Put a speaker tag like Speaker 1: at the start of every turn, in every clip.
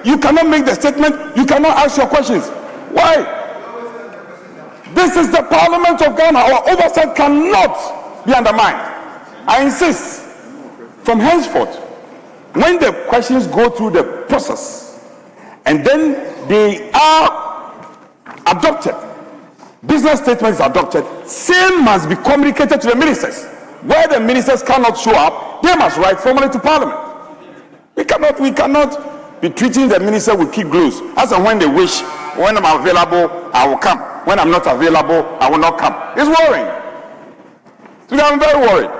Speaker 1: You cannot make the statement. You cannot ask your questions. Why? This is the Parliament of Ghana. Our oversight cannot be undermined. I insist, from henceforth, when the questions go through the process and then they are adopted, business statements adopted, same must be communicated to the ministers. Where the ministers cannot show up, they must write formally to Parliament. We cannot be treating the minister with kid gloves. As and when they wish. When I'm available, I will come. When I'm not available, I will not come. It's worrying. So I'm very worried.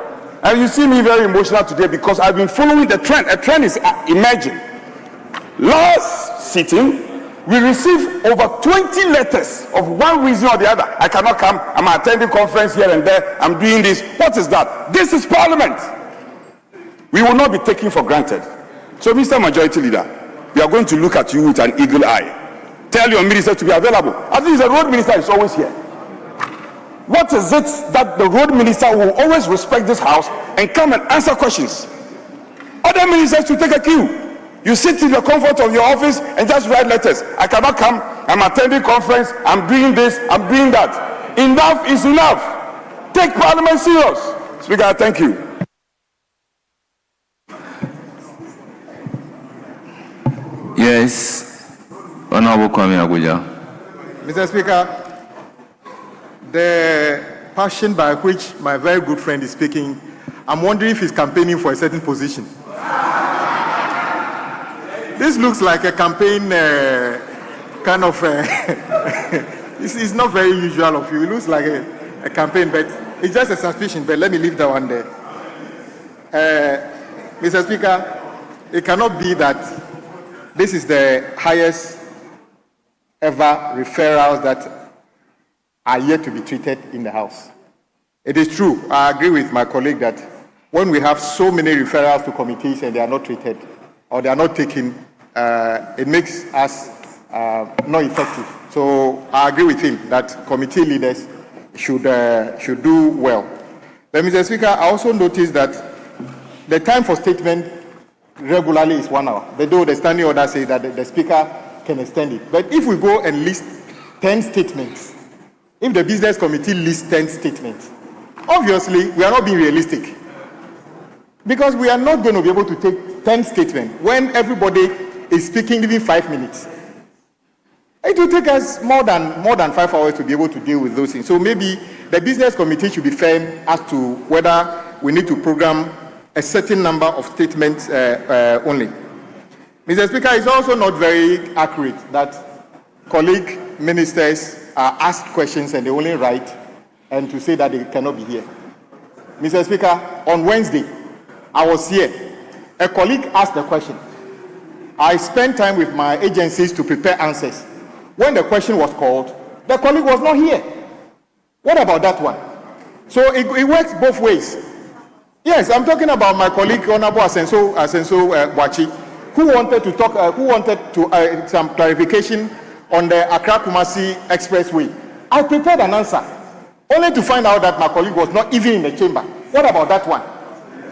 Speaker 1: And you see me very emotional today because I've been following the trend. A trend is emerging. Last sitting, we received over 20 letters of one reason or the other. I cannot come. I'm attending conference here and there. I'm doing this. What is that? This is Parliament. We will not be taken for granted. So, Mr. Majority Leader, we are going to look at you with an eagle eye. Tell your minister to be available. At least the road minister is always here. What is it that the road minister will always respect this house and come and answer questions? Other ministers to take a cue. You sit in the comfort of your office and just write letters. I cannot come. I'm attending conference. I'm doing this. I'm doing that. Enough is enough. Take Parliament serious. Speaker, thank you.
Speaker 2: Yes. Honorable Kwame Abuja.
Speaker 3: Mr. Speaker, the passion by which my very good friend is speaking, I'm wondering if he's campaigning for a certain position. This looks like a campaign kind of, it's not very usual of you. It looks like a campaign, but it's just a suspicion, but let me leave that one there. Mr. Speaker, it cannot be that this is the highest ever referrals that are yet to be treated in the House. It is true, I agree with my colleague that when we have so many referrals to committees and they are not treated or they are not taken, it makes us not effective. So I agree with him that committee leaders should do well. But Mr. Speaker, I also noticed that the time for statement regularly is 1 hour. But though the standing order says that the Speaker can extend it. But if we go and list 10 statements, if the business committee lists 10 statements, obviously we are not being realistic. Because we are not going to be able to take 10 statements when everybody is speaking even 5 minutes. It will take us more than 5 hours to be able to deal with those things. So maybe the business committee should be firm as to whether we need to program a certain number of statements only. Mr. Speaker, it's also not very accurate that colleague ministers are asked questions and they only write and to say that they cannot be here. Mr. Speaker, on Wednesday, I was here. A colleague asked the question. I spent time with my agencies to prepare answers. When the question was called, the colleague was not here. What about that one? So it works both ways. Yes, I'm talking about my colleague, Honorable Asenso Wachi, who wanted to talk, some clarification on the Accra-Kumasi Expressway. I prepared an answer, only to find out that my colleague was not even in the chamber. What about that one?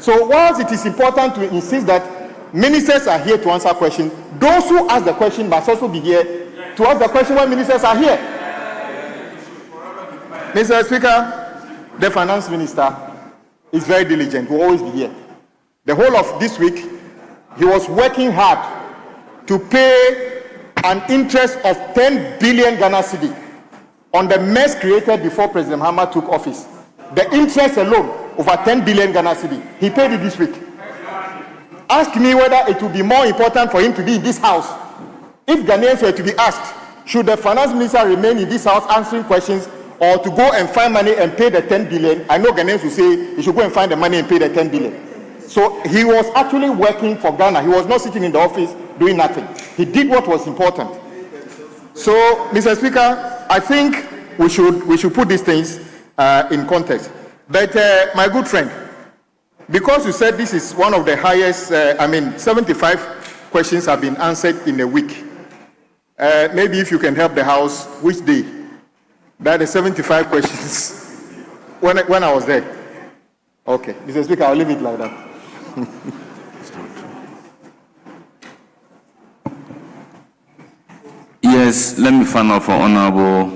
Speaker 3: So whilst it is important to insist that ministers are here to answer questions, those who ask the question must also be here to ask the question when ministers are here. Mr. Speaker, the finance minister is very diligent, will always be here. The whole of this week, he was working hard to pay an interest of 10 billion Ghana cedi on the mess created before President Mahama took office. The interest alone, over 10 billion Ghana cedi. He paid it this week. Ask me whether it would be more important for him to be in this house. If Ghanaians were to be asked, should the finance minister remain in this house answering questions or to go and find money and pay the 10 billion, I know Ghanaians will say he should go and find the money and pay the 10 billion. So he was actually working for Ghana. He was not sitting in the office doing nothing. He did what was important. So, Mr. Speaker, I think we should put these things in context. But my good friend, because you said this is one of the highest, 75 questions have been answered in a week. Maybe if you can help the House, which day? That is 75 questions when I was there. Okay, Mr. Speaker, I'll leave it like that.
Speaker 2: Yes, let me find out for Honorable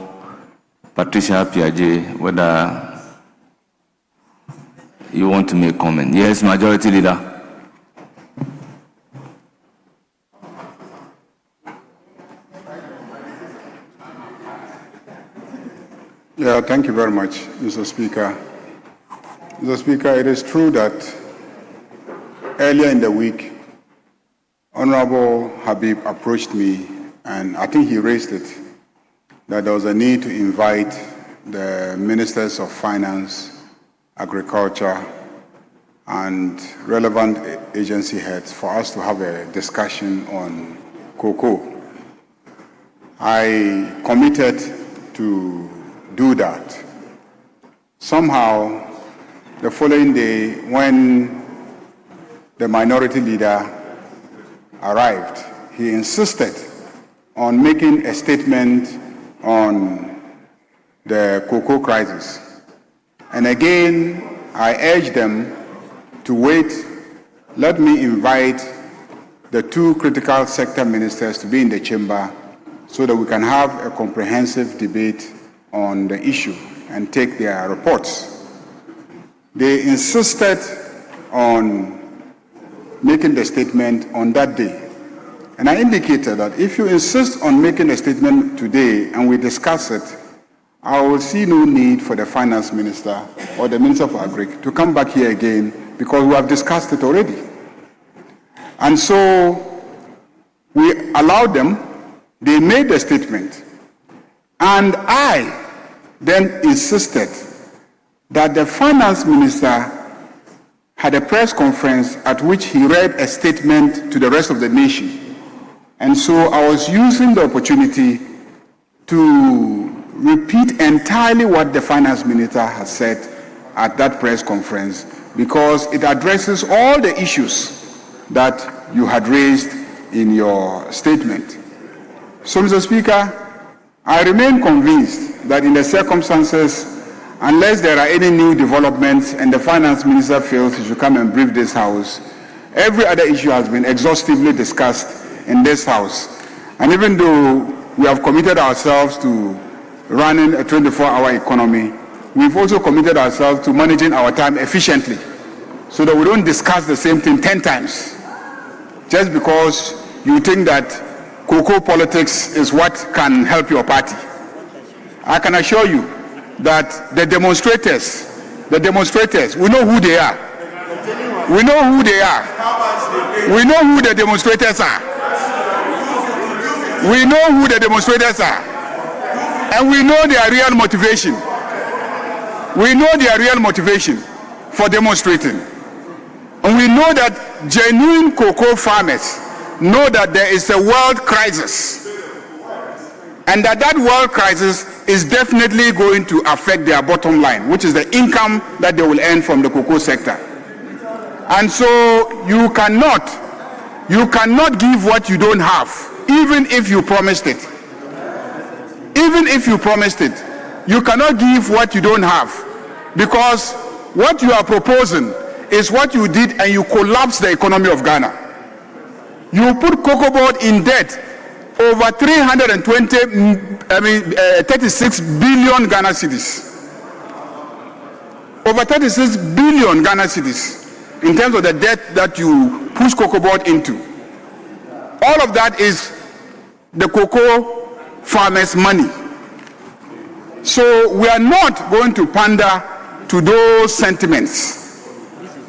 Speaker 2: Patricia Piaget whether you want to make comment. Yes, Majority Leader.
Speaker 4: Yeah, thank you very much, Mr. Speaker. Mr. Speaker, it is true that earlier in the week, Honorable Habib approached me, and I think he raised it, that there was a need to invite the Ministers of Finance, Agriculture, and relevant agency heads for us to have a discussion on cocoa. I committed to do that. Somehow, the following day, when the minority leader arrived, he insisted on making a statement on the cocoa crisis. And again, I urged them to wait. Let me invite the two critical sector ministers to be in the chamber so that we can have a comprehensive debate on the issue and take their reports. They insisted on making the statement on that day. And I indicated that if you insist on making a statement today and we discuss it, I will see no need for the finance minister or the Minister of Agri to come back here again because we have discussed it already. And so we allowed them, they made the statement, and I then insisted that the finance minister had a press conference at which he read a statement to the rest of the nation. And so I was using the opportunity to repeat entirely what the finance minister has said at that press conference because it addresses all the issues that you had raised in your statement. So, Mr. Speaker, I remain convinced that in the circumstances, unless there are any new developments and the finance minister feels he should come and brief this House, every other issue has been exhaustively discussed in this House. And even though we have committed ourselves to running a 24-hour economy, we've also committed ourselves to managing our time efficiently so that we don't discuss the same thing 10 times just because you think that cocoa politics is what can help your party. I can assure you that the demonstrators, we know who they are. We know who they are. We know who the demonstrators are. We know who the demonstrators are. And we know their real motivation. We know their real motivation for demonstrating. And we know that genuine cocoa farmers know that there is a world crisis and that world crisis is definitely going to affect their bottom line, which is the income that they will earn from the cocoa sector. And so you cannot give what you don't have, even if you promised it. Even if you promised it, you cannot give what you don't have, because what you are proposing is what you did and you collapsed the economy of Ghana. You put Cocoa Board in debt over 36 billion Ghana cedis. Over 36 billion Ghana cedis in terms of the debt that you push Cocoa Board into. All of that is the cocoa farmers' money. So we are not going to pander to those sentiments.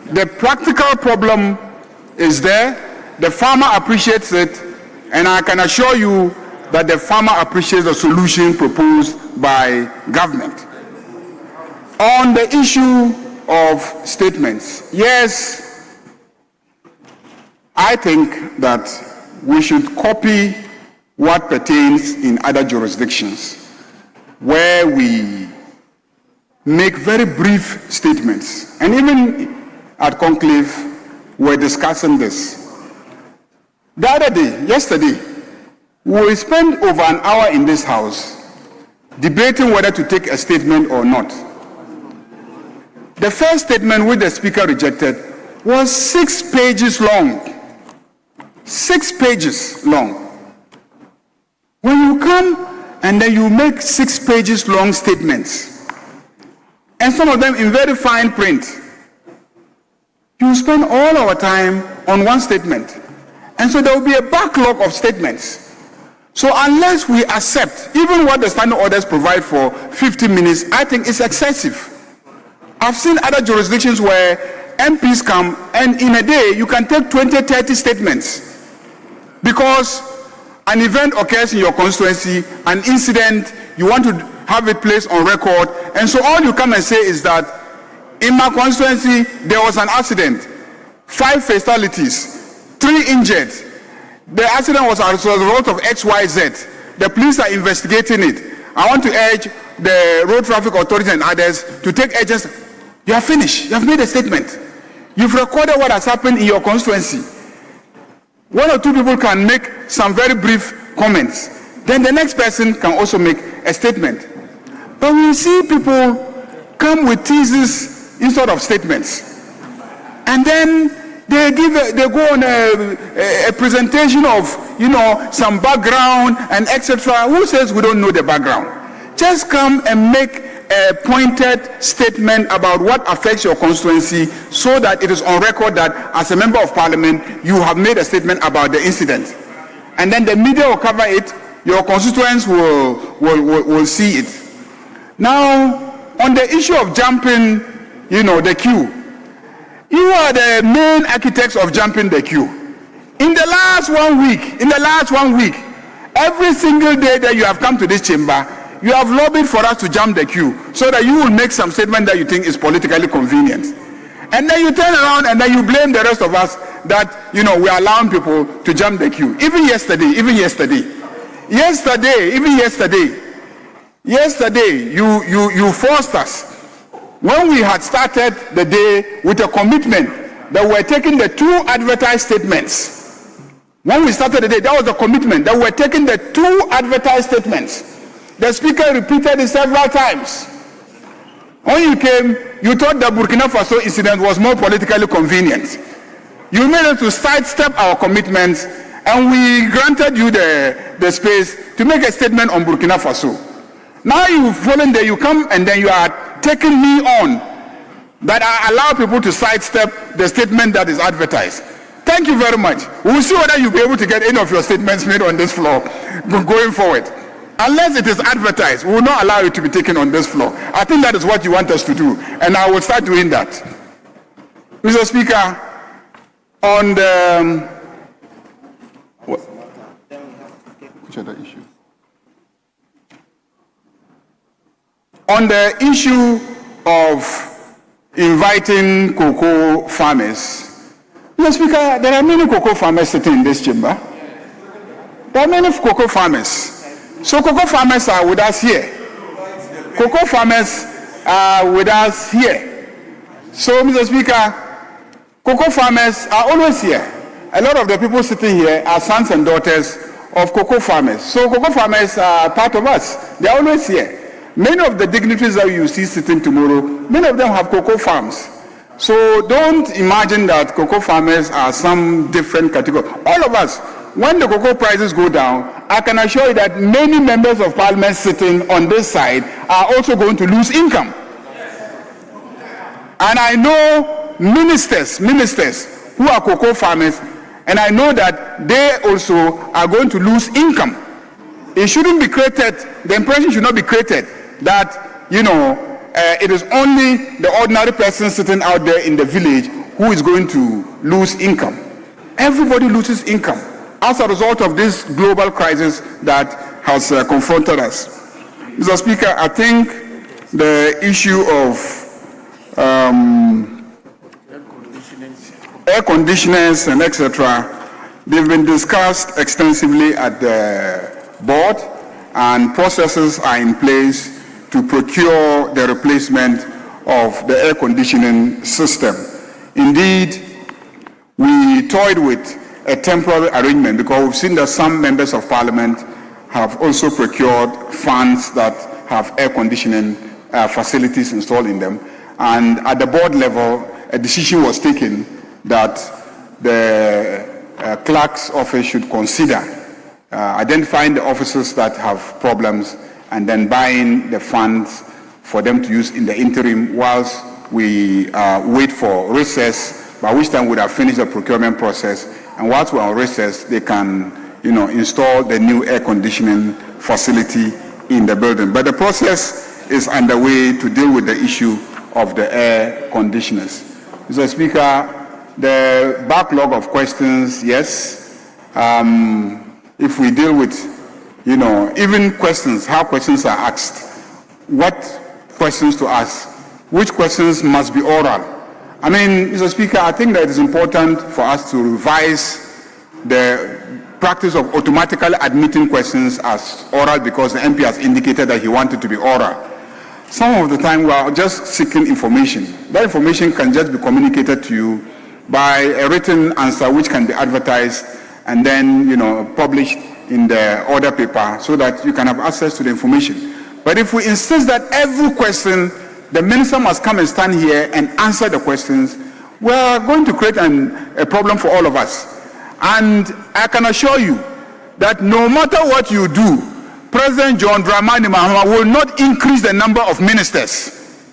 Speaker 4: The practical problem is there. The farmer appreciates it, and I can assure you that the farmer appreciates the solution proposed by government. On the issue of statements, yes, I think that we should copy what pertains in other jurisdictions, where we make very brief statements. And even at Conclave, we're discussing this. The other day, yesterday, we spent over an hour in this House debating whether to take a statement or not. The first statement which the Speaker rejected was 6 pages long. 6 pages long. When you come come and then you make 6 pages long statements, and some of them in very fine print. You spend all our time on one statement, and so there will be a backlog of statements. So unless we accept even what the standing orders provide for 50 minutes, I think it's excessive. I've seen other jurisdictions where MPs come and in a day you can take 20, 30 statements because an event occurs in your constituency, an incident, you want to have it placed on record, and so all you come and say is that in my constituency there was an accident, 5 fatalities, 3 injured. The accident was as a result of XYZ. The police are investigating it. I want to urge the road traffic authorities and others to take agents. You have finished. You have made a statement. You've recorded what has happened in your constituency. 1 or 2 people can make some very brief comments. Then the next person can also make a statement. But we see people come with teases instead of statements. And then they go on a presentation of, some background and etc. Who says we don't know the background? Just come and make a pointed statement about what affects your constituency so that it is on record that as a member of parliament, you have made a statement about the incident. And then the media will cover it, your constituents will see it. Now, on the issue of jumping, the queue, you are the main architects of jumping the queue. In the last 1 week, every single day that you have come to this chamber, you have lobbied for us to jump the queue so that you will make some statement that you think is politically convenient. And then you turn around and then you blame the rest of us that, we are allowing people to jump the queue. Even yesterday, you forced us. When we had started the day with a commitment that we're taking the 2 advertised statements. When we started the day, that was a commitment that we're taking the 2 advertised statements. The speaker repeated it several times. When you came, you thought the Burkina Faso incident was more politically convenient. You made us to sidestep our commitments, and we granted you the space to make a statement on Burkina Faso. Now you've fallen there, you come and then you are taking me on that I allow people to sidestep the statement that is advertised. Thank you very much. We'll see whether you'll be able to get any of your statements made on this floor going forward. Unless it is advertised, we will not allow it to be taken on this floor. I think that is what you want us to do, and I will start doing that. Mr. Speaker, on the which other issue? On the issue of inviting cocoa farmers, Mr. Speaker, there are many cocoa farmers sitting in this chamber. There are many cocoa farmers. So cocoa farmers are with us here. Cocoa farmers are with us here. So, Mr. Speaker, cocoa farmers are always here. A lot of the people sitting here are sons and daughters of cocoa farmers. So cocoa farmers are part of us. They are always here. Many of the dignitaries that you see sitting tomorrow, many of them have cocoa farms. So don't imagine that cocoa farmers are some different category. All of us, when the cocoa prices go down, I can assure you that many members of parliament sitting on this side are also going to lose income. And I know ministers who are cocoa farmers, and I know that they also are going to lose income. It shouldn't be created, the impression should not be created that, it is only the ordinary person sitting out there in the village who is going to lose income. Everybody loses income as a result of this global crisis that has confronted us. Mr. Speaker, I think the issue of air conditioners and etc., they've been discussed extensively at the board, and processes are in place to procure the replacement of the air conditioning system. Indeed, we toyed with a temporary arrangement because we've seen that some members of parliament have also procured fans that have air conditioning facilities installed in them. And at the board level, a decision was taken that the clerk's office should consider identifying the officers that have problems, and then buying the funds for them to use in the interim whilst we wait for recess, by which time we would have finished the procurement process. And whilst we're on recess, they can, install the new air conditioning facility in the building. But the process is underway to deal with the issue of the air conditioners. Mr. Speaker, the backlog of questions, yes. If we deal with, even questions, how questions are asked, what questions to ask, which questions must be oral. I mean, Mr. Speaker, I think that it is important for us to revise the practice of automatically admitting questions as oral because the MP has indicated that he wanted to be oral. Some of the time we are just seeking information. That information can just be communicated to you by a written answer which can be advertised and then, published in the order paper so that you can have access to the information. But if we insist that every question, the minister must come and stand here and answer the questions, we are going to create a problem for all of us. And I can assure you that no matter what you do, President John Dramani Mahama will not increase the number of ministers.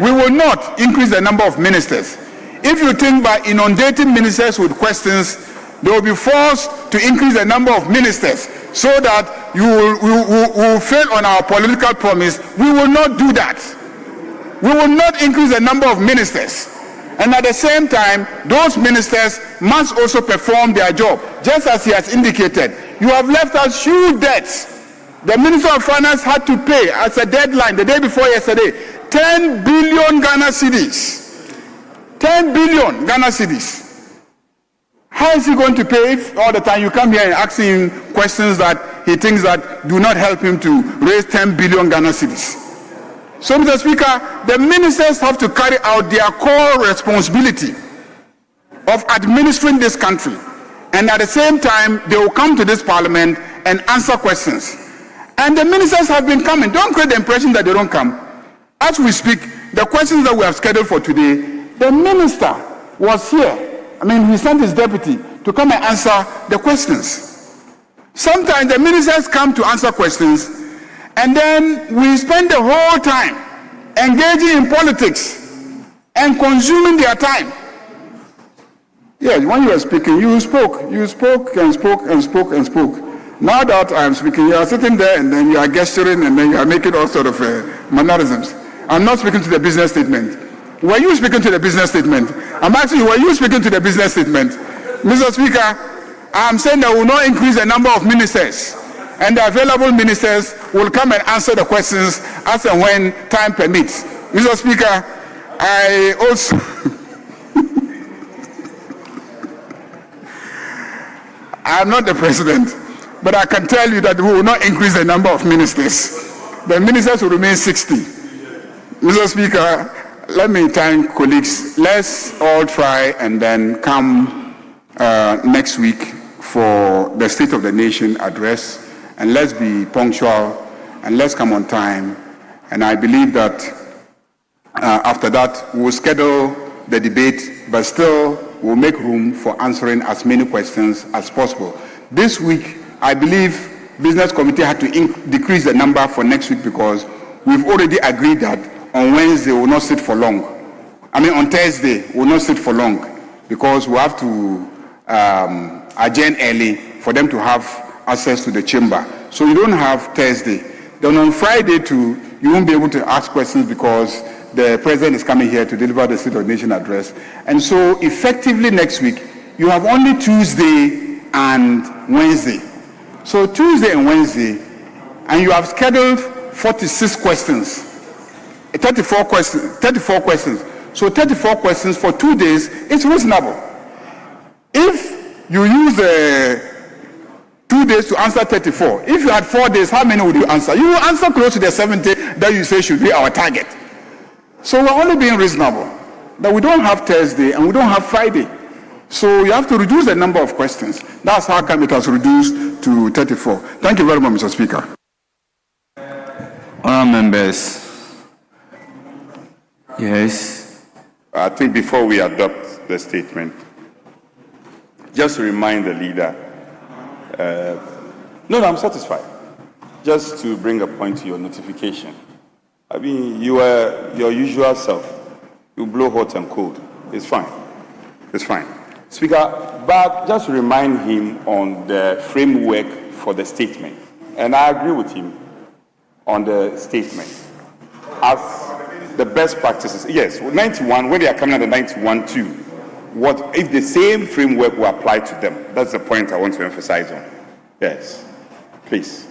Speaker 4: We will not increase the number of ministers. If you think by inundating ministers with questions, they will be forced to increase the number of ministers so that we will fail on our political promise, we will not do that. We will not increase the number of ministers. And at the same time, those ministers must also perform their job, just as he has indicated. You have left us huge debts. The Minister of Finance had to pay as a deadline the day before yesterday, 10 billion Ghana cedis. 10 billion Ghana cedis. How is he going to pay if all the time you come here and ask him questions that he thinks that do not help him to raise 10 billion Ghana cedis? So, Mr. Speaker, the ministers have to carry out their core responsibility of administering this country. And at the same time, they will come to this parliament and answer questions. And the ministers have been coming. Don't create the impression that they don't come. As we speak, the questions that we have scheduled for today, the minister was here. I mean, he sent his deputy to come and answer the questions. Sometimes the ministers come to answer questions, and then we spend the whole time engaging in politics and consuming their time. Yes, when you were speaking, you spoke and spoke and spoke and spoke. Now that I am speaking, you are sitting there and then you are gesturing and then you are making all sort of mannerisms. I'm not speaking to the business statement. Were you speaking to the business statement? I'm asking you, were you speaking to the business statement? Mr. Speaker, I'm saying that we will not increase the number of ministers, and the available ministers will come and answer the questions as and when time permits. Mr. Speaker, I also I'm not the president, but I can tell you that we will not increase the number of ministers. The ministers will remain 60. Mr. Speaker, let me thank colleagues. Let's all try and then come next week for the State of the Nation address, and let's be punctual and let's come on time. And I believe that after that we'll schedule the debate, but still we'll make room for answering as many questions as possible. This week, I believe Business Committee had to decrease the number for next week because we've already agreed that on Wednesday we'll not sit for long. On Thursday we'll not sit for long because we have to adjourn early for them to have access to the chamber. So you don't have Thursday. Then on Friday too, you won't be able to ask questions because the president is coming here to deliver the State of the Nation address. And so effectively next week, you have only Tuesday and Wednesday. So Tuesday and Wednesday, and you have scheduled 46 questions, 34 questions. So 34 questions for 2 days is reasonable. If you use 2 days to answer 34, if you had 4 days, how many would you answer? You will answer close to the 70 that you say should be our target. So we're only being reasonable that we don't have Thursday and we don't have Friday. So you have to reduce the number of questions. That's how come it was reduced to 34. Thank you very much, Mr. Speaker.
Speaker 2: Honourable members. Yes.
Speaker 5: I think before we adopt the statement, just to remind the leader
Speaker 1: No, I'm satisfied. Just to bring a point to your notification. I mean, you are your usual self. You blow hot and cold. It's fine. It's fine. Speaker, but just remind him on the framework for the statement. And I agree with him on the statement. As the best practices, yes, 91, when they are coming at the 91 too, what if the same framework will apply to them? That's the point I want to emphasize on. Yes, please.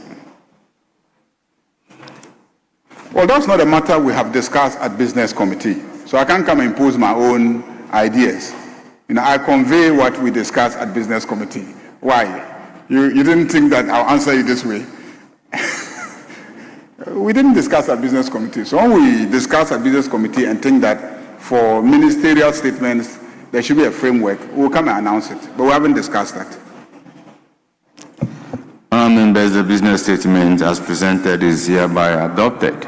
Speaker 4: Well, that's not a matter we have discussed at business committee. So I can't come and impose my own ideas. I convey what we discussed at business committee. Why? You didn't think that I'll answer you this way? We didn't discuss at business committee. So when we discuss at business committee and think that for ministerial statements, there should be a framework, we'll come and announce it. But we haven't discussed that.
Speaker 2: Members, the business statement as presented is hereby adopted.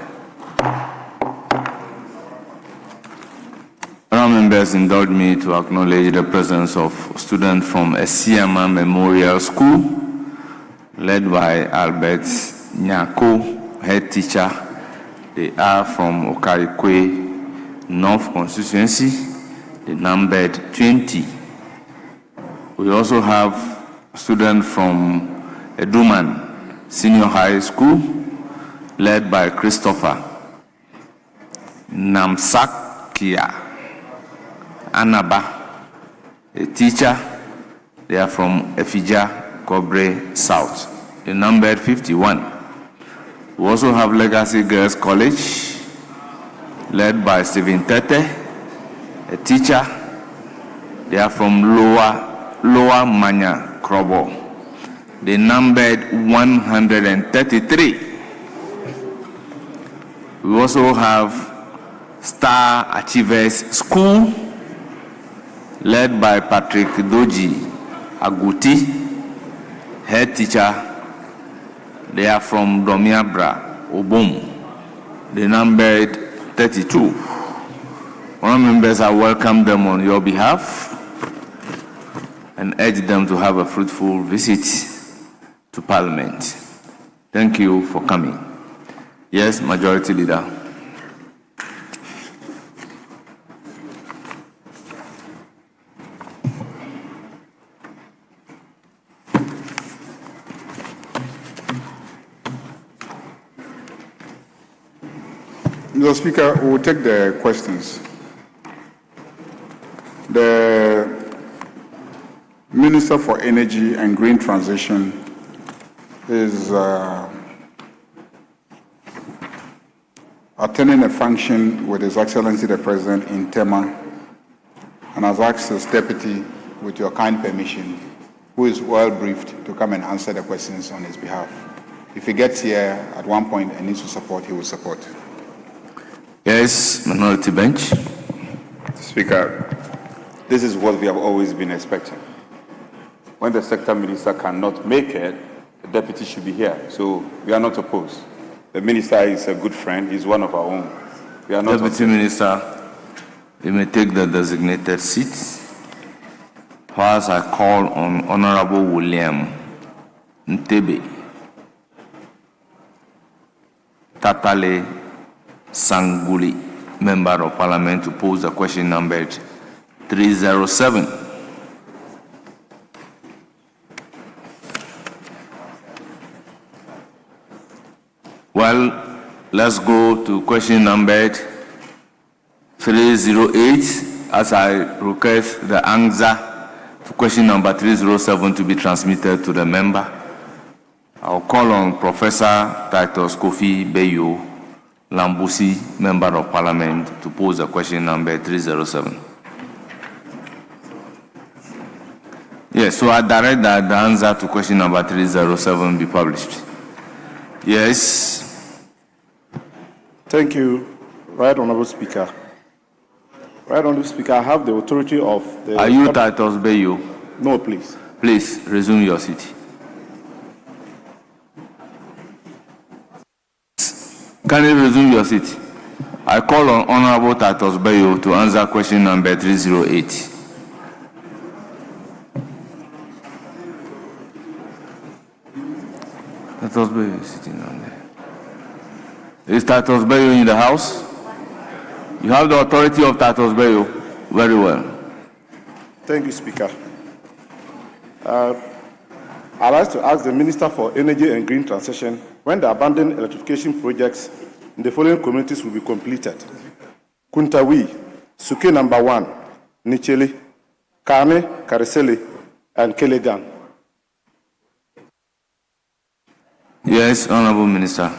Speaker 2: Members, indulge me to acknowledge the presence of students from Esiama Memorial School, led by Albert Nyako, head teacher. They are from Okarikwe North Constituency, they numbered 20. We also have students from Eduman Senior High School, led by Christopher Namsakia Anaba, a teacher. They are from Efija Kobre South. They numbered 51. We also have Legacy Girls College, led by Stephen Tete, a teacher. They are from Lower Manya Krobo. They numbered 133. We also have Star Achievers School, led by Patrick Doji Aguti, head teacher. They are from Domiabra, Obom. They numbered 32. All members, I welcome them on your behalf and urge them to have a fruitful visit to Parliament. Thank you for coming. Yes, Majority Leader.
Speaker 4: Mr. Speaker, we will take the questions. The Minister for Energy and Green Transition is attending a function with His Excellency the President in Tema, and has asked his deputy, with your kind permission, who is well briefed, to come and answer the questions on his behalf. If he gets here at one point and needs to support, he will support.
Speaker 2: Yes, Minority Bench.
Speaker 1: Speaker, this is what we have always been expecting. When the sector minister cannot make it, the deputy should be here. So we are not opposed. The minister is a good friend. He's one of our own. We are not
Speaker 2: Deputy Minister, you may take the designated seats. Whilst I call on Honorable William Ntebe Tatale Sanguli, Member of Parliament, to pose the question numbered 307. Well, let's go to question numbered 308 as I request the answer to question number 307 to be transmitted to the member. I'll call on Professor Titus Kofi Beyo Lambusi, Member of Parliament, to pose the question number 307. Yes, so I direct that the answer to question number 307 be published. Yes.
Speaker 5: Thank you, Right Honourable Speaker. Right Honourable Speaker, I have the authority of the...
Speaker 2: Are you Titus Beyo?
Speaker 5: No, please.
Speaker 2: Please resume your seat. Can you resume your seat? I call on Honorable Titus Beyo to answer question number 308. Titus Bayo is sitting on there. Is Titus Bayo in the house? You have the authority of Titus Bayo. Very well.
Speaker 5: Thank you, Speaker. I'd like to ask the Minister for Energy and Green Transition when the abandoned electrification projects in the following communities will be completed. Kuntawi, Suke number 1, Nicheli, Kane, Kariseli, and Kelegan.
Speaker 2: Yes, Honorable Minister.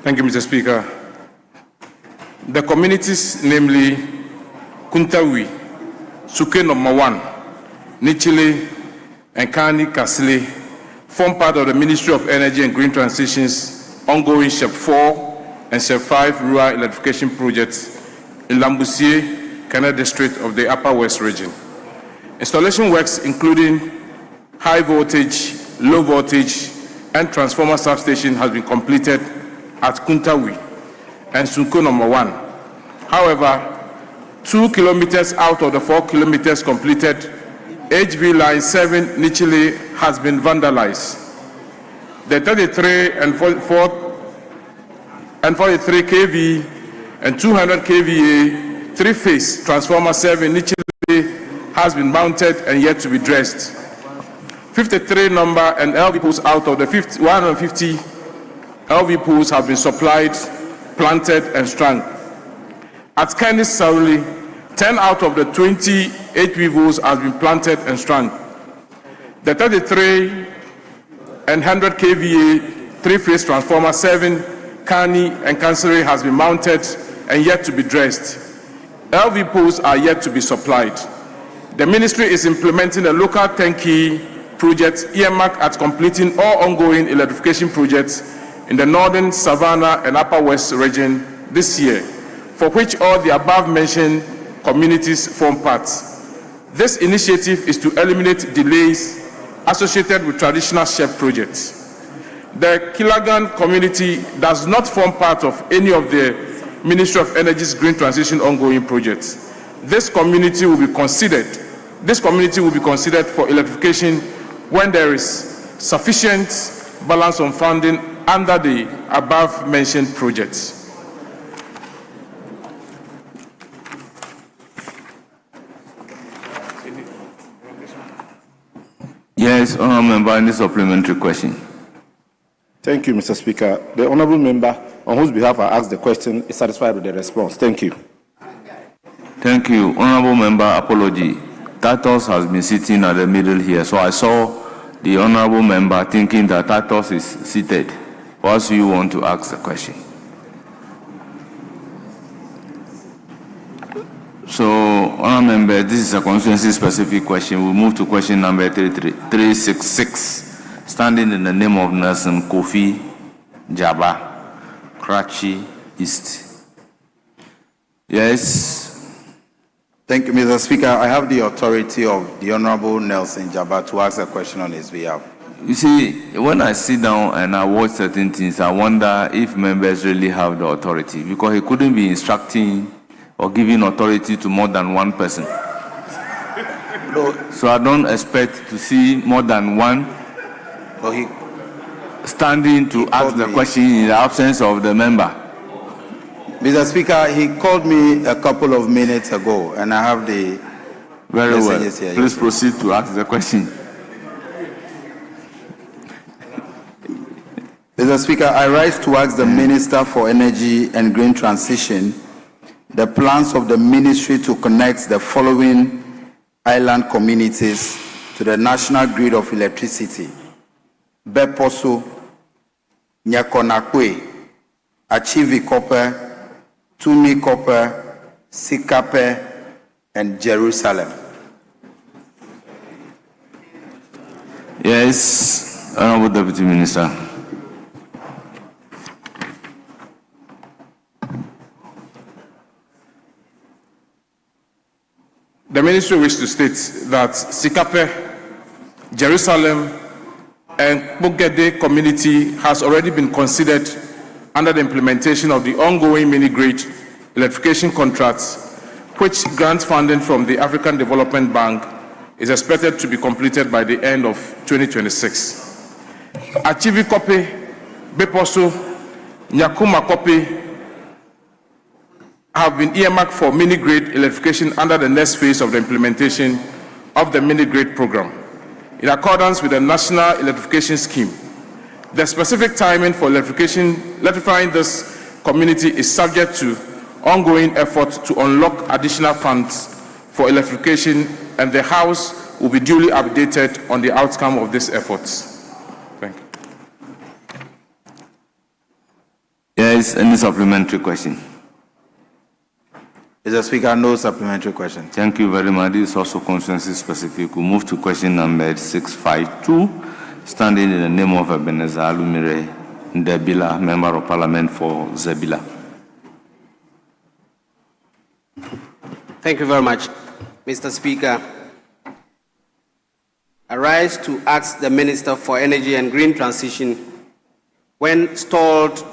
Speaker 6: Thank you, Mr. Speaker. The communities, namely Kuntawi, Suke number 1, Nichili, and Kani Kasile, form part of the Ministry of Energy and Green Transition's ongoing SHEP 4 and SHEP 5 rural electrification projects in Lambusie, Kana district of the Upper West region. Installation works including high voltage, low voltage, and transformer substation has been completed at Kuntawi and Sunko number 1. However, 2 kilometers out of the 4 kilometers completed, HV line 7 Nichili has been vandalized. The 33 and 43 kV and 200 kVA 3-phase transformer 7 Nichili has been mounted and yet to be dressed. 53 number and LV poles out of the 150 LV poles have been supplied, planted, and strung. At Kani Sauli, 10 out of the 20 HV poles has been planted and strung. The 33 and 100 kVA 3-phase transformer 7 Kani and Kansere has been mounted and yet to be dressed. LV poles are yet to be supplied. The ministry is implementing a local turnkey project earmarked at completing all ongoing electrification projects in the northern Savannah and Upper West region this year, for which all the above-mentioned communities form part. This initiative is to eliminate delays associated with traditional SHEP projects. The Kilagan community does not form part of any of the Ministry of Energy's Green Transition ongoing projects. This community will be considered for electrification when there is sufficient balance on funding under the above-mentioned projects.
Speaker 2: Yes, Honourable Member, any supplementary question?
Speaker 5: Thank you, Mr. Speaker. The Honourable Member on whose behalf I ask the question is satisfied with the response. Thank you.
Speaker 2: Thank you. Honourable Member, apology. Titus has been sitting at the middle here, so I saw the Honourable Member thinking that Titus is seated. Whilst you want to ask the question. So, Honourable Member, this is a constituency-specific question. We'll move to question number 366, standing in the name of Nelson Kofi Jaba, Karachi East. Yes.
Speaker 7: Thank you, Mr. Speaker. I have the authority of the Honorable Nelson Jaba to ask a question on his behalf.
Speaker 2: You see, when I sit down and I watch certain things, I wonder if members really have the authority, because he couldn't be instructing or giving authority to more than one person.
Speaker 7: No.
Speaker 2: So I don't expect to see more than one standing to ask the question in the absence of the member.
Speaker 7: Mr. Speaker, he called me a couple of minutes ago, and I have the
Speaker 2: Very well.
Speaker 7: here.
Speaker 2: Please proceed to ask the question.
Speaker 7: Mr. Speaker, I rise to ask the Minister for Energy and Green Transition the plans of the ministry to connect the following island communities to the national grid of electricity: Beposo, Nyakonakwe, Achivi Copper, Tumi Copper, Sikape, and Jerusalem.
Speaker 2: Yes, Honorable Deputy Minister.
Speaker 6: The ministry wishes to state that Sikape, Jerusalem, and Bogede community has already been considered under the implementation of the ongoing mini-grid electrification contracts, which grant funding from the African Development Bank is expected to be completed by the end of 2026. Achieve copy, Beposo, Nyakuma copy have been earmarked for mini-grid electrification under the next phase of the implementation of the mini-grid program, in accordance with the National Electrification Scheme. The specific timing for electrifying this community is subject to ongoing efforts to unlock additional funds for electrification, and the House will be duly updated on the outcome of these efforts. Thank you.
Speaker 2: Yes, any supplementary question?
Speaker 7: Mr. Speaker, no supplementary question.
Speaker 2: Thank you very much. This is also constituency specific. We move to question number 652, standing in the name of Ebenezer Alumire Ndebila, Member of Parliament for Zebila.
Speaker 8: Thank you very much, Mr. Speaker. I rise to ask the Minister for Energy and Green Transition when stalled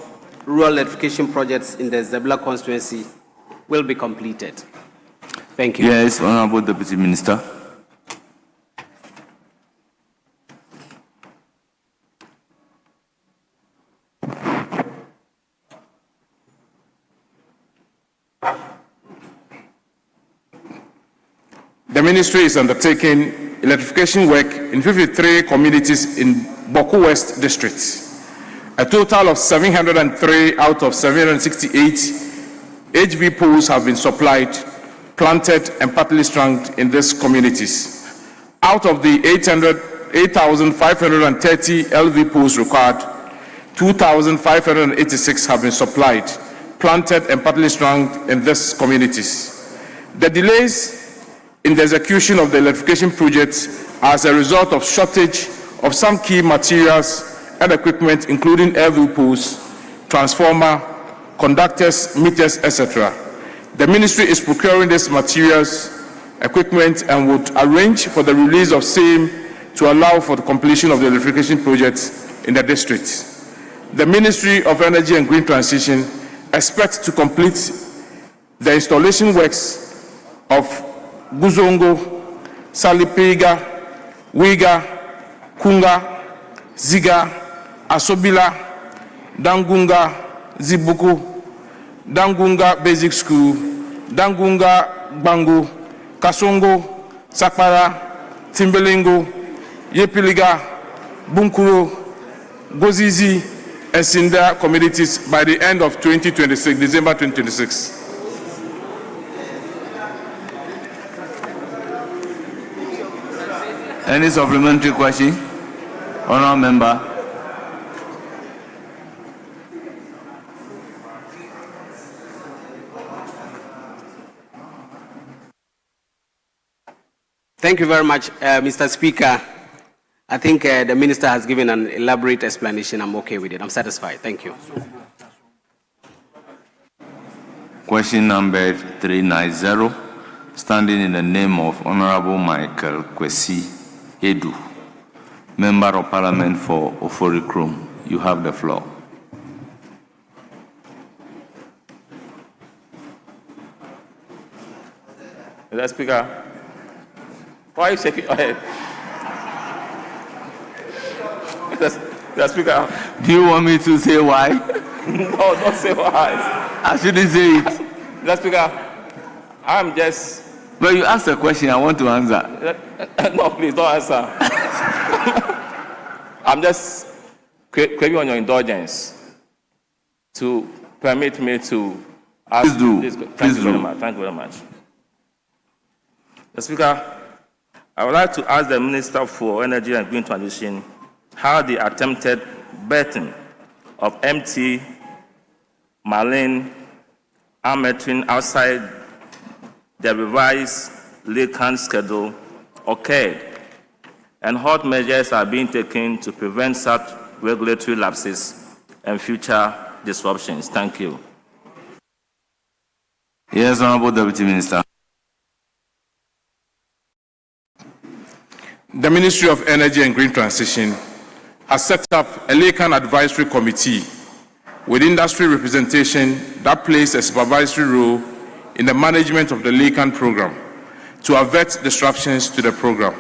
Speaker 8: rural electrification projects in the Zebila constituency will be completed. Thank you.
Speaker 2: Yes, Honorable Deputy Minister.
Speaker 6: The Ministry is undertaking electrification work in 53 communities in Boku West District. A total of 703 out of 768 HV poles have been supplied, planted, and partly strung in these communities. Out of the 8,530 LV poles required, 2,586 have been supplied, planted, and partly strung in these communities. The delays in the execution of the electrification projects are as a result of shortage of some key materials and equipment, including LV poles, transformer, conductors, meters, etc. The Ministry is procuring these materials, equipment, and would arrange for the release of same to allow for the completion of the electrification projects in the district. The Ministry of Energy and Green Transition expects to complete the installation works of Guzongo, Salipega, Wiga, Kunga, Ziga, Asobila, Dangunga, Zibuku, Dangunga Basic School, Dangunga Bangu, Kasongo, Sakpara, Timbelingo, Yepiliga, Bunkuro, Gozizi, and Sinda communities by the end of December 2026.
Speaker 2: Any supplementary question? Honourable Member.
Speaker 8: Thank you very much, Mr. Speaker. I think the Minister has given an elaborate explanation. I'm okay with it. I'm satisfied. Thank you.
Speaker 2: Question number 390, standing in the name of Honorable Michael Kwesi Edu, Member of Parliament for Oforikrom. You have the floor.
Speaker 9: Mr. Speaker, why are you shaking your head? Mr. Speaker.
Speaker 2: Do you want me to say why?
Speaker 9: No, don't say why.
Speaker 2: I shouldn't say it.
Speaker 9: Mr. Speaker, I'm just...
Speaker 2: But you asked a question, I want to answer.
Speaker 9: No, please, don't answer. I'm just craving on your indulgence to permit me to ask...
Speaker 2: Please do.
Speaker 9: This.
Speaker 2: Please do.
Speaker 9: Very much. Thank you very much. Mr. Speaker, I would like to ask the Minister for Energy and Green Transition how the attempted berthing of MT Marlene Armetrin outside the revised Lacan schedule occurred, and what measures are being taken to prevent such regulatory lapses and future disruptions. Thank you.
Speaker 2: Yes, Honorable Deputy Minister.
Speaker 6: The Ministry of Energy and Green Transition has set up a Lacan advisory committee with industry representation that plays a supervisory role in the management of the Lakan program to avert disruptions to the program.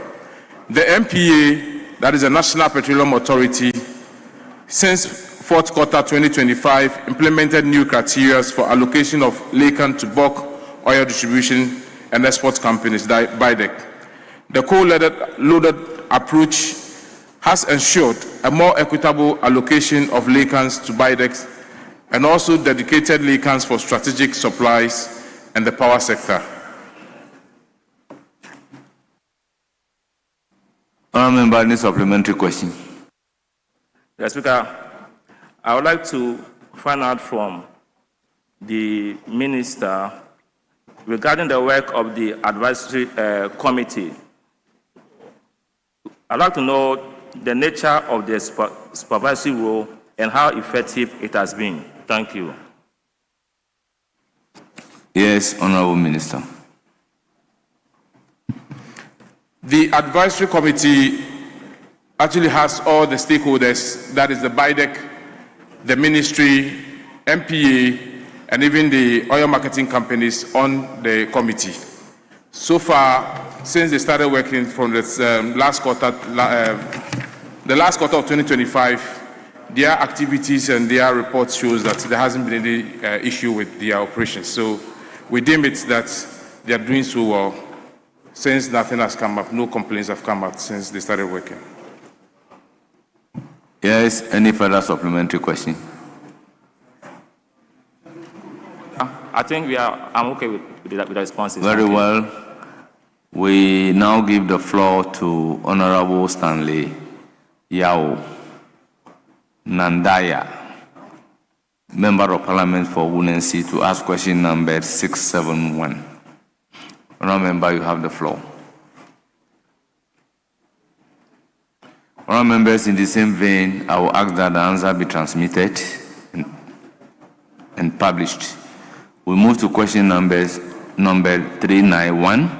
Speaker 6: The MPA, that is the National Petroleum Authority, since fourth quarter 2025, implemented new criteria for allocation of Lakan to bulk oil distribution and export companies, BIDEC. The co-loaded approach has ensured a more equitable allocation of Lakans to BIDEC and also dedicated Lakans for strategic supplies and the power sector.
Speaker 2: Honourable Member, any supplementary question?
Speaker 9: Yes, Speaker, I would like to find out from the Minister regarding the work of the advisory committee. I'd like to know the nature of the supervisory role and how effective it has been. Thank you.
Speaker 2: Yes, Honourable Minister.
Speaker 6: The advisory committee actually has all the stakeholders, that is the BIDEC, the ministry, MPA, and even the oil marketing companies on the committee. So far, since they started working from the last quarter of 2025, their activities and their reports shows that there hasn't been any issue with their operations. So we deem it that they are doing so well since nothing has come up, no complaints have come up since they started working.
Speaker 2: Yes, any further supplementary question?
Speaker 9: I think I'm okay with the responses.
Speaker 2: Very well. We now give the floor to Honorable Stanley Yao Nandaya, Member of Parliament for Wunensi, to ask question number 671. Honorable Member, you have the floor. Honorable members, in the same vein, I will ask that the answer be transmitted and published. We move to question number 391.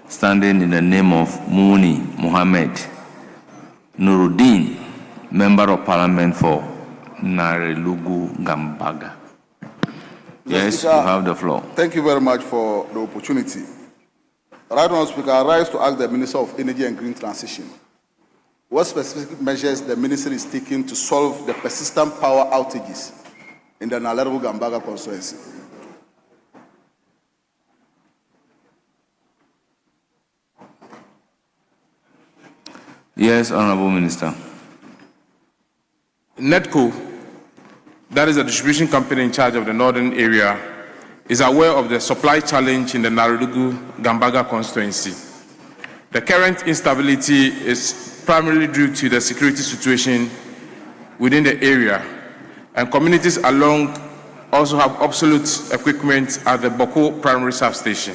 Speaker 2: Standing in the name of Muni Mohammed Nuruddin, Member of Parliament for Narelugu Gambaga. Yes, you have the floor.
Speaker 4: Thank you very much for the opportunity. Right now, Speaker, I rise to ask the Minister of Energy and Green Transition what specific measures the Ministry is taking to solve the persistent power outages in the Narelugu Gambaga constituency.
Speaker 2: Yes, Honorable Minister.
Speaker 6: NEDCO, that is a distribution company in charge of the northern area, is aware of the supply challenge in the Narelugu Gambaga constituency. The current instability is primarily due to the security situation within the area, and communities along also have obsolete equipment at the Boko primary substation.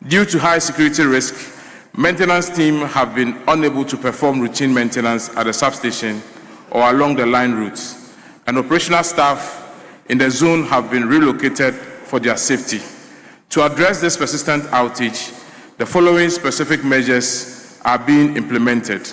Speaker 6: Due to high security risk, maintenance teams have been unable to perform routine maintenance at the substation or along the line routes, and operational staff in the zone have been relocated for their safety. To address this persistent outage, the following specific measures are being implemented.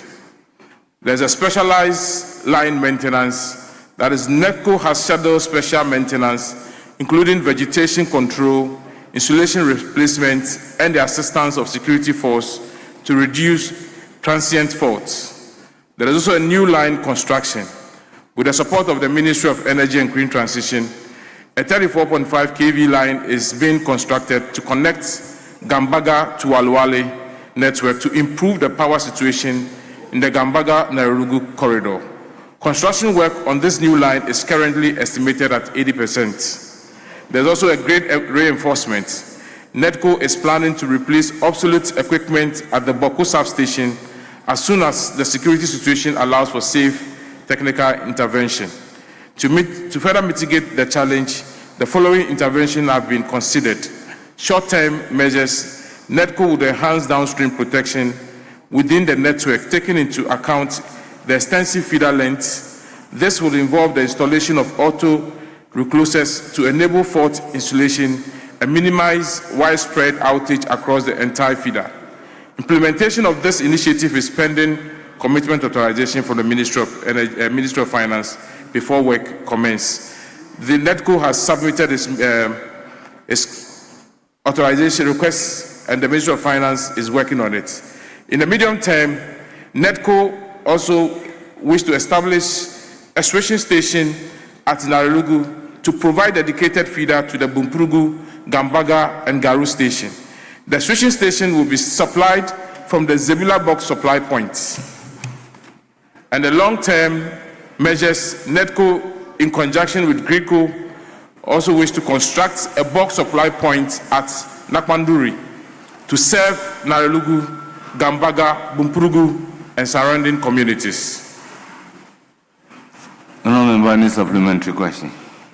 Speaker 6: There's a specialized line maintenance, that is, NEDCO has scheduled special maintenance, including vegetation control, insulation replacement, and the assistance of security force to reduce transient faults. There is also a new line construction. With the support of the Ministry of Energy and Green Transition, a 34.5 kV line is being constructed to connect Gambaga to Walwale network to improve the power situation in the Gambaga-Narelugu corridor. Construction work on this new line is currently estimated at 80%. There's also a great reinforcement. NEDCO is planning to replace obsolete equipment at the Boko substation as soon as the security situation allows for safe technical intervention. To further mitigate the challenge, the following interventions have been considered. Short-term measures, NEDCO would enhance downstream protection within the network, taking into account the extensive feeder lengths. This will involve the installation of auto reclosers to enable fault insulation and minimize widespread outage across the entire feeder. Implementation of this initiative is pending commitment authorization from the Ministry of Finance before work commences. The NEDCO has submitted its authorization requests, and the Ministry of Finance is working on it. In the medium term, NEDCO also wish to establish a switching station at Naralugu to provide dedicated feeder to the Bumpurugu, Gambaga, and Garu station. The switching station will be supplied from the Zebula box supply points. And the long-term measures, NEDCO, in conjunction with GRICO, also wish to construct a box supply point at Nakmanduri to serve Naralugu, Gambaga, Bumpurugu, and surrounding communities.
Speaker 2: Any supplementary question?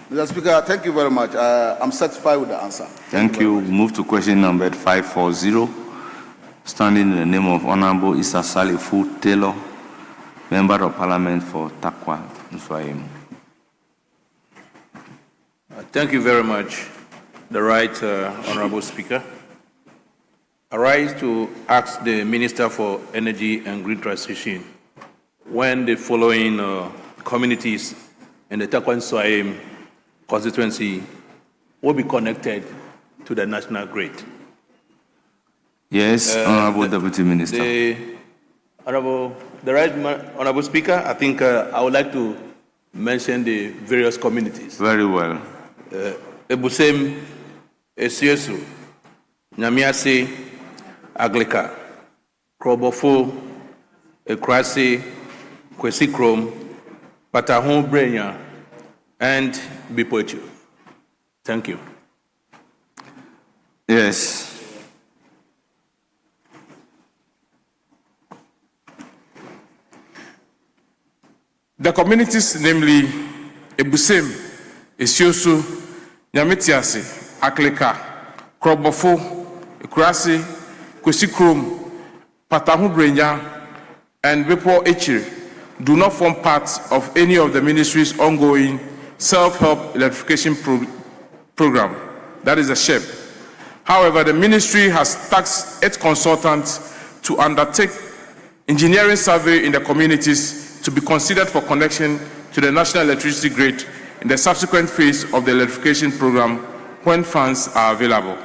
Speaker 5: Mr. Speaker, thank you very much. I'm satisfied with the answer.
Speaker 2: Thank you. Move to question number 540. Standing in the name of Honorable Issa Salifu Taylor, Member of Parliament for Takwa, Nswaim.
Speaker 10: Thank you very much, the Right Honorable Speaker. I rise to ask the Minister for Energy and Green Transition when the following communities in the Takwa Nswaim constituency will be connected to the national grid.
Speaker 2: Yes, Honorable Deputy Minister.
Speaker 10: The Right Honorable Speaker, I think I would like to mention the various communities.
Speaker 2: Very well.
Speaker 10: Ebusem, Esiesu, Nyamiase, Aglika, Krobofo, Ekrasi, Kwesikrom, Patahon Brenya, and Bipochu. Thank you.
Speaker 2: Yes.
Speaker 6: The communities, namely Ebusem, Esiosu, Nyametiase, Akleka, Krobofo, Ekrasi, Kwesikrom, Patahubrenya, and Bepo Echir, do not form part of any of the ministry's ongoing self-help electrification program. That is a SHEP. However, the ministry has tasked its consultants to undertake engineering survey in the communities to be considered for connection to the national electricity grid in the subsequent phase of the electrification program when funds are available.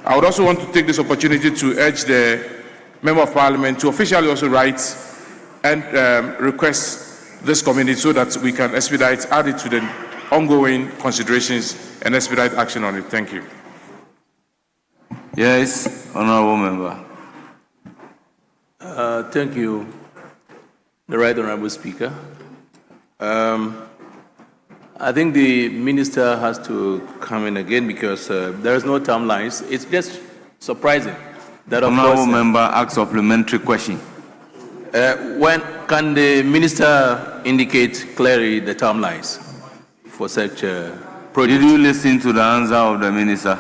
Speaker 6: I would also want to take this opportunity to urge the Member of Parliament to officially also write and request this committee so that we can expedite, add it to the ongoing considerations and expedite action on it. Thank you.
Speaker 2: Yes, Honorable Member.
Speaker 10: Thank you, the Right Honorable Speaker. I think the Minister has to come in again because there is no timelines. It's just surprising that, of
Speaker 2: Honorable
Speaker 10: course,
Speaker 2: Member, ask supplementary question.
Speaker 10: when can the Minister indicate clearly the timelines for such projects?
Speaker 2: Did you listen to the answer of the Minister?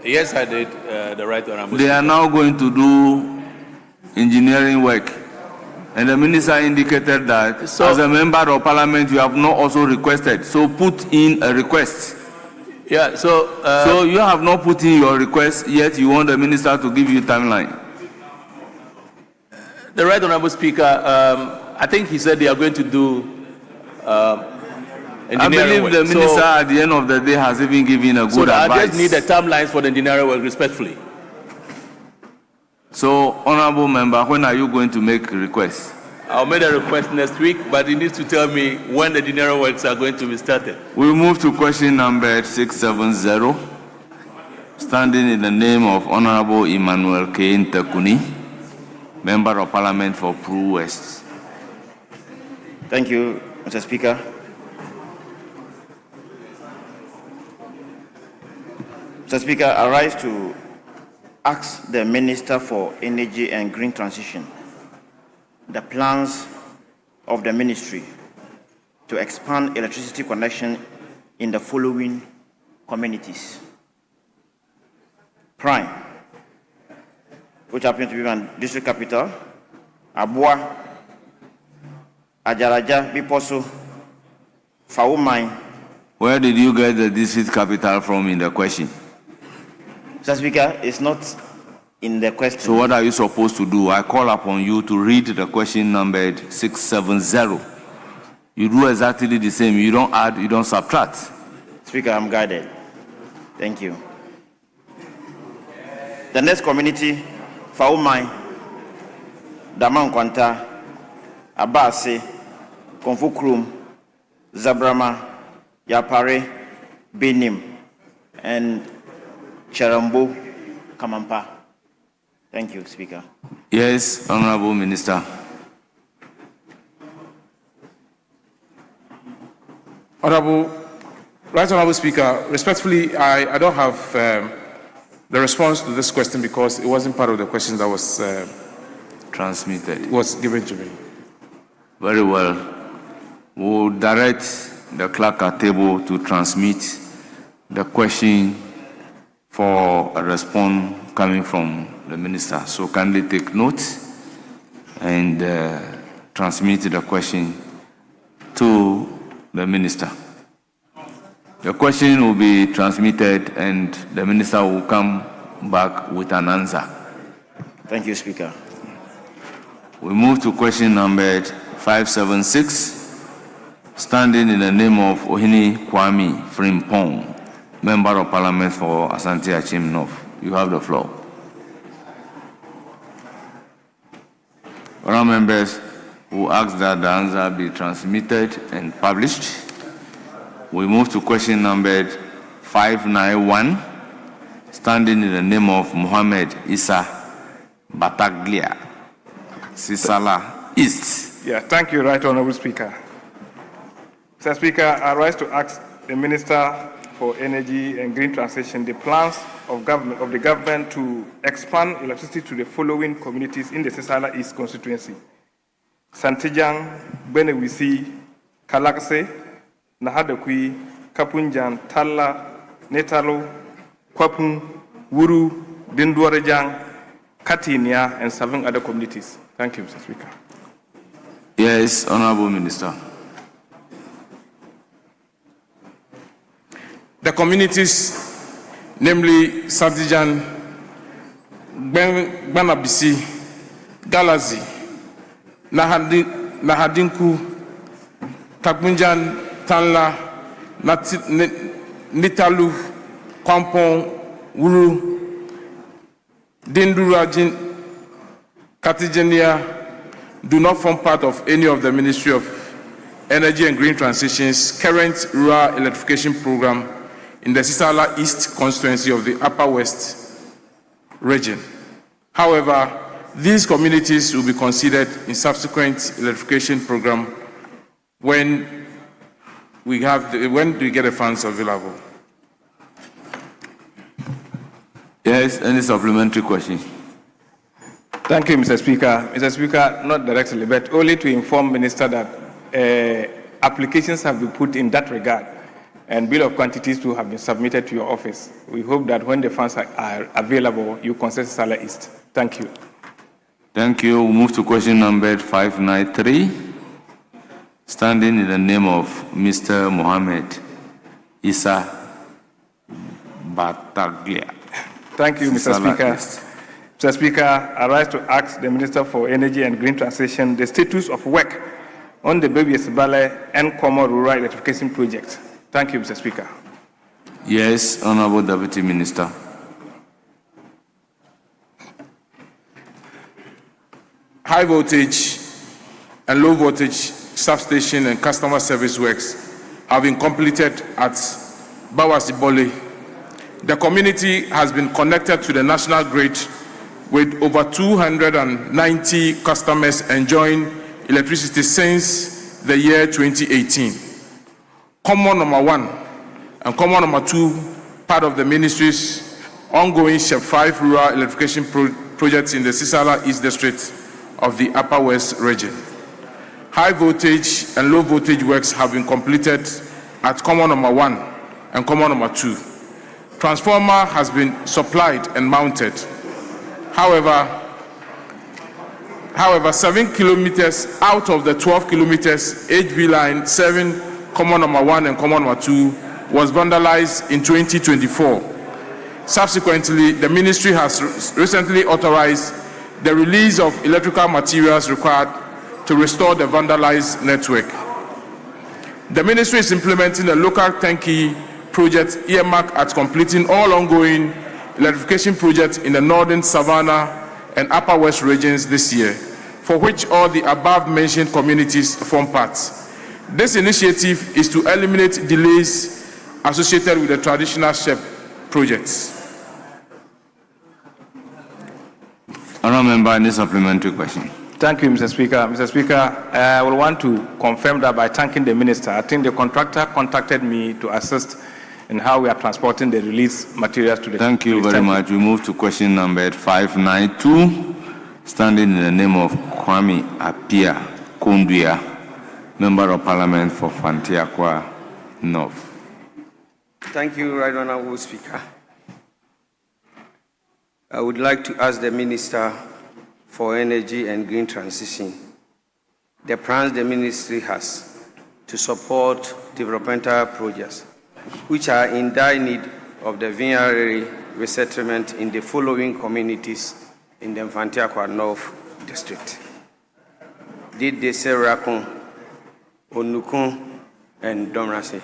Speaker 10: Yes, I did, the Right Honorable
Speaker 2: They
Speaker 10: Speaker.
Speaker 2: are now going to do engineering work. And the Minister indicated that as a Member of Parliament, you have not also requested. So put in a request.
Speaker 10: Yeah,
Speaker 2: so you have not put in your request, yet you want the Minister to give you timeline.
Speaker 10: The Right Honorable Speaker, I think he said they are going to do engineering
Speaker 2: I believe
Speaker 10: work.
Speaker 2: the Minister at the end of the day has even given a good advice.
Speaker 10: I just need the timelines for the engineering work, respectfully.
Speaker 2: So, Honorable Member, when are you going to make requests?
Speaker 10: I'll make a request next week, but he needs to tell me when the engineering works are going to be started.
Speaker 2: We move to question number 670, standing in the name of Honorable Emmanuel K. Ntekuni, Member of Parliament for Pru West.
Speaker 11: Thank you, Mr. Speaker. Mr. Speaker, I rise to ask the Minister for Energy and Green Transition the plans of the ministry to expand electricity connection in the following communities. Prime, which happens to be my district capital, Abua, Ajaraja, Biposo, Faumai.
Speaker 2: Where did you get the district capital from in the question?
Speaker 11: Mr. Speaker, it's not in the question.
Speaker 2: So what are you supposed to do? I call upon you to read the question numbered 670. You do exactly the same. You don't add, you don't subtract.
Speaker 11: Speaker, I'm guided. Thank you. The next community, Faumai, Damankwanta, Abase, Konfukrum, Zabrama, Yapare, Benim, and Cherambo, Kamampa. Thank you, Speaker.
Speaker 2: Yes, Honorable Minister.
Speaker 6: Right Honorable Speaker, respectfully, I don't have the response to this question because it wasn't part of the question that was
Speaker 2: Transmitted.
Speaker 6: was given to me.
Speaker 2: Very well. We'll direct the clerk at table to transmit the question for a response coming from the minister. So kindly take note and transmit the question to the minister. The question will be transmitted and the minister will come back with an answer.
Speaker 11: Thank you, Speaker.
Speaker 2: We move to question number 576, standing in the name of Ohini Kwame Frimpong, Member of Parliament for Asante Achim North. You have the floor. All members who ask that the answer be transmitted and published. We move to question number 591, standing in the name of Mohammed Issa Bataglia, Sisala East.
Speaker 12: Yeah, thank you, Right Honorable Speaker. Mr. Speaker, I rise to ask the Minister for Energy and Green Transition the plans of the government to expand electricity to the following communities in the Sisala East constituency: Santijang, Benewisi, Kalakse, Nahadakui, Kapunjan, Talla, Netalo, Kwapun, Wuru, Dinduarejang, Katinia, and 7 other communities. Thank you, Mr. Speaker.
Speaker 2: Yes, Honorable Minister.
Speaker 6: The communities, namely Santijan, Banabisi, Galazi, Nahadinku, Takunjan, Tanla, Nitalu, Kwampong, Wuru, Dindurajin, Katijenia do not form part of any of the Ministry of Energy and Green Transition's current rural electrification program in the Sisala East constituency of the Upper West region. However, these communities will be considered in subsequent electrification program when we get the funds available.
Speaker 2: Yes, any supplementary question?
Speaker 12: Thank you, Mr. Speaker. Mr. Speaker, not directly, but only to inform Minister that applications have been put in that regard, and bill of quantities too have been submitted to your office. We hope that when the funds are available, you consider Sisala East. Thank you.
Speaker 2: Thank you. We'll move to question number 593, standing in the name of Mr. Mohammed Issa Bataglia.
Speaker 12: Thank you, Mr.
Speaker 2: Sisala
Speaker 12: Speaker.
Speaker 2: East.
Speaker 12: Mr. Speaker, I rise to ask the Minister for Energy and Green Transition the status of work on the Baby Esbale and Common Rural Electrification Project. Thank you, Mr. Speaker.
Speaker 2: Yes, Honorable Deputy Minister.
Speaker 6: High voltage and low voltage substation and customer service works have been completed at Bawasibole. The community has been connected to the national grid with over 290 customers enjoying electricity since the year 2018. Common number 1 and common number 2, part of the ministry's ongoing SHEP 5 rural electrification projects in the Sisala East District of the Upper West region. High voltage and low voltage works have been completed at common number 1 and common number 2. Transformer has been supplied and mounted. However, 7 kilometers out of the 12 kilometers HV line 7, common number 1 and common number 2 was vandalized in 2024. Subsequently, the ministry has recently authorized the release of electrical materials required to restore the vandalized network. The ministry is implementing a local turnkey project earmarked at completing all ongoing electrification projects in the northern Savannah and Upper West regions this year, for which all the above-mentioned communities form part. This initiative is to eliminate delays associated with the traditional SHEP projects.
Speaker 2: Honourable Member, any supplementary question?
Speaker 12: Thank you, Mr. Speaker. Mr. Speaker, I will want to confirm that by thanking the minister. I think the contractor contacted me to assist in how we are transporting the release materials to the...
Speaker 2: Thank you very much. We move to question number 592, standing in the name of Kwame Apia Konduya, Member of Parliament for Fantiakwa North.
Speaker 13: Thank you, Right Honourable Speaker. I would like to ask the Minister for Energy and Green Transition the plans the ministry has to support developmental projects which are in dire need of the VRA resettlement in the following communities in the Fantiakwa North District: Dide Serakun, Onukun, and Domrase.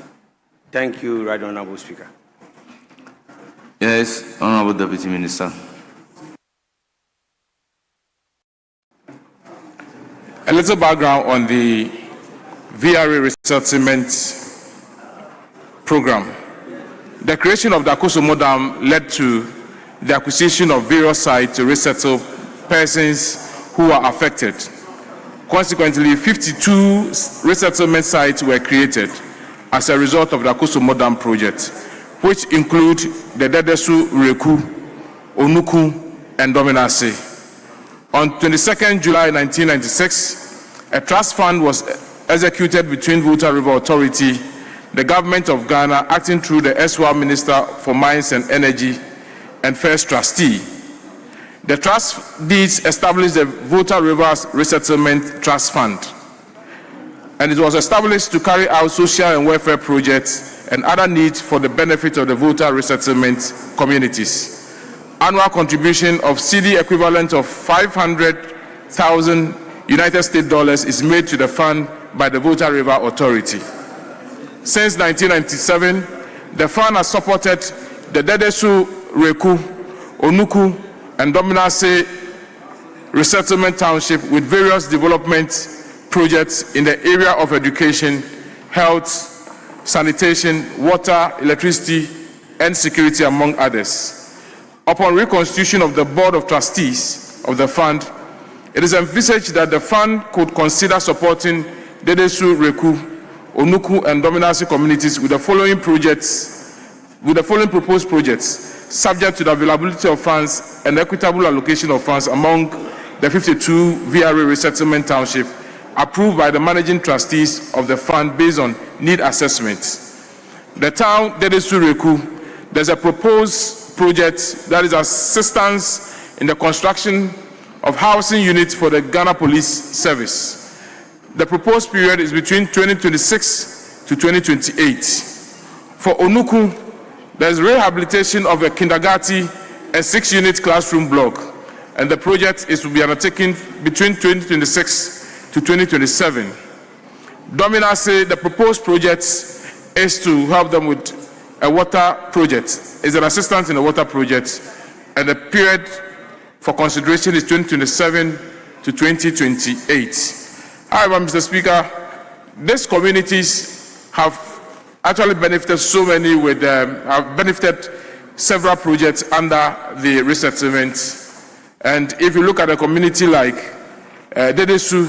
Speaker 13: Thank you, Right Honourable Speaker.
Speaker 2: Yes, Honourable Deputy Minister.
Speaker 6: A little background on the VRA resettlement program. The creation of the Akosomo Dam led to the acquisition of various sites to resettle persons who are affected. Consequently, 52 resettlement sites were created as a result of the Akosomo Dam project, which include the Dedesu, Reku, Onuku, and Dominase. On 22nd July 1996, a trust fund was executed between Volta River Authority, the government of Ghana, acting through the SWA Minister for Mines and Energy, and first trustee. The trust deeds established the Volta River Resettlement Trust Fund, and it was established to carry out social and welfare projects and other needs for the benefit of the Volta resettlement communities. Annual contribution of CD equivalent of 500,000 United States dollars is made to the fund by the Volta River Authority. Since 1997, the fund has supported the Dedesu, Reku, Onuku, and Dominase resettlement township with various development projects in the area of education, health, sanitation, water, electricity, and security, among others. Upon reconstitution of the Board of Trustees of the fund, it is envisaged that the fund could consider supporting Dedesu, Reku, Onuku, and Dominasi communities with the following proposed projects, subject to the availability of funds and equitable allocation of funds among the 52 VRA resettlement township approved by the managing trustees of the fund based on need assessments. The town Dedesu, Reku, there's a proposed project that is assistance in the construction of housing units for the Ghana Police Service. The proposed period is between 2026 to 2028. For Onuku, there is rehabilitation of a kindergarten and 6-unit classroom block, and the project is to be undertaken between 2026 to 2027. Dominase, the proposed project is to help them with a water project, is an assistance in a water project, and the period for consideration is 2027 to 2028. However, Mr. Speaker, these communities have actually benefited so many with have benefited several projects under the resettlement. And if you look at a community like Dedesu,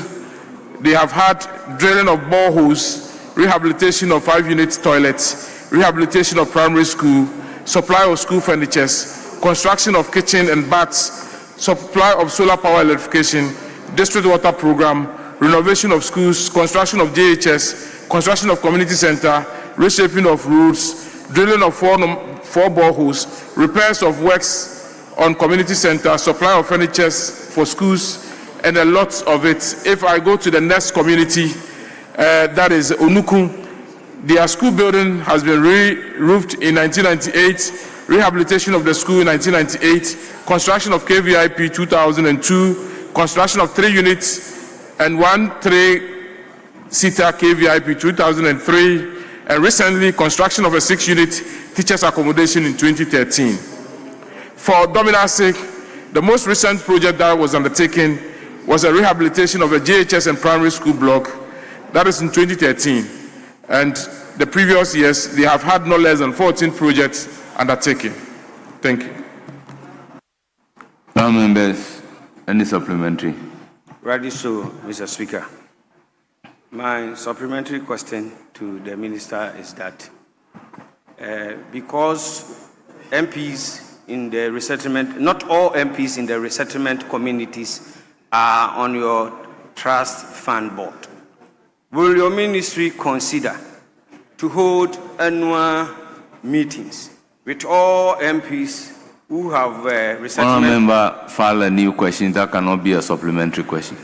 Speaker 6: they have had drilling of boreholes, rehabilitation of 5-unit toilets, rehabilitation of primary school, supply of school furnitures, construction of kitchen and baths, supply of solar power electrification, district water program, renovation of schools, construction of JHS, construction of community center, reshaping of roads, drilling of four boreholes, repairs of works on community center, supply of furniture for schools, and a lot of it. If I go to the next community, that is Onuku, their school building has been re-roofed in 1998, rehabilitation of the school in 1998, construction of KVIP 2002, construction of 3 units and 1 3-seater KVIP 2003, and recently construction of a 6-unit teachers accommodation in 2013. For Domina's sake, the most recent project that was undertaken was a rehabilitation of a JHS and primary school block. That is in 2013. And the previous years, they have had no less than 14 projects undertaken. Thank you.
Speaker 2: Now, members, any supplementary?
Speaker 13: Ready so, Mr. Speaker. My supplementary question to the Minister is that because MPs in the resettlement, not all MPs in the resettlement communities are on your trust fund board, will your ministry consider to hold annual meetings with all MPs who have resettlement?
Speaker 2: One member file a new question that cannot be a supplementary question.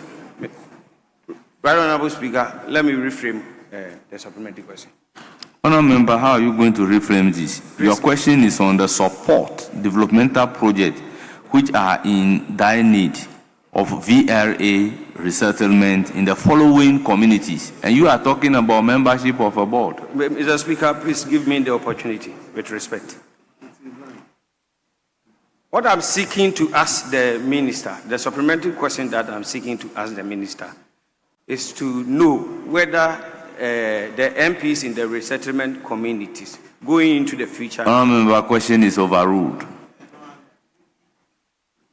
Speaker 13: Right, Honorable Speaker, let me reframe the supplementary question.
Speaker 2: Honourable Member, how are you going to reframe this? Your question is on the support developmental projects which are in dire need of VRA resettlement in the following communities, and you are talking about membership of a board.
Speaker 13: Mr. Speaker, please give me the opportunity with respect. What I'm seeking to ask the Minister, the supplementary question that I'm seeking to ask the Minister, is to know whether the MPs in the resettlement communities going into the future.
Speaker 2: Honourable Member, question is overruled.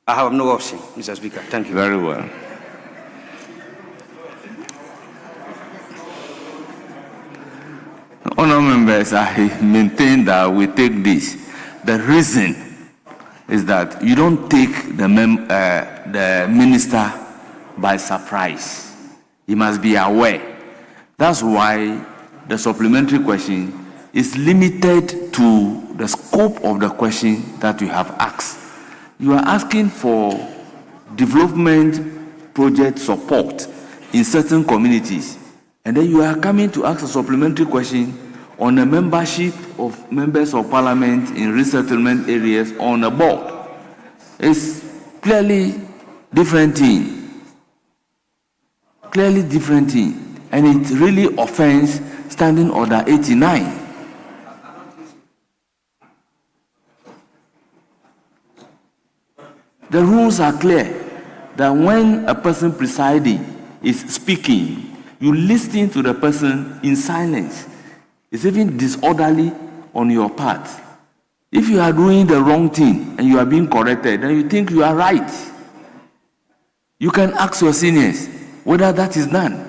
Speaker 13: I have no option, Mr. Speaker. Thank you.
Speaker 2: Very well. Honourable members, I maintain that we take this. The reason is that you don't take the minister by surprise. He must be aware. That's why the supplementary question is limited to the scope of the question that you have asked. You are asking for development project support in certain communities, and then you are coming to ask a supplementary question on the membership of members of parliament in resettlement areas on a board. It's clearly different thing. Clearly different thing. And it really offends Standing Order 89. The rules are clear that when a person presiding is speaking, you listen to the person in silence. It's even disorderly on your part. If you are doing the wrong thing and you are being corrected, then you think you are right. You can ask your seniors whether that is done.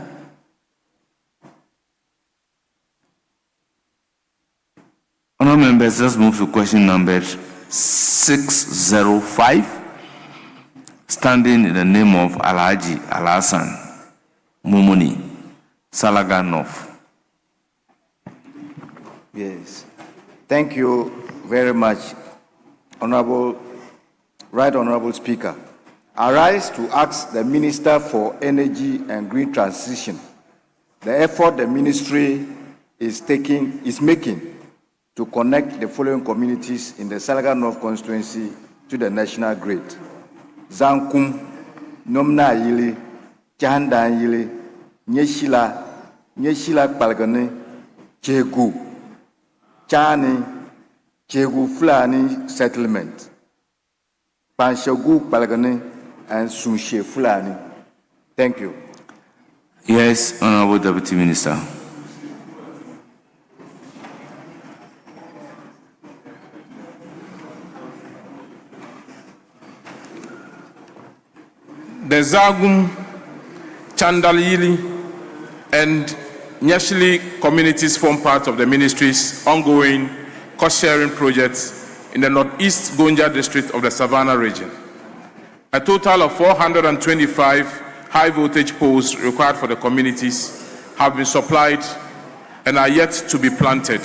Speaker 2: Honourable members, let's move to question number 605. Standing in the name of Alhaji Alhassan Mumuni, Salaga North.
Speaker 14: Yes. Thank you very much, Right Honourable Speaker. I rise to ask the Minister for Energy and Green Transition the effort the ministry is making to connect the following communities in the Salaga North constituency to the national grid: Zankum, Nomna Yili, Chanda Yili, Nyeshila Palgane, Chegu, Chani, Chegu Fulani settlement, Panshagu Palgane, and Sunshe Fulani. Thank you.
Speaker 2: Yes, Honourable Deputy Minister.
Speaker 6: The Zagum, Chandalili, and Nyashili communities form part of the ministry's ongoing cost-sharing projects in the northeast Gonja district of the Savannah region. A total of 425 high-voltage poles required for the communities have been supplied and are yet to be planted.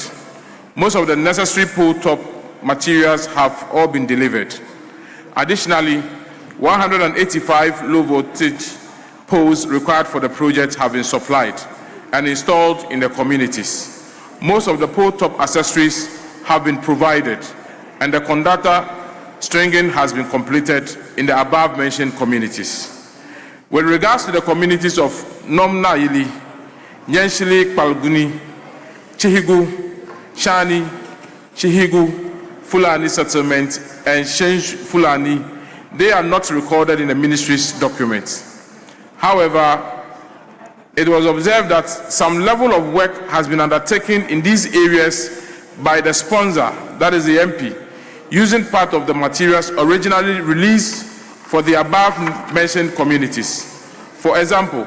Speaker 6: Most of the necessary pole top materials have all been delivered. Additionally, 185 low-voltage poles required for the project have been supplied and installed in the communities. Most of the pole top accessories have been provided, and the conductor stringing has been completed in the above-mentioned communities. With regards to the communities of Nomna Yili, Nyenshili Palguni, Chihigu, Shani, Chihigu, Fulani settlement, and Shenj Fulani, they are not recorded in the ministry's documents. However, it was observed that some level of work has been undertaken in these areas by the sponsor, that is the MP, using part of the materials originally released for the above mentioned communities. For example,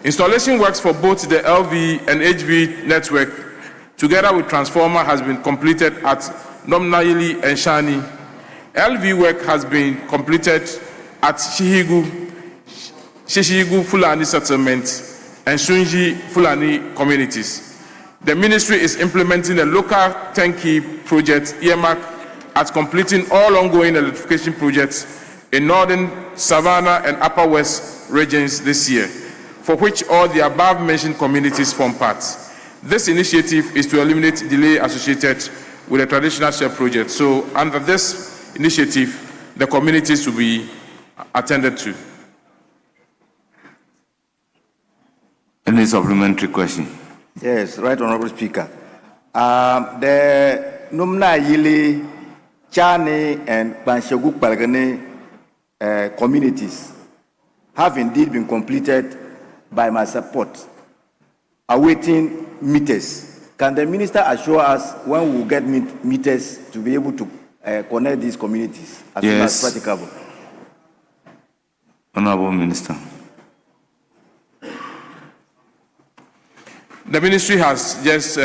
Speaker 6: installation works for both the LV and HV network together with transformer has been completed at Nomnayili and Shani. LV work has been completed at Shishigu Fulani settlement and Sunji Fulani communities. The ministry is implementing a local turnkey project earmarked at completing all ongoing electrification projects in northern Savannah and Upper West regions this year, for which all the above mentioned communities form part. This initiative is to eliminate delay associated with the traditional share project. So under this initiative, the communities will be attended to.
Speaker 2: Any supplementary question?
Speaker 14: Yes, right, Honorable Speaker. The Numna Yili, Chani, and Banshaguk Balgane communities have indeed been completed by my support, awaiting meters. Can the minister assure us when we will get meters to be able to connect these communities as soon as practicable?
Speaker 2: Honorable Minister.
Speaker 6: The ministry has just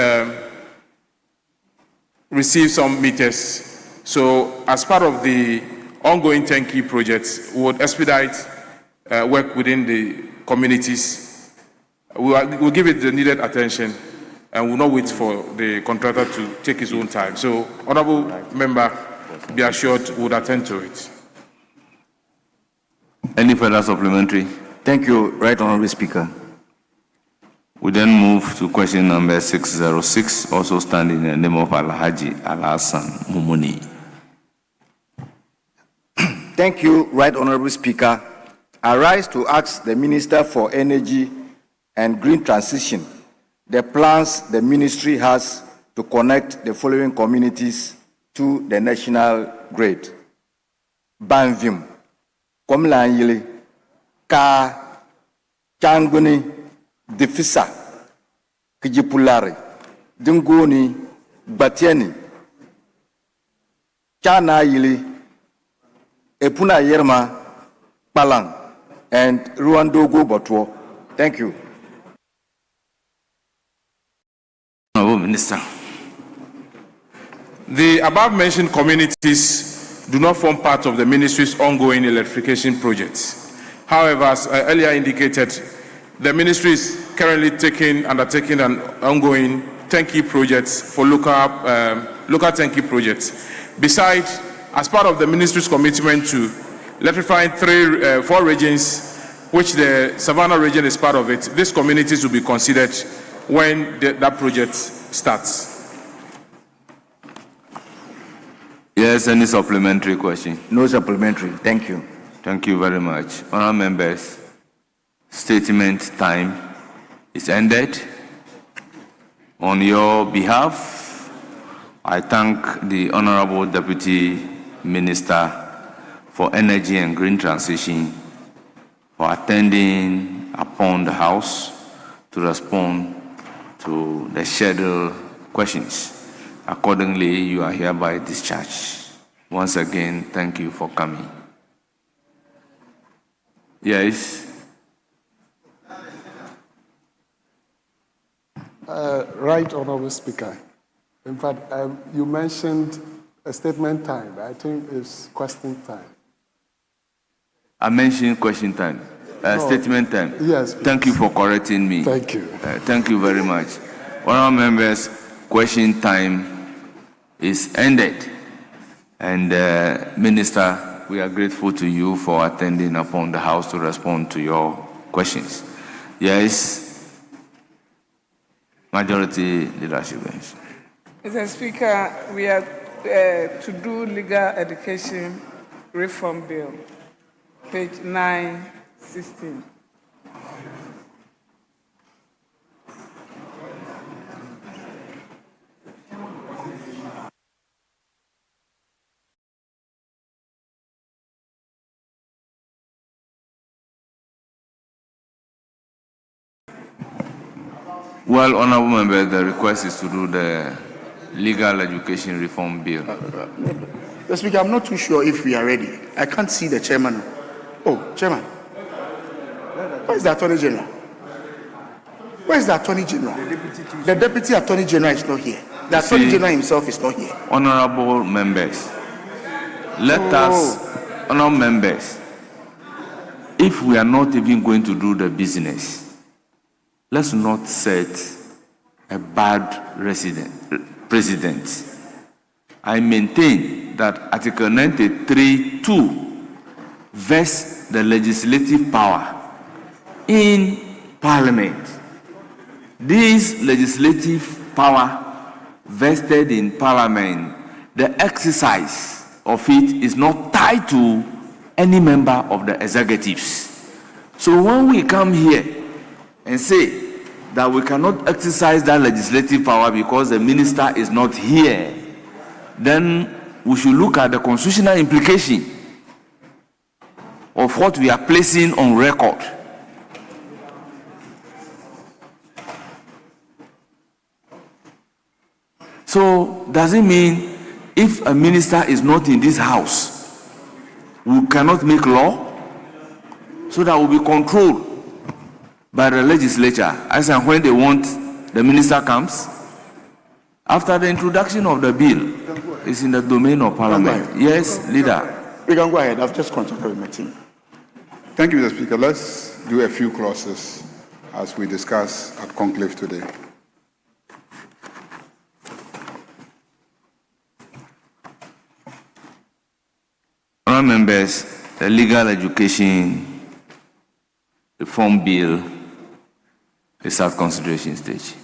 Speaker 6: received some meters. So as part of the ongoing turnkey projects, we would expedite work within the communities. We'll give it the needed attention and will not wait for the contractor to take his own time. So, Honorable Member, be assured we would attend to it.
Speaker 2: Any further supplementary?
Speaker 14: Thank you, Right Honorable Speaker.
Speaker 2: We then move to question number 606, also standing in the name of Alhaji Alhassan Mumuni.
Speaker 14: Thank you, Right Honorable Speaker. I rise to ask the Minister for Energy and Green Transition the plans the ministry has to connect the following communities to the national grid. Banvim, Komlanyili, Ka, Changuni, Defisa, Kijipulari, Dungoni, Batiani, Chana Yili, Epuna Yerma, Palang, and Ruandogo Botwo. Thank you.
Speaker 2: Minister.
Speaker 6: The above mentioned communities do not form part of the ministry's ongoing electrification projects. However, as I earlier indicated, the ministry is currently undertaking an ongoing turnkey projects for local turnkey projects. Besides, as part of the ministry's commitment to electrifying 4 regions, which the Savannah region is part of it, these communities will be considered when that project starts.
Speaker 2: Yes, any supplementary question?
Speaker 14: No supplementary. Thank you.
Speaker 2: Thank you very much. Honourable members, statement time is ended. On your behalf, I thank the Honourable Deputy Minister for Energy and Green Transition for attending upon the House to respond to the scheduled questions. Accordingly, you are hereby discharged. Once again, thank you for coming. Yes.
Speaker 15: Right Honourable Speaker. In fact, you mentioned a statement time. I think it's question time.
Speaker 2: I mentioned question time.
Speaker 15: No.
Speaker 2: Statement time.
Speaker 15: Yes, please.
Speaker 2: Thank you for correcting me.
Speaker 15: Thank you.
Speaker 2: Thank you very much. Honourable members, question time is ended. And Minister, we are grateful to you for attending upon the House to respond to your questions. Yes, Majority Leadership.
Speaker 16: Mr. Speaker, we are to do legal education reform bill, page 916.
Speaker 2: Well, honorable member, the request is to do the legal education reform bill.
Speaker 17: Mr. Speaker, I'm not too sure if we are ready. I can't see the chairman. Oh, chairman. Where is the attorney general? Where is the attorney general? The deputy attorney general is not here. The attorney general himself is not here.
Speaker 2: Honorable members, honorable members, if we are not even going to do the business, let's not set a bad precedent. I maintain that Article 93(2) vests the legislative power in Parliament. This legislative power vested in Parliament, the exercise of it is not tied to any member of the executives. So when we come here and say that we cannot exercise that legislative power because the minister is not here, then we should look at the constitutional implication of what we are placing on record. So does it mean if a minister is not in this house, we cannot make law? So that will be controlled by the legislature as and when they want the minister comes? After the introduction of the bill, it's in the domain of Parliament. Yes, leader.
Speaker 17: We can go ahead. I've just contacted with my team.
Speaker 4: Thank you, Mr. Speaker. Let's do a few clauses as we discuss at conclave today.
Speaker 2: Honourable members, the legal education reform bill is at consideration stage.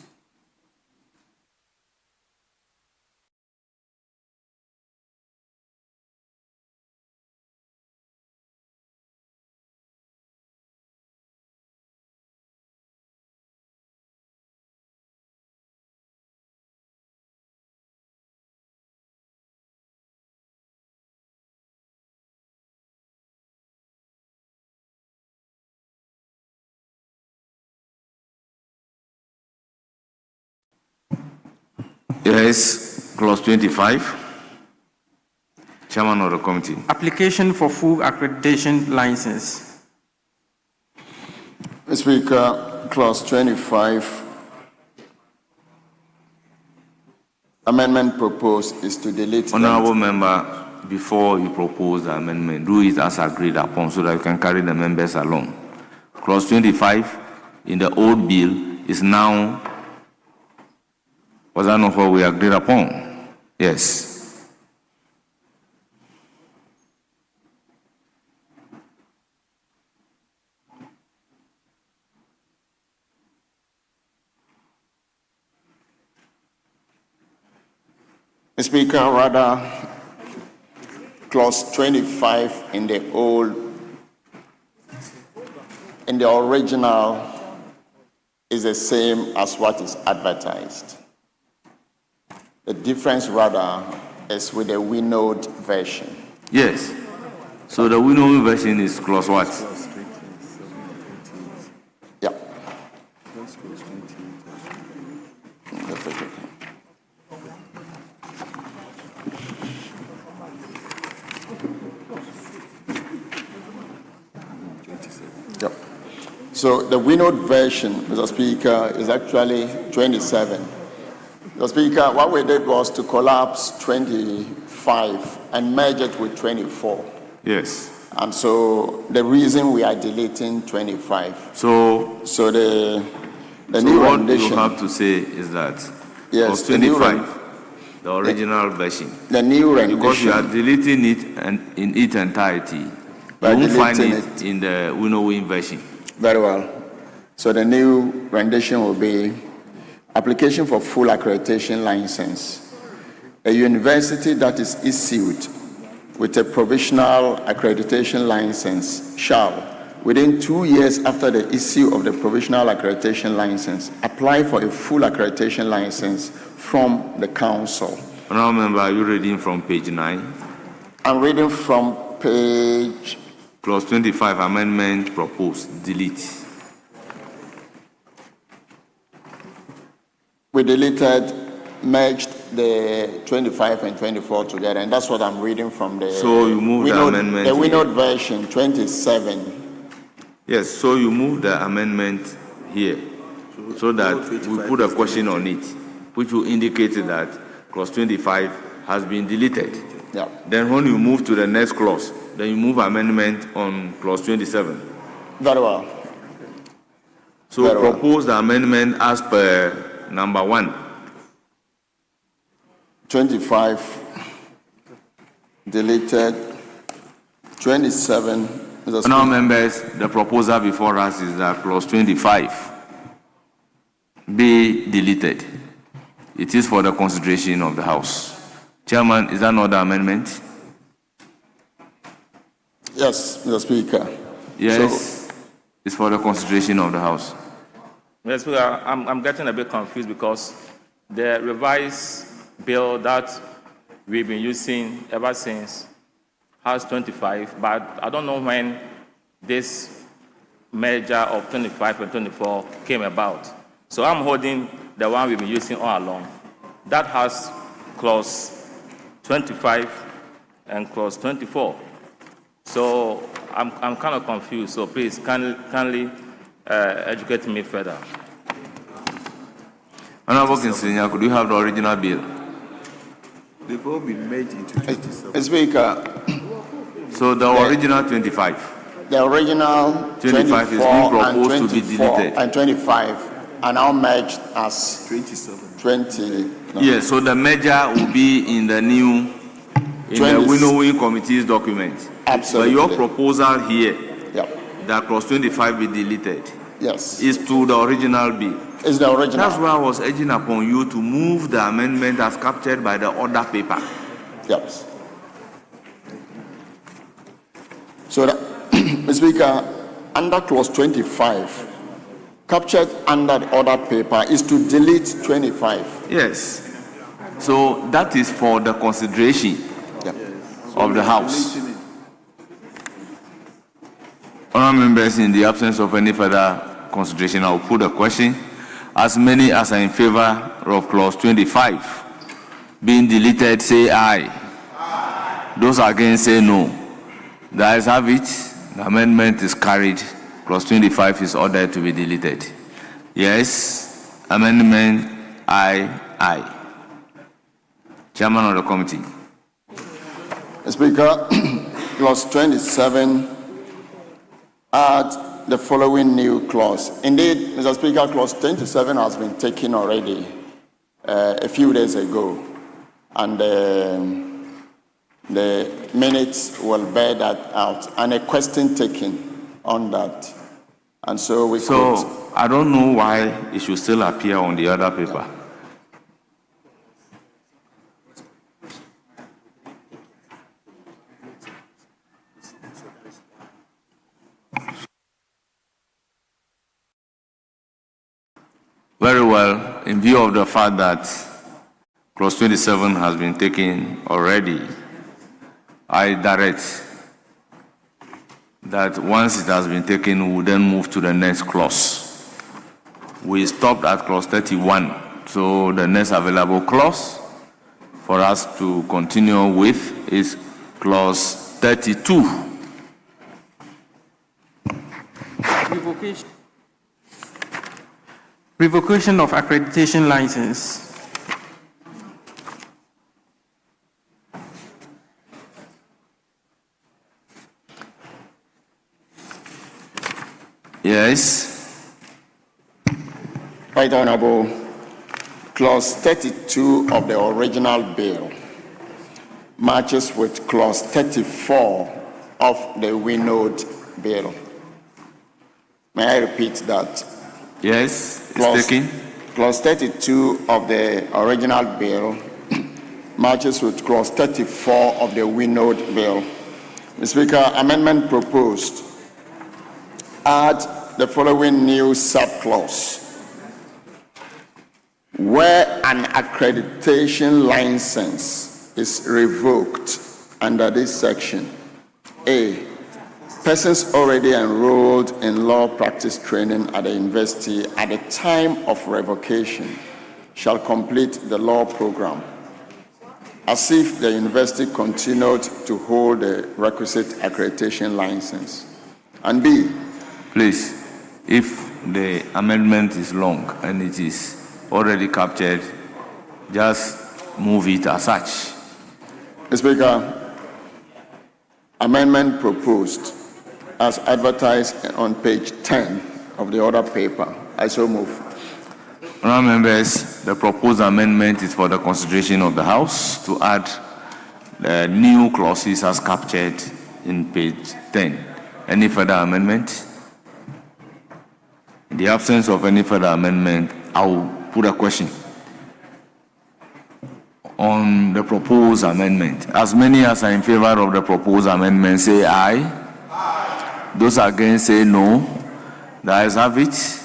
Speaker 2: Yes, clause 25. Chairman of the committee.
Speaker 18: Application for full accreditation license.
Speaker 14: Mr. Speaker, clause 25. Amendment proposed is to delete.
Speaker 2: Honorable member, before you propose the amendment, do it as agreed upon so that you can carry the members along. Clause 25 in the old bill is now, was that not what we agreed upon? Yes.
Speaker 14: Mr. Speaker, rather, clause 25 in the original is the same as what is advertised. The difference, rather, is with the winnowed version.
Speaker 2: Yes. So the winnowed version is clause what?
Speaker 14: Yeah. Yep. So the winnowed version, Mr. Speaker, is actually 27. Mr. Speaker, what we did was to collapse 25 and merge it with 24.
Speaker 2: Yes.
Speaker 14: And so the reason we are deleting 25.
Speaker 2: So
Speaker 14: the
Speaker 2: so
Speaker 14: new
Speaker 2: what
Speaker 14: rendition,
Speaker 2: you have to say is that
Speaker 14: yes,
Speaker 2: clause 25, the original version.
Speaker 14: The new rendition.
Speaker 2: Because you are deleting it and in its entirety. You won't find it in the winnowing version.
Speaker 14: Very well. So the new rendition will be application for full accreditation license. A university that is issued with a provisional accreditation license shall, within 2 years after the issue of the provisional accreditation license, apply for a full accreditation license from the council.
Speaker 2: Honourable member, are you reading from page 9?
Speaker 14: I'm reading from page...
Speaker 2: Clause 25, amendment proposed, delete.
Speaker 14: we deleted, merged the 25 and 24 together, and that's what I'm reading from the.
Speaker 2: So you moved the amendment.
Speaker 14: The Winnow version 27.
Speaker 2: Yes, so you move the amendment here so that we put a question on it, which will indicate that clause 25 has been deleted.
Speaker 14: Yeah.
Speaker 2: Then when you move to the next clause, then you move amendment on clause 27.
Speaker 14: Very well.
Speaker 2: So
Speaker 14: Very well.
Speaker 2: propose the amendment as per number 1.
Speaker 14: 25 deleted. 27.
Speaker 2: Now, members, the proposal before us is that clause 25 be deleted. It is for the consideration of the House. Chairman, is that not the amendment?
Speaker 14: Yes, Mr. Speaker.
Speaker 2: Yes,
Speaker 14: So,
Speaker 2: it's for the consideration of the House.
Speaker 9: Mr. Speaker, I'm getting a bit confused because the revised bill that we've been using ever since has 25, but I don't know when this merger of 25 and 24 came about. So I'm holding the one we've been using all along. That has clause 25 and clause 24. So I'm kind of confused. So please kindly educate me further.
Speaker 2: Honorable Kinsenya, could you have the original bill?
Speaker 19: They've all been made into 27.
Speaker 14: Speaker.
Speaker 2: So the original 25.
Speaker 14: The original
Speaker 2: 25 is being proposed to be deleted.
Speaker 14: And 25 are now merged as
Speaker 19: 27.
Speaker 14: 20. No.
Speaker 2: Yes, so the merger will be in the new, in the winnowing committee's document.
Speaker 14: Absolutely.
Speaker 2: But your proposal here,
Speaker 14: Yep.
Speaker 2: that clause 25 be deleted,
Speaker 14: Yes.
Speaker 2: is to the original bill.
Speaker 14: It's the original.
Speaker 2: That's why I was urging upon you to move the amendment as captured by the order paper.
Speaker 14: Yes. So, Mr. Speaker, under clause 25, captured under the order paper is to delete 25.
Speaker 2: Yes. So that is for the consideration of the House. Honourable members, in the absence of any further consideration, I will put a question. As many as are in favor of clause 25 being deleted, say aye. Those against, say no. The ayes have it. The amendment is carried. Clause 25 is ordered to be deleted. Yes. Amendment aye. Chairman of the committee.
Speaker 14: Speaker, clause 27 add the following new clause. Indeed, Mr. Speaker, clause 27 has been taken already a few days ago, and the minutes will bear that out, and a question taken on that. And so we could...
Speaker 2: I don't know why it should still appear on the other paper. Very well, in view of the fact that clause 27 has been taken already, I direct that once it has been taken, we will then move to the next clause. We stopped at clause 31, so the next available clause for us to continue with is clause 32.
Speaker 18: Revocation of accreditation license.
Speaker 2: Yes.
Speaker 14: Right Honorable, clause 32 of the original bill matches with clause 34 of the winnowed bill. May I repeat that?
Speaker 2: Yes, it's taken.
Speaker 14: Clause 32 of the original bill matches with clause 34 of the winnowed bill. Mr. Speaker, amendment proposed. Add the following new subclause. Where an accreditation license is revoked under this section, A, persons already enrolled in law practice training at the university at the time of revocation
Speaker 1: shall complete the law program, as if the university continued to hold the requisite accreditation license. And B,
Speaker 2: Please, if the amendment is long and it is already captured, just move it as such.
Speaker 1: Mr. Speaker, amendment proposed as advertised on page 10 of the order paper. I so move.
Speaker 2: Honourable members, the proposed amendment is for the consideration of the House to add the new clauses as captured in page 10. Any further amendment? In the absence of any further amendment, I will put a question on the proposed amendment. As many as are in favor of the proposed amendment say aye. Aye. Those against say no. The ayes have it.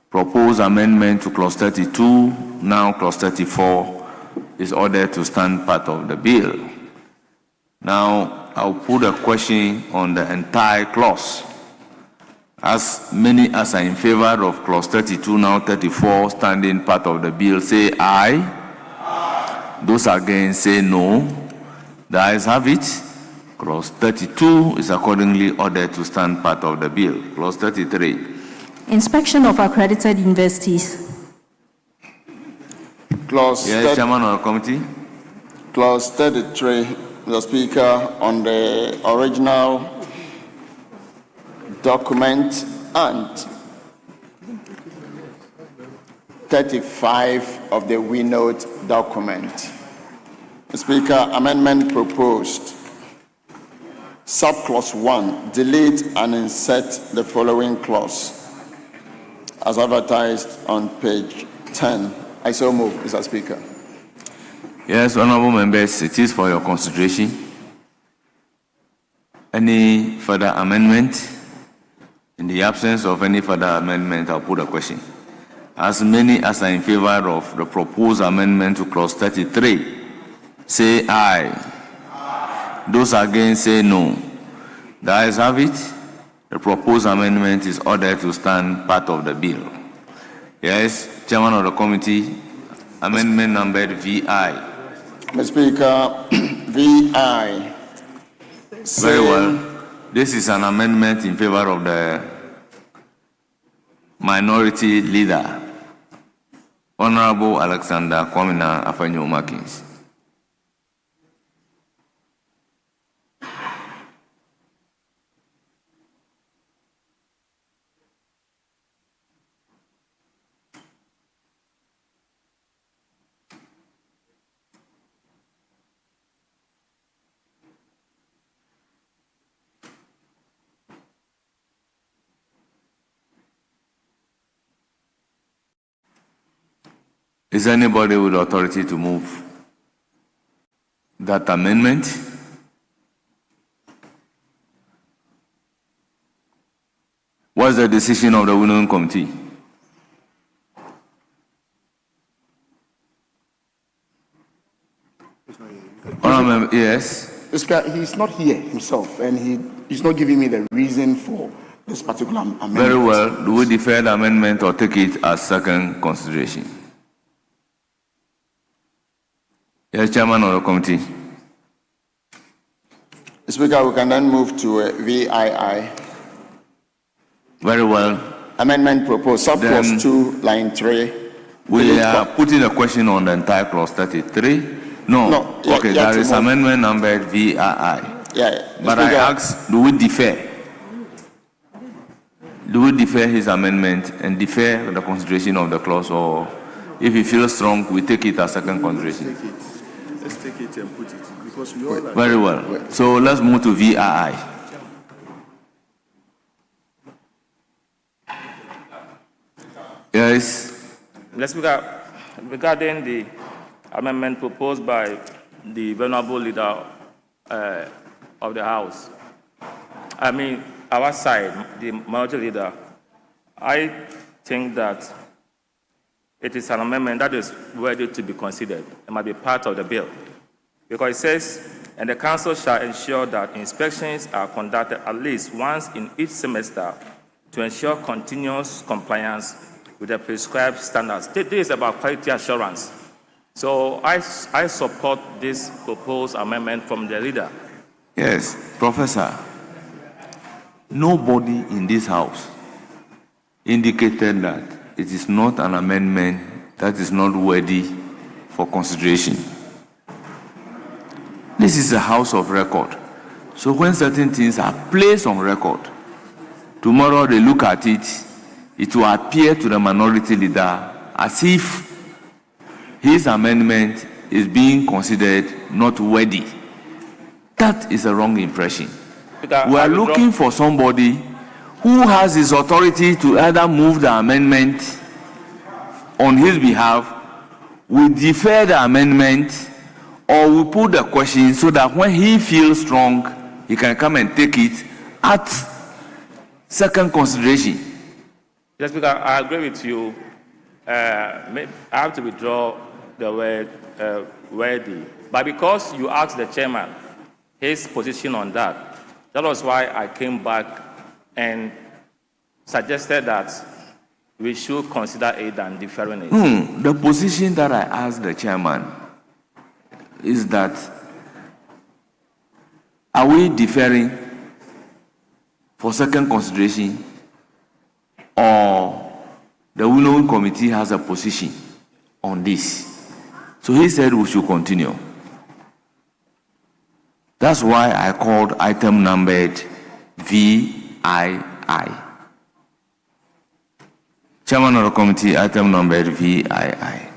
Speaker 2: Proposed amendment to clause 32, now clause 34, is ordered to stand part of the bill. Now, I'll put a question on the entire clause. As many as are in favor of clause 32, now 34, standing part of the bill, say aye. Aye. Those against say no. The ayes have it. Clause 32 is accordingly ordered to stand part of the bill. Clause 33.
Speaker 20: Inspection of accredited universities.
Speaker 1: Clause
Speaker 2: Yes, Chairman of the Committee.
Speaker 1: Clause 33, Mr. Speaker, on the original document and 35 of the WeNote document. Mr. Speaker, amendment proposed. Subclause 1, delete and insert the following clause as advertised on page 10. I so move, Mr. Speaker.
Speaker 2: Yes, honorable members, it is for your consideration. Any further amendment? In the absence of any further amendment, I'll put a question. As many as are in favor of the proposed amendment to clause 33, say aye. Aye. Those against say no. The ayes have it. The proposed amendment is ordered to stand part of the bill. Yes, Chairman of the Committee, amendment numbered VI.
Speaker 1: Mr. Speaker, VI.
Speaker 2: Very well. This is an amendment in favor of the minority leader, Honorable Alexander Kwamina Afanyo-Markins. Is anybody with authority to move that amendment? What's the decision of the Winning Committee? Yes.
Speaker 17: He's not here himself, and he's not giving me the reason for this particular amendment.
Speaker 2: Very well. Do we defer the amendment or take it as second consideration? Yes, Chairman of the Committee.
Speaker 1: Speaker, we can then move to VII.
Speaker 2: Very well.
Speaker 1: Amendment proposed, subclause 2, line 3.
Speaker 2: We are putting a question on the entire clause 33. No. Okay, there is amendment number VII.
Speaker 1: Yeah.
Speaker 2: But I ask, do we defer? Do we defer his amendment and defer the consideration of the clause, or if he feels strong, we take it as second consideration?
Speaker 19: Let's take it and put it, because we all are...
Speaker 2: Very well. So let's move to VII. Yes.
Speaker 9: Mr. Speaker, regarding the amendment proposed by the venerable leader of the House, I mean, our side, the minority leader, I think that it is an amendment that is ready to be considered. It might be part of the bill. Because it says, and the Council shall ensure that inspections are conducted at least once in each semester to ensure continuous compliance with the prescribed standards. This is about quality assurance. So I support this proposed amendment from the leader.
Speaker 2: Yes, Professor, nobody in this House indicated that it is not an amendment that is not worthy for consideration. This is a House of record. So when certain things are placed on record, tomorrow they look at it, it will appear to the minority leader as if his amendment is being considered not worthy. That is a wrong impression. We are looking for somebody who has his authority to either move the amendment on his behalf, we defer the amendment, or we put the question so that when he feels strong, he can come and take it at second consideration.
Speaker 9: Yes, Speaker, I agree with you. I have to withdraw the word worthy. But because you asked the chairman his position on that, that was why I came back and suggested that we should consider it and deferring it.
Speaker 2: The position that I asked the chairman is that, are we deferring for second consideration, or the Winnowing Committee has a position on this? So he said we should continue. That's why I called item numbered VII. Chairman of the committee, item numbered VII.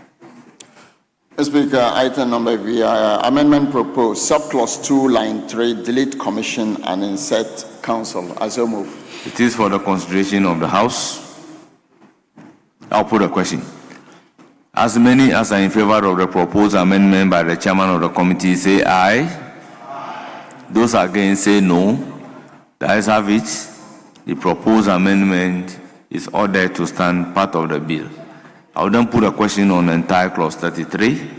Speaker 14: Speaker, item number VII, amendment proposed, subclause 2, line 3, delete commission and insert council. I so move.
Speaker 2: It is for the consideration of the House. I'll put a question. As many as are in favor of the proposed amendment by the chairman of the committee, say aye. Those against, say no. The ayes have it. The proposed amendment is ordered to stand part of the bill. I will then put a question on entire clause 33.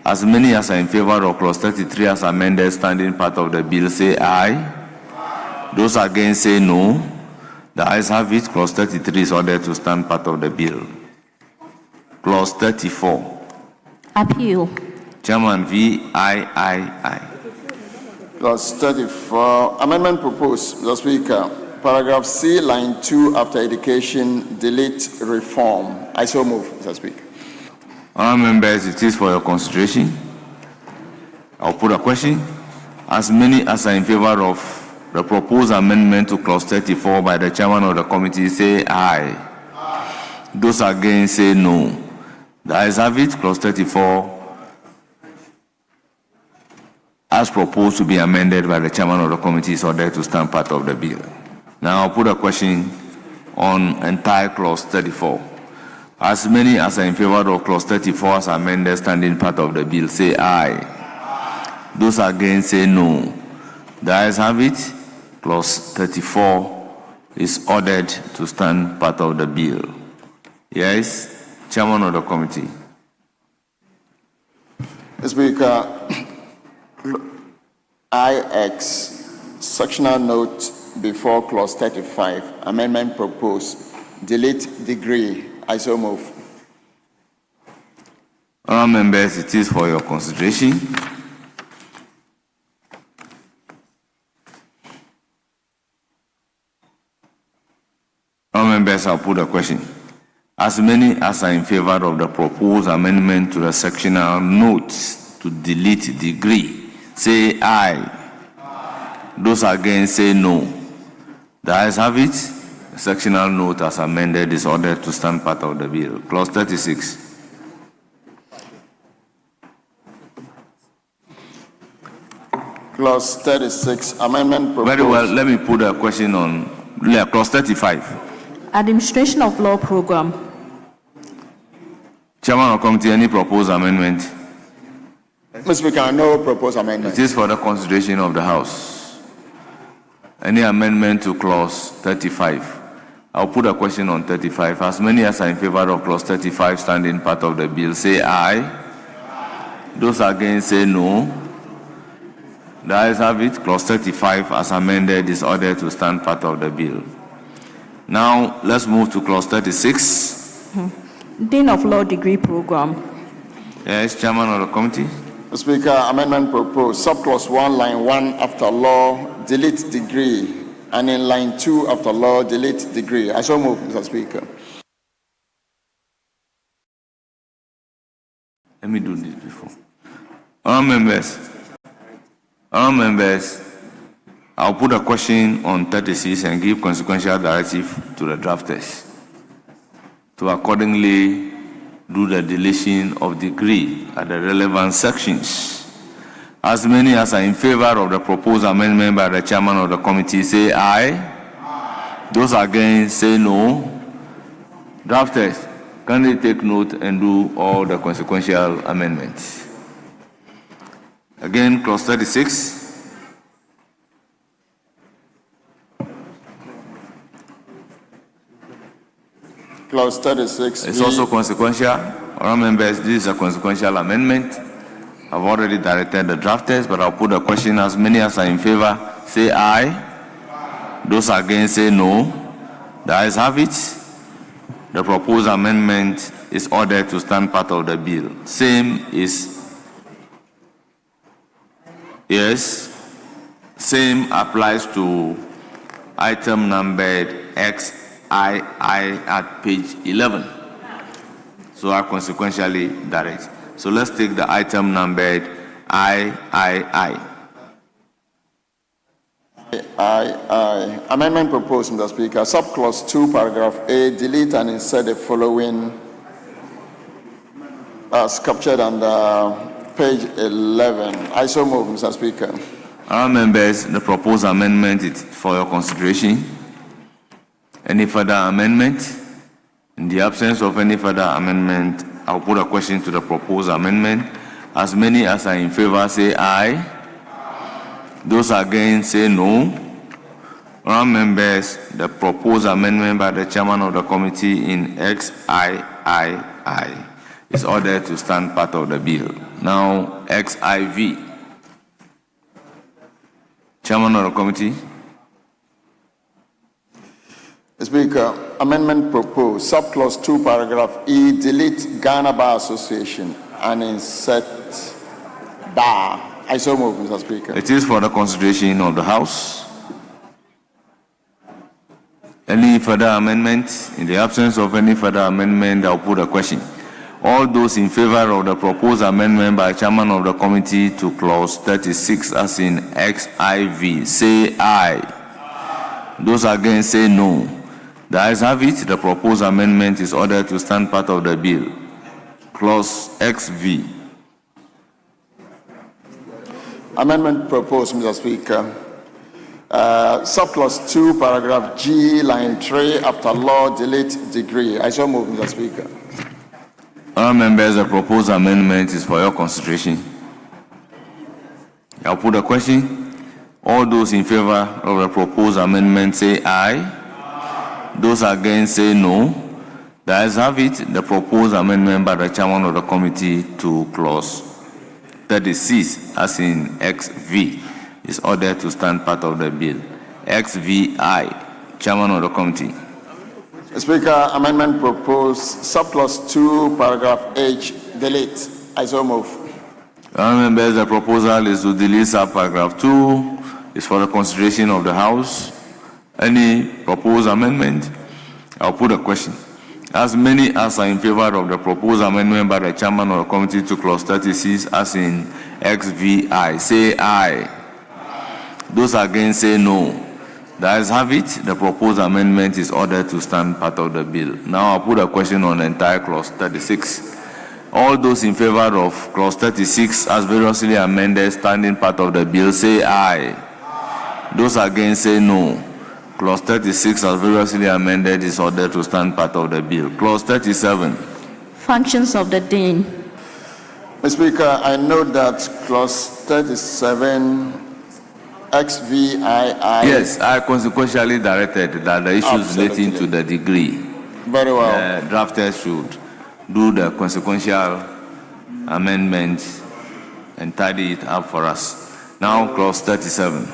Speaker 2: As many as are in favor of clause 33 as amended standing part of the bill, say aye. Those against, say no. The ayes have it. Clause 33 is ordered to stand part of the bill. Clause 34.
Speaker 20: Appeal.
Speaker 2: Chairman VII.
Speaker 14: Clause 34, amendment proposed, Mr. Speaker, paragraph C, line 2, after education, delete reform. I so move, Mr. Speaker.
Speaker 2: Honourable members, it is for your consideration. I'll put a question. As many as are in favor of the proposed amendment to clause 34 by the chairman of the committee, say aye. Those against, say no. The ayes have it. Clause 34 as proposed to be amended by the chairman of the committee is ordered to stand part of the bill. Now I'll put a question on entire clause 34. As many as are in favor of clause 34 as amended standing part of the bill, say aye. Those against, say no. The ayes have it. Clause 34 is ordered to stand part of the bill. Yes, chairman of the committee.
Speaker 14: Speaker, IX, sectional note before clause 35, amendment proposed, delete degree. I so move.
Speaker 2: Honourable members, it is for your consideration. Honourable members, I'll put a question. As many as are in favor of the proposed amendment to the sectional notes to delete degree, say aye. Those against, say no. The ayes have it. The sectional note as amended is ordered to stand part of the bill. Clause 36.
Speaker 14: Clause 36, amendment proposed.
Speaker 2: Very well, let me put a question on clause 35.
Speaker 20: Administration of Law Program.
Speaker 2: Chairman of the committee, any proposed amendment?
Speaker 14: Mr. Speaker, no proposed amendment.
Speaker 2: It is for the consideration of the House. Any amendment to clause 35? I'll put a question on 35. As many as are in favor of clause 35 standing part of the bill, say aye. Those against, say no. The ayes have it. Clause 35 as amended is ordered to stand part of the bill. Now, let's move to clause 36.
Speaker 20: Dean of Law degree program.
Speaker 2: Yes, Chairman of the committee.
Speaker 14: Mr. Speaker, amendment proposed. Subclause 1, line 1 after law, delete degree. And in line 2 after law, delete degree. I so move, Mr. Speaker.
Speaker 2: Let me do this before. Honourable members, I'll put a question on 36 and give consequential directive to the drafters to accordingly do the deletion of degree at the relevant sections. As many as are in favor of the proposed amendment by the chairman of the committee say aye. Those against say no. Drafters, can they take note and do all the consequential amendments? Again, clause 36.
Speaker 14: Clause 36.
Speaker 2: It's also consequential. Honourable members, this is a consequential amendment. I've already directed the drafters, but I'll put a question. As many as are in favor, say aye. Those against, say no. The ayes have it. The proposed amendment is ordered to stand part of the bill. Same is, yes, same applies to item numbered XII at page 11. So I consequentially direct. So let's take the item numbered III.
Speaker 14: Amendment proposed, Mr. Speaker. Subclause 2, paragraph A, delete and insert the following as captured under page 11. I so move, Mr. Speaker.
Speaker 2: Our members, the proposed amendment is for your consideration. Any further amendment? In the absence of any further amendment, I'll put a question to the proposed amendment. As many as are in favor say aye. Those against say no. Our members, the proposed amendment by the chairman of the committee in XIII is ordered to stand part of the bill. Now, XIV. Chairman of the committee.
Speaker 14: Speaker, amendment proposed. Subclause 2, paragraph E, delete Ghana Bar Association and insert bar. I so move, Mr. Speaker.
Speaker 2: It is for the consideration of the House. Any further amendment? In the absence of any further amendment, I'll put a question. All those in favor of the proposed amendment by chairman of the committee to clause 36 as in XIV, say aye. Those against say no. The ayes have it. The proposed amendment is ordered to stand part of the bill. Clause XV.
Speaker 14: Amendment proposed, Mr. Speaker. Subclause 2, paragraph G, line 3, after law, delete degree. I so move, Mr. Speaker.
Speaker 2: All members, the proposed amendment is for your consideration. I'll put a question. All those in favor of the proposed amendment say aye. Those against say no. The ayes have it. The proposed amendment by the chairman of the committee to clause 36 as in XV is ordered to stand part of the bill. XVI, chairman of the committee.
Speaker 14: Speaker, amendment proposed. Subclause 2, paragraph H, delete. I so move.
Speaker 2: All members, the proposal is to delete subparagraph 2. It's for the consideration of the House. Any proposed amendment? I'll put a question. As many as are in favor of the proposed amendment by the chairman of the committee to clause 36 as in XVI, say aye. Those against say no. The ayes have it. The proposed amendment is ordered to stand part of the bill. Now I'll put a question on the entire clause 36. All those in favor of clause 36 as variously amended standing part of the bill say aye. Those against say no. Clause 36 as variously amended is ordered to stand part of the bill. Clause 37.
Speaker 20: Functions of the Dean.
Speaker 14: Mr. Speaker, I note that clause 37 XVI.
Speaker 2: Yes, I consequentially directed that the issues relating to the degree.
Speaker 14: Very well.
Speaker 2: The drafters should do the consequential amendment and tidy it up for us. Now, clause 37.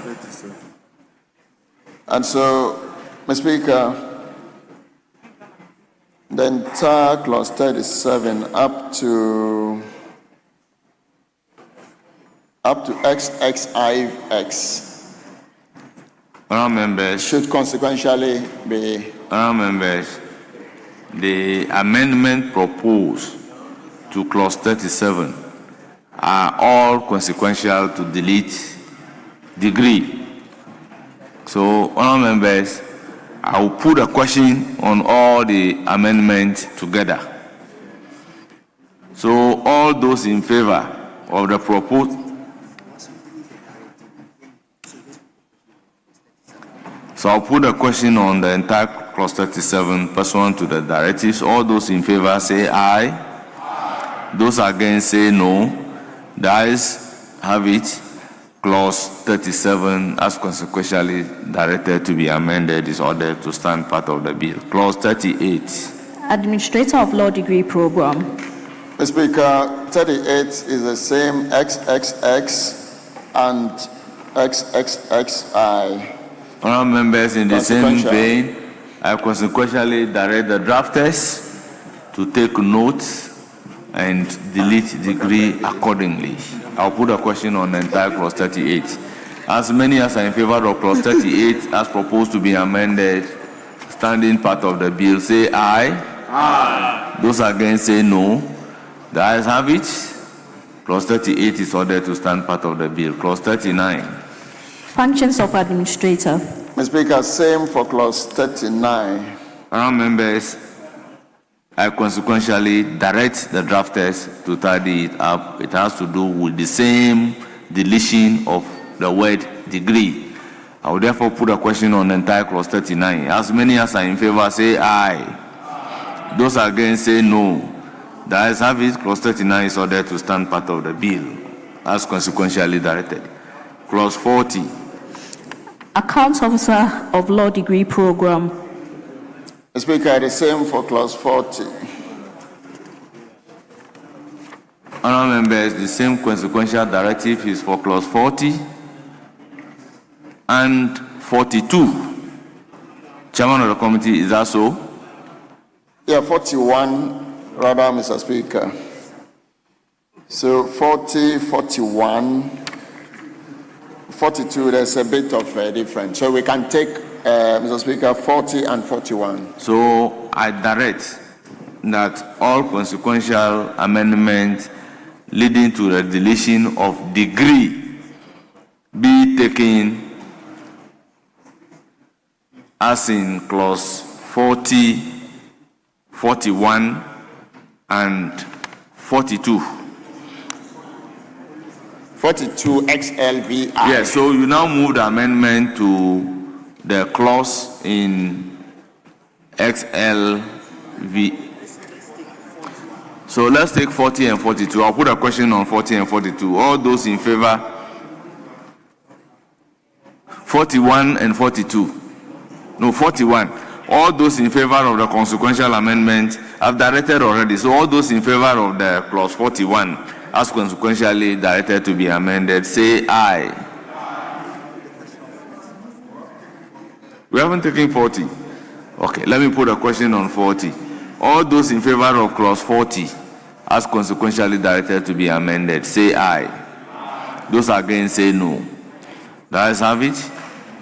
Speaker 14: And so, Mr. Speaker,
Speaker 1: the entire clause 37 up to XXIX
Speaker 2: Honourable members,
Speaker 1: should consequentially be.
Speaker 2: Honourable members, the amendment proposed to clause 37 are all consequential to delete degree. So, honourable members, I will put a question on all the amendments together. So, all those in favour of the proposed. So, I'll put a question on the entire clause 37 pursuant to the directives. All those in favour say aye. Those against say no. The ayes have it. Clause 37, as consequentially directed to be amended, is ordered to stand part of the bill. Clause 38.
Speaker 20: Administrator of Law Degree Program.
Speaker 1: Mr. Speaker, 38 is the same XXX and XXXI.
Speaker 2: Honourable members, in the same vein, I consequentially direct the drafters to take notes and delete degree accordingly. I'll put a question on the entire clause 38. As many as are in favor of clause 38 as proposed to be amended, standing part of the bill, say aye. Aye. Those against say no. The ayes have it. Clause 38 is ordered to stand part of the bill. Clause 39.
Speaker 20: Functions of Administrator.
Speaker 1: Mr. Speaker, same for clause 39.
Speaker 2: Honourable members, I consequentially direct the drafters to tidy it up. It has to do with the same deletion of the word degree. I will therefore put a question on the entire clause 39. As many as are in favor say aye. Those against say no. The ayes have it. Clause 39 is ordered to stand part of the bill as consequentially directed. Clause 40.
Speaker 20: Accounts Officer of Law Degree Program.
Speaker 1: Mr. Speaker, the same for clause 40.
Speaker 2: Honourable members, the same consequential directive is for clause 40 and 42. Chairman of the committee, is that so?
Speaker 1: Yeah, 41, rather, Mr. Speaker. So 40, 41, 42, there's a bit of a difference. So we can take, Mr. Speaker, 40 and 41.
Speaker 2: So I direct that all consequential amendments leading to the deletion of degree be taken as in clause 40, 41, and 42.
Speaker 1: 42 XLVI.
Speaker 2: Yes, so you now move the amendment to the clause in XLV. So let's take 40 and 42. I'll put a question on 40 and 42. All those in favor? 41 and 42. No, 41. All those in favor of the consequential amendment I've directed already. So all those in favor of the clause 41 as consequentially directed to be amended, say aye. We haven't taken 40. Okay, let me put a question on 40. All those in favor of clause 40 as consequentially directed to be amended, say aye. Those against say no. The ayes have it.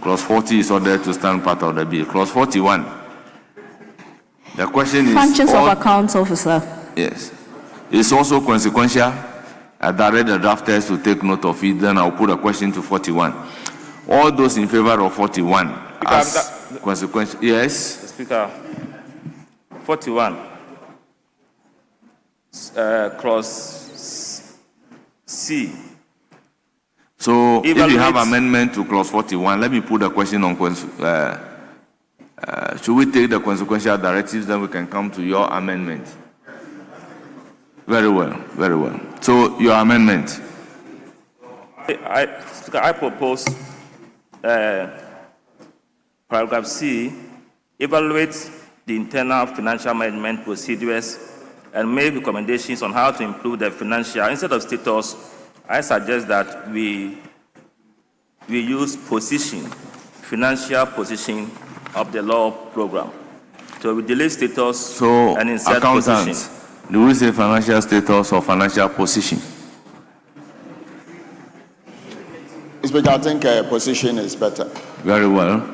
Speaker 2: Clause 40 is ordered to stand part of the bill. Clause 41. The question is...
Speaker 20: Functions of Accounts Officer.
Speaker 2: Yes. It's also consequential. I direct the drafters to take note of it. Then I'll put a question to 41. All those in favor of 41 as consequential... Yes?
Speaker 9: Speaker, 41. Clause C.
Speaker 2: So, if you have amendment to clause 41, let me put a question on, should we take the consequential directives, then we can come to your amendment? Very well, very well. So, your amendment.
Speaker 9: I propose paragraph C, evaluate the internal financial management procedures and make recommendations on how to improve the financial. Instead of status, I suggest that we use position, financial position of the law program. So we delete status
Speaker 2: So,
Speaker 9: and insert position.
Speaker 2: accountants, do we say financial status or financial position?
Speaker 14: Speaker, I think position is better.
Speaker 2: Very well.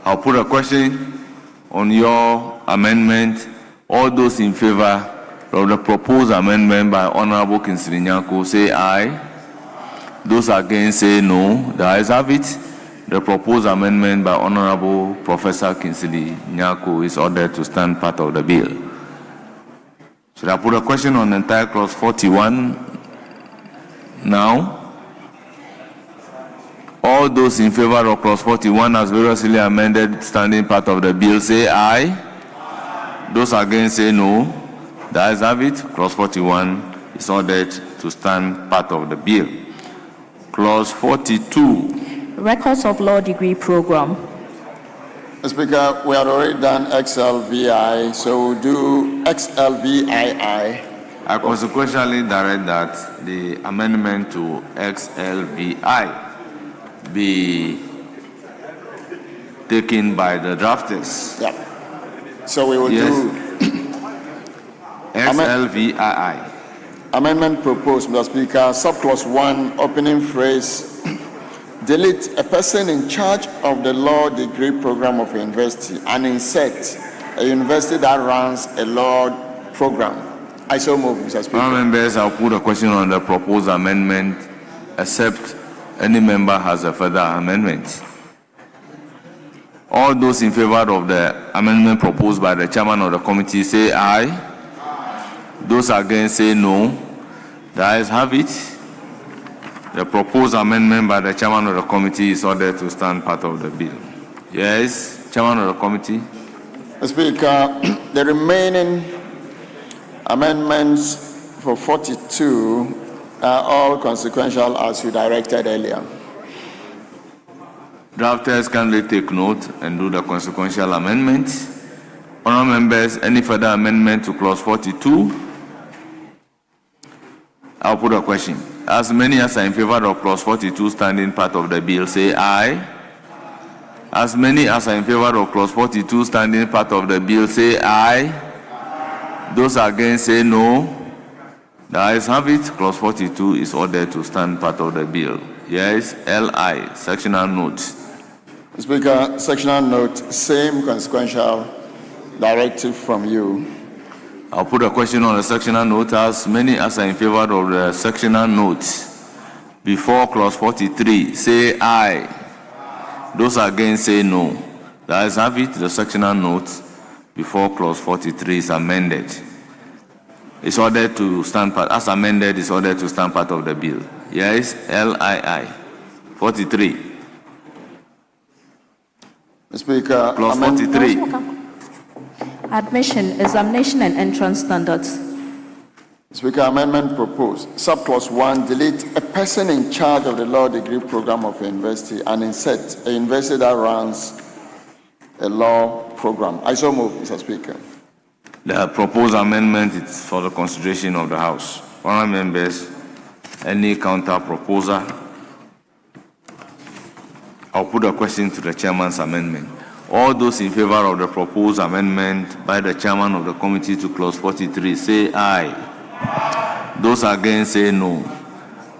Speaker 2: I'll put a question on your amendment. All those in favor of the proposed amendment by Honorable Kinsley Nyako say aye. Those against say no. The ayes have it. The proposed amendment by Honorable Professor Kinsley Nyako is ordered to stand part of the bill. Should I put a question on the entire clause 41 now? All those in favor of clause 41 as variously amended standing part of the bill say aye. Those against say no. The ayes have it. Clause 41 is ordered to stand part of the bill. Clause 42.
Speaker 20: Records of Law degree program.
Speaker 14: Mr. Speaker, we had already done XLVI, so we'll do XLVII.
Speaker 2: I consequentially direct that the amendment to XLVI be taken by the drafters.
Speaker 14: Yeah. So we will do
Speaker 2: XLVII.
Speaker 14: Amendment proposed, Mr. Speaker, subclause 1, opening phrase, delete a person in charge of the law degree program of a university and insert a university that runs a law program. I so move, Mr. Speaker.
Speaker 2: Members, I'll put a question on the proposed amendment, except any member has a further amendment. All those in favor of the amendment proposed by the chairman of the committee say aye. Those against say no. The ayes have it. The proposed amendment by the chairman of the committee is ordered to stand part of the bill. Yes, chairman of the committee.
Speaker 14: Mr. Speaker, the remaining amendments for 42 are all consequential as you directed earlier.
Speaker 2: Drafters kindly take note and do the consequential amendments. Honourable members, any further amendment to clause 42? I'll put a question. As many as are in favor of clause 42 standing part of the bill say aye. As many as are in favor of clause 42 standing part of the bill say aye. Those against say no. The ayes have it. Clause 42 is ordered to stand part of the bill. Yes, LI, sectional note.
Speaker 14: Speaker, sectional note, same consequential directive from you.
Speaker 2: I'll put a question on the sectional note. As many as are in favor of the sectional note before clause 43 say aye. Those against say no. The ayes have it. The sectional note before clause 43 is amended. It's ordered to stand part, as amended, is ordered to stand part of the bill. Yes, LII. 43.
Speaker 14: Speaker,
Speaker 2: clause 43.
Speaker 20: Admission, examination and entrance standards.
Speaker 14: Speaker, amendment proposed. Subclause 1, delete a person in charge of the law degree program of a university and insert a university that runs a law program. I so move, Mr. Speaker.
Speaker 2: The proposed amendment is for the consideration of the House. Honourable members, any counter proposal? I'll put a question to the chairman's amendment. All those in favor of the proposed amendment by the chairman of the committee to clause 43 say aye. Those against say no.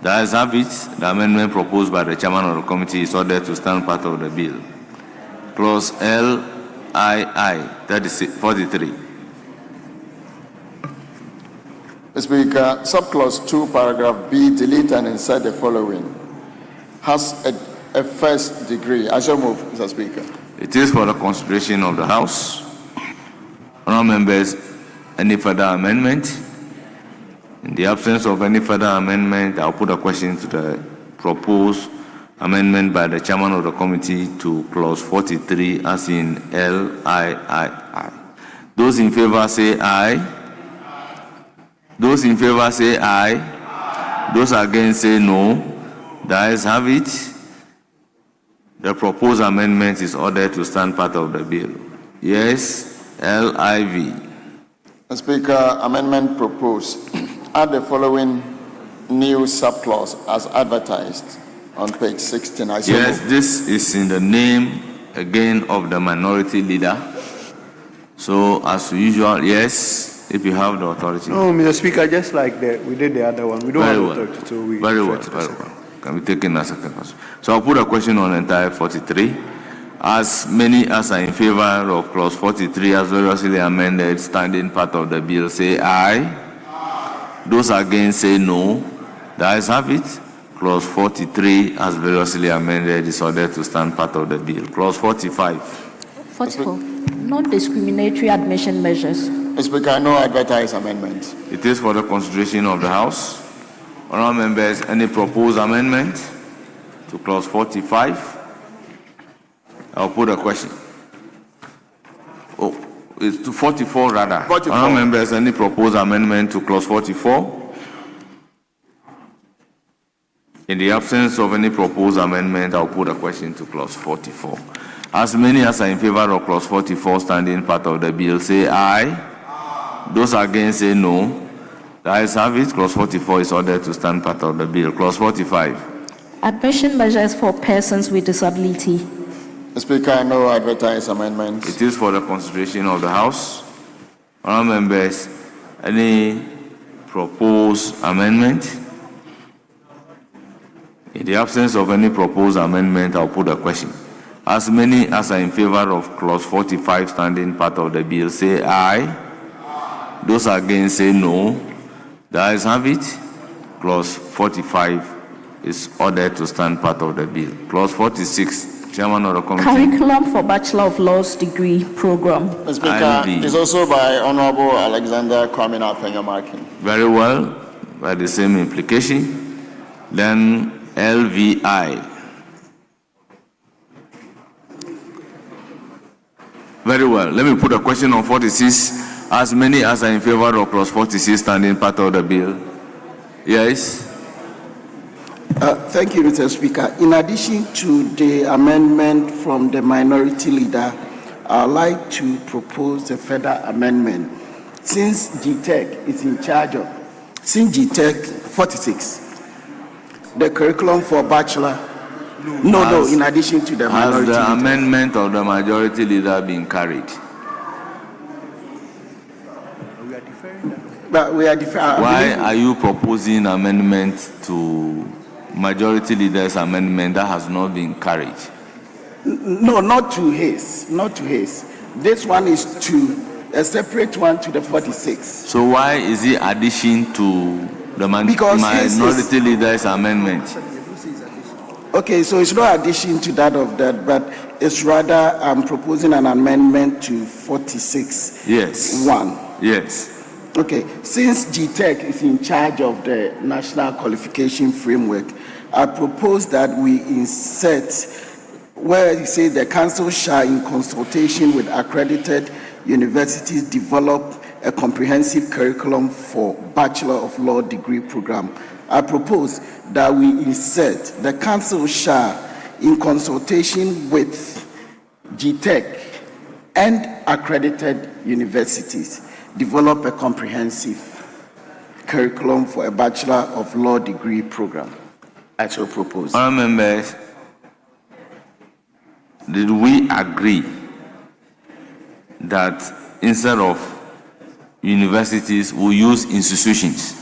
Speaker 2: The ayes have it. The amendment proposed by the chairman of the committee is ordered to stand part of the bill. Clause LII, 43.
Speaker 14: Speaker, subclause 2, paragraph B, delete and insert the following. Has a first degree. I shall move, Mr. Speaker.
Speaker 2: It is for the consideration of the House. Honourable members, any further amendment? In the absence of any further amendment, I'll put a question to the proposed amendment by the chairman of the committee to clause 43 as in LII. Those in favor say aye. Those in favor say aye. Those against say no. The ayes have it. The proposed amendment is ordered to stand part of the bill. Yes, LIV.
Speaker 14: Speaker, amendment proposed. Add the following new subclause as advertised on page 16.
Speaker 2: Yes, this is in the name again of the minority leader. So, as usual, yes, if you have the authority.
Speaker 17: No, Mr. Speaker, just like we did the other one. We don't have authority, so we
Speaker 2: Very well,
Speaker 17: defer to the
Speaker 2: very
Speaker 17: second.
Speaker 2: well. Can be taken as second question. So I'll put a question on entire 43. As many as are in favor of clause 43 as variously amended, standing part of the bill, say aye. Those against say no. The ayes have it. Clause 43 as variously amended is ordered to stand part of the bill. Clause 45.
Speaker 20: 44. Non-discriminatory admission measures.
Speaker 14: Mr. Speaker, no advertised amendment.
Speaker 2: It is for the consideration of the House. Honourable members, any proposed amendment to clause 45? I'll put a question. Oh, it's to 44 rather.
Speaker 14: 44.
Speaker 2: Honourable members, any proposed amendment to clause 44? In the absence of any proposed amendment, I'll put a question to clause 44. As many as are in favor of clause 44 standing part of the bill, say aye. Those against say no. The ayes have it. Clause 44 is ordered to stand part of the bill. Clause 45.
Speaker 20: Admission measures for persons with disability.
Speaker 14: Mr. Speaker, no advertised amendments.
Speaker 2: It is for the consideration of the House. Honourable members, any proposed amendment? In the absence of any proposed amendment, I'll put a question. As many as are in favor of clause 45 standing part of the bill, say aye. Those against say no. The ayes have it. Clause 45 is ordered to stand part of the bill. Clause 46, Chairman of the Committee.
Speaker 20: Curriculum for Bachelor of Laws degree program.
Speaker 14: Mr. Speaker, it's also by Honorable Alexander Kwame Afenyo-Markin.
Speaker 2: Very well, by the same implication. Then LVI. Very well. Let me put a question on 46. As many as are in favor of clause 46 standing part of the bill. Yes?
Speaker 21: Thank you, Mr. Speaker. In addition to the amendment from the minority leader, I'd like to propose a further amendment. Since GTEC is in charge of, since GTEC 46, the curriculum for bachelor, no, in addition to the minority leader.
Speaker 2: Has the amendment of the majority leader been carried?
Speaker 21: But we are deferring.
Speaker 2: Why are you proposing amendment to majority leader's amendment that has not been carried?
Speaker 21: No, not to his. This one is to a separate one to the 46.
Speaker 2: So why is it addition to the minority leader's amendment?
Speaker 21: Okay, so it's no addition to that of that, but it's rather I'm proposing an amendment to 46.
Speaker 2: Yes.
Speaker 21: 1.
Speaker 2: Yes.
Speaker 21: Okay, since GTEC is in charge of the National Qualification Framework, I propose that we insert where you say the council shall, in consultation with accredited universities, develop a comprehensive curriculum for Bachelor of Law degree program. I propose that we insert the council shall, in consultation with GTEC and accredited universities, develop a comprehensive curriculum for a Bachelor of Law degree program. I shall propose.
Speaker 2: Honourable members, did we agree that instead of universities, we use institutions?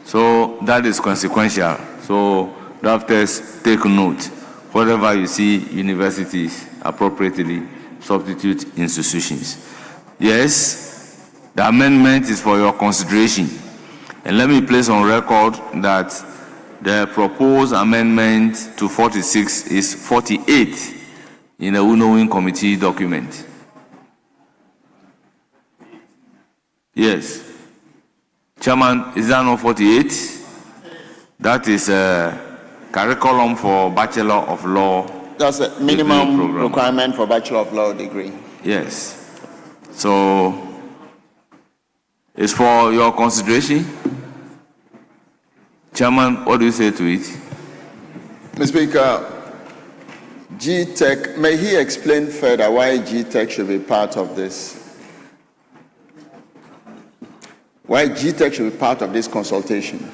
Speaker 2: So that is consequential. So drafters, take note. Whatever you see universities appropriately, substitute institutions. Yes, the amendment is for your consideration. And let me place on record that the proposed amendment to 46 is 48 in the Unknowing Committee document. Yes. Chairman, is that not 48? That is a curriculum for Bachelor of Law.
Speaker 14: That's a minimum requirement for Bachelor of Law degree.
Speaker 2: Yes. So, it's for your consideration. Chairman, what do you say to it?
Speaker 14: Mr. Speaker, GTEC, may he explain further why GTEC should be part of this? Why GTEC should be part of this consultation?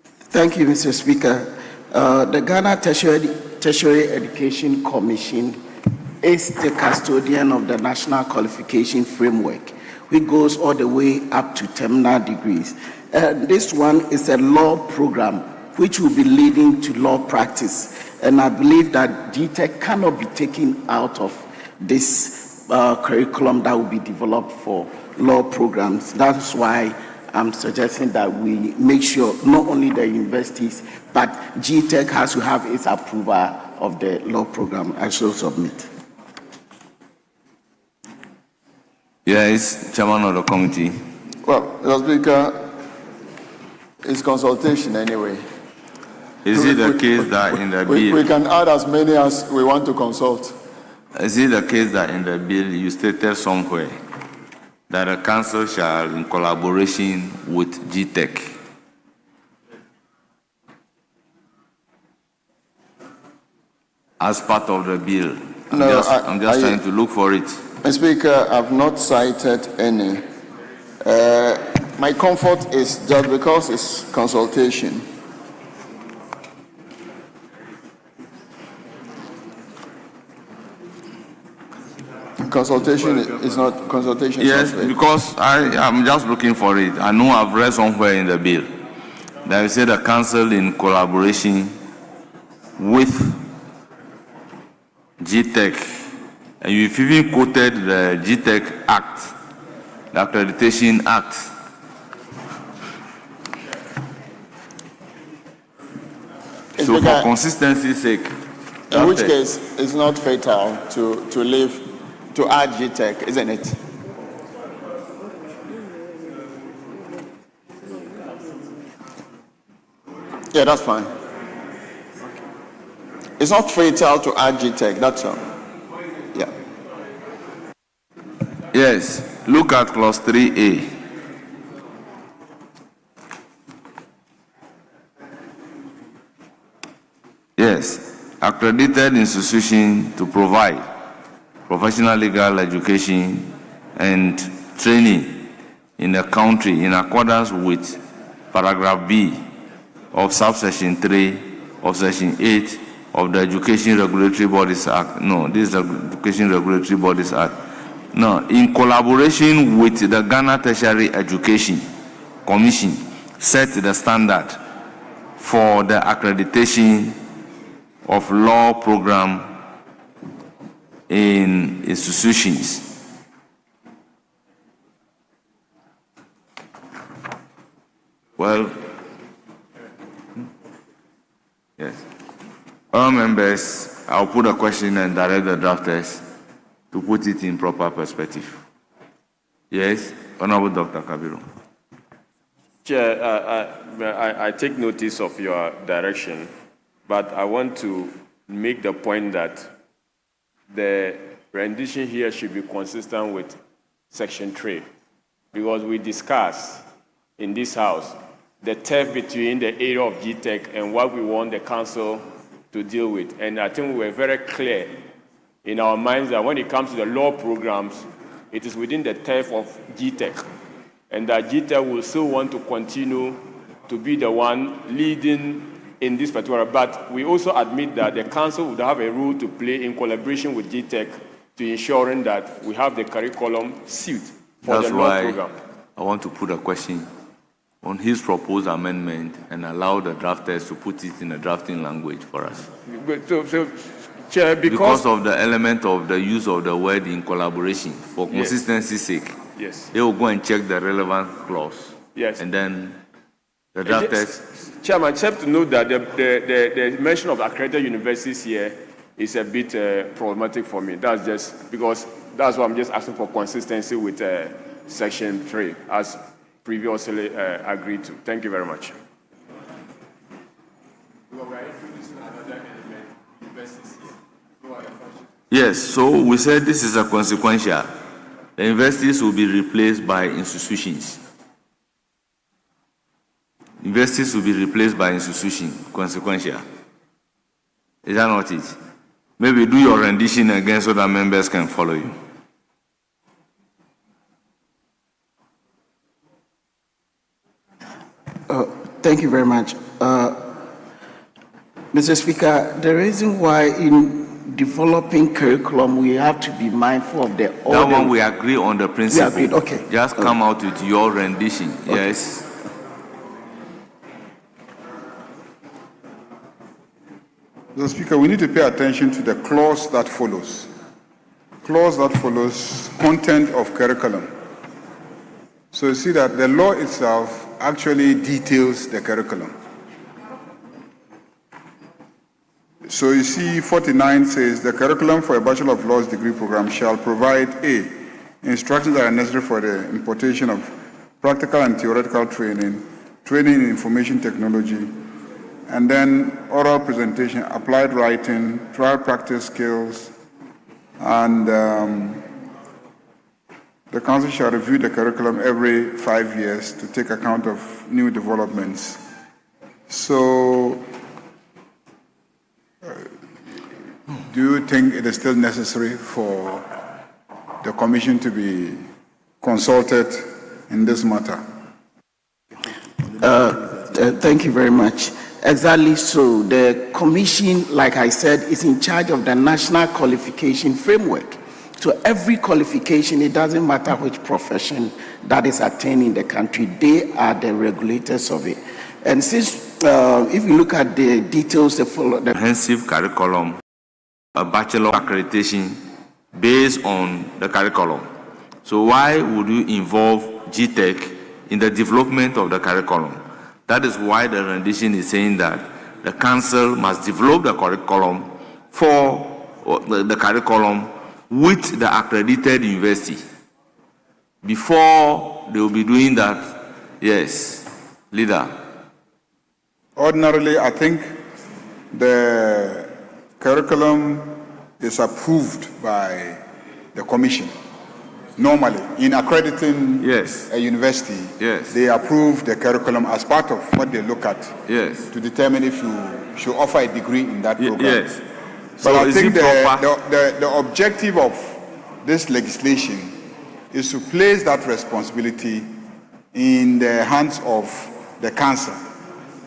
Speaker 21: Thank you, Mr. Speaker. The Ghana Tertiary Tertiary Education Commission is the custodian of the National Qualification Framework, which goes all the way up to terminal degrees. This one is a law program which will be leading to law practice. And I believe that GTEC cannot be taken out of this curriculum that will be developed for law programs. That's why I'm suggesting that we make sure not only the universities, but GTEC has to have its approval of the law program. I shall submit.
Speaker 2: Yes, Chairman of the committee.
Speaker 14: Well, Mr. Speaker, it's consultation anyway.
Speaker 2: Is it the case that in the bill...
Speaker 14: We can add as many as we want to consult.
Speaker 2: Is it the case that in the bill you stated somewhere that the council shall, in collaboration with GTEC, as part of the bill? I'm just trying to look for it.
Speaker 14: Mr. Speaker, I've not cited any. My comfort is just because it's consultation. Consultation is not consultation.
Speaker 2: Yes, because I'm just looking for it. I know I've read somewhere in the bill that you say the council in collaboration with GTEC, and you've even quoted the GTEC Act, the Accreditation Act. So for consistency's sake,
Speaker 14: in which case it's not fatal to leave to add GTEC, isn't it? Yeah, that's fine. It's not fatal to add GTEC, that's all. Yeah.
Speaker 2: Yes, look at clause 3A. Yes, accredited institution to provide professional legal education and training in the country in accordance with paragraph B of subsection 3 of section 8 of the Education Regulatory Bodies Act. No, this is the Education Regulatory Bodies Act. No, in collaboration with the Ghana Tertiary Education Commission, set the standard for the accreditation of law program in institutions. Well, yes. All members, I'll put a question and direct the drafters to put it in proper perspective. Yes, Honorable Dr. Kabiru.
Speaker 3: Chair, I take notice of your direction, but I want to make the point that the rendition here should be consistent with Section 3, because we discussed in this House the turf between the area of GTEC and what we want the council to deal with. And I think we were very clear in our minds that when it comes to the law programs, it is within the turf of GTEC, and that GTEC will still want to continue to be the one leading in this particular, but we also admit that the council would have a role to play in collaboration with GTEC to ensuring that we have the curriculum suit for the law program.
Speaker 2: I want to put a question on his proposed amendment and allow the drafters to put it in a drafting language for us.
Speaker 3: So Chair,
Speaker 2: because of the element of the use of the word in collaboration, for consistency's sake,
Speaker 3: yes,
Speaker 2: they will go and check the relevant clause.
Speaker 3: Yes.
Speaker 2: And then the drafters...
Speaker 3: Chairman, except to note that the mention of accredited universities here is a bit problematic for me. That's just because that's why I'm just asking for consistency with Section 3, as previously agreed to. Thank you very much.
Speaker 2: Yes, so we said this is a consequential. The universities will be replaced by institutions. Universities will be replaced by institutions, consequential. Is that not it? Maybe do your rendition again so that members can follow you.
Speaker 21: Thank you very much. Mr. Speaker, the reason why in developing curriculum we have to be mindful of the order.
Speaker 2: That one we agree on the principle.
Speaker 21: We agreed, okay.
Speaker 2: Just come out with your rendition. Okay. Yes.
Speaker 4: Mr. Speaker, we need to pay attention to the clause that follows. Clause that follows content of curriculum. So you see that the law itself actually details the curriculum. So you see 49 says the curriculum for a Bachelor of Laws degree program shall provide A, instructions that are necessary for the importation of practical and theoretical training, training in information technology, and then oral presentation, applied writing, trial practice skills, and the Council shall review the curriculum every 5 years to take account of new developments. So, do you think it is still necessary for the Commission to be consulted in this matter?
Speaker 21: Thank you very much. Exactly so. The Commission, like I said, is in charge of the National Qualification Framework. So every qualification, it doesn't matter which profession that is attained in the country, they are the regulators of it. And since, if you look at the details, the
Speaker 2: comprehensive curriculum, a bachelor accreditation based on the curriculum. So why would you involve GTech in the development of the curriculum? That is why the rendition is saying that the council must develop the curriculum for the curriculum with the accredited university. Before they will be doing that, yes, leader.
Speaker 4: Ordinarily, I think the curriculum is approved by the Commission. Normally, in accrediting a university, they approve the curriculum as part of what they look at to determine if you should offer a degree in that program.
Speaker 2: So
Speaker 4: but I think the objective of this legislation is to place that responsibility in the hands of the council.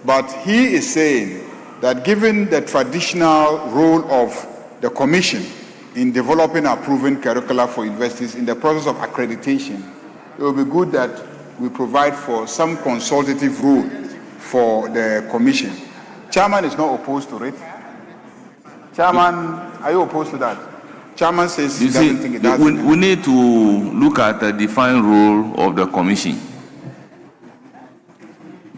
Speaker 4: But he is saying that given the traditional role of the Commission in developing and approving curricula for universities in the process of accreditation, it will be good that we provide for some consultative role for the Commission. Chairman is not opposed to it. Chairman, are you opposed to that? Chairman says he doesn't think it does.
Speaker 2: We need to look at the defined role of the Commission.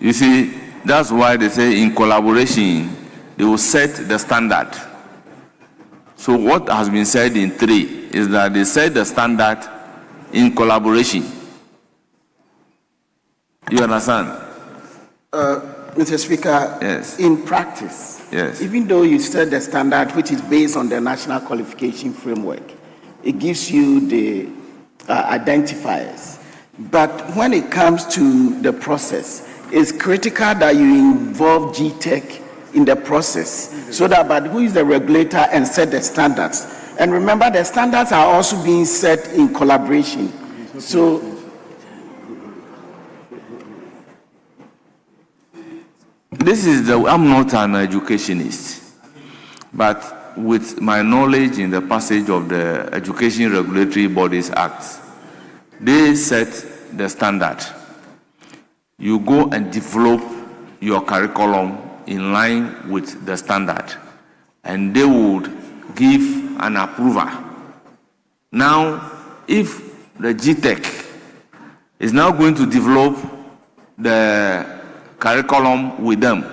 Speaker 2: You see, that's why they say in collaboration, they will set the standard. So what has been said in 3 is that they set the standard in collaboration. You understand?
Speaker 21: Mr. Speaker, in practice, even though you set the standard which is based on the National Qualification Framework, it gives you the identifiers. But when it comes to the process, it's critical that you involve GTech in the process, so that but who is the regulator and set the standards. And remember, the standards are also being set in collaboration. So
Speaker 2: this is I'm not an educationist, but with my knowledge in the passage of the Education Regulatory Bodies Act, they set the standard. You go and develop your curriculum in line with the standard, and they would give an approval. Now, if the GTech is now going to develop the curriculum with them,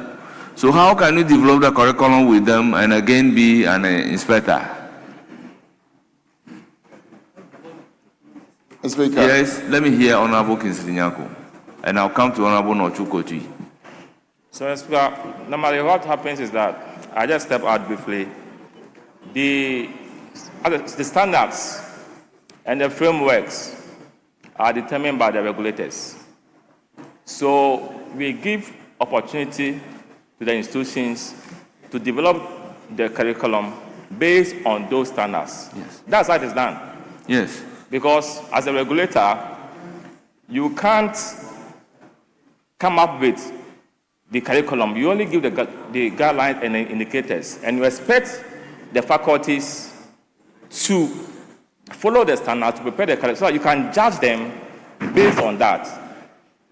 Speaker 2: so how can you develop the curriculum with them and again be an inspector? Yes, let me hear Honorable Kinsley Nyako, and I'll come to Honorable Nochukotui.
Speaker 9: So, Speaker, normally what happens is that I just step out briefly. The standards and the frameworks are determined by the regulators. So we give opportunity to the institutions to develop the curriculum based on those standards. That's how it is done.
Speaker 2: Yes.
Speaker 9: Because as a regulator, you can't come up with the curriculum. You only give the guidelines and the indicators, and you expect the faculties to follow the standard to prepare the curriculum so that you can judge them based on that.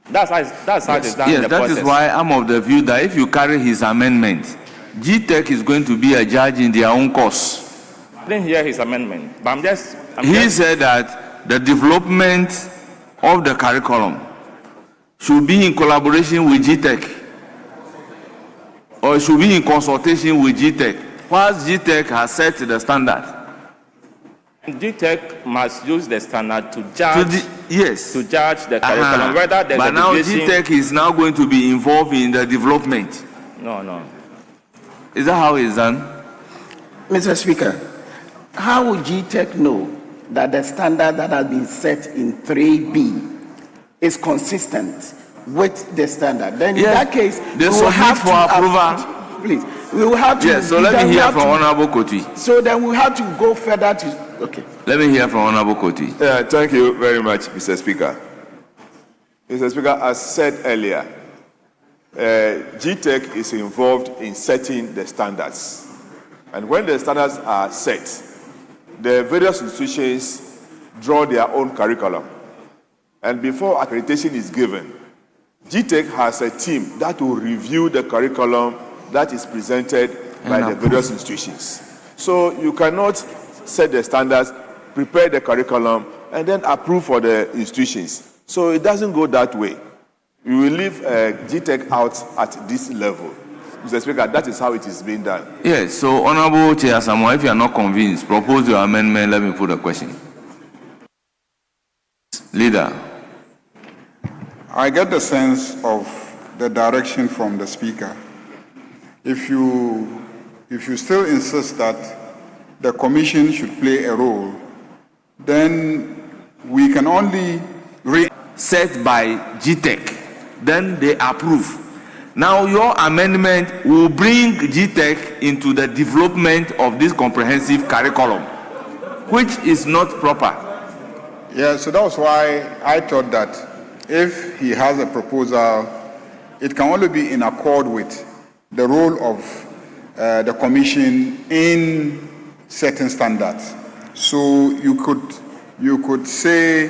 Speaker 9: That's how it's done in the
Speaker 2: that
Speaker 9: process.
Speaker 2: is why I'm of the view that if you carry his amendment, GTech is going to be a judge in their own course.
Speaker 9: I didn't hear his amendment, but
Speaker 2: He said that the development of the curriculum should be in collaboration with GTech, or it should be in consultation with GTech, whilst GTech has set the standard.
Speaker 9: GTech must use the standard to judge. To judge the curriculum, whether there's
Speaker 2: but
Speaker 9: a
Speaker 2: now
Speaker 9: deviation.
Speaker 2: GTech is now going to be involved in the development.
Speaker 9: No.
Speaker 2: Is that how it's done?
Speaker 21: Mr. Speaker, how would GTech know that the standard that has been set in 3B is consistent with the standard? Then in that case,
Speaker 2: they
Speaker 21: we will have
Speaker 2: for approval.
Speaker 21: Please, we will have to.
Speaker 2: Yes, so let me hear from Honorable Koti.
Speaker 21: So then we have to go further to. Okay.
Speaker 2: Let me hear from Honorable Koti.
Speaker 3: Thank you very much, Mr. Speaker. Mr. Speaker, as said earlier, GTech is involved in setting the standards. And when the standards are set, the various institutions draw their own curriculum. And before accreditation is given, GTech has a team that will review the curriculum that is presented by the various institutions. So you cannot set the standards, prepare the curriculum, and then approve for the institutions. So it doesn't go that way. We will leave GTech out at this level. Mr. Speaker, that is how it is being done.
Speaker 2: Yes, so Honorable Chair Samuel, if you are not convinced, propose your amendment. Let me put a question. Leader.
Speaker 4: I get the sense of the direction from the Speaker. If you still insist that the Commission should play a role, then we can only
Speaker 2: set by GTech. Then they approve. Now your amendment will bring GTech into the development of this comprehensive curriculum, which is not proper.
Speaker 4: Yeah, so that was why I thought that if he has a proposal, it can only be in accord with the role of the Commission in setting standards. So you could say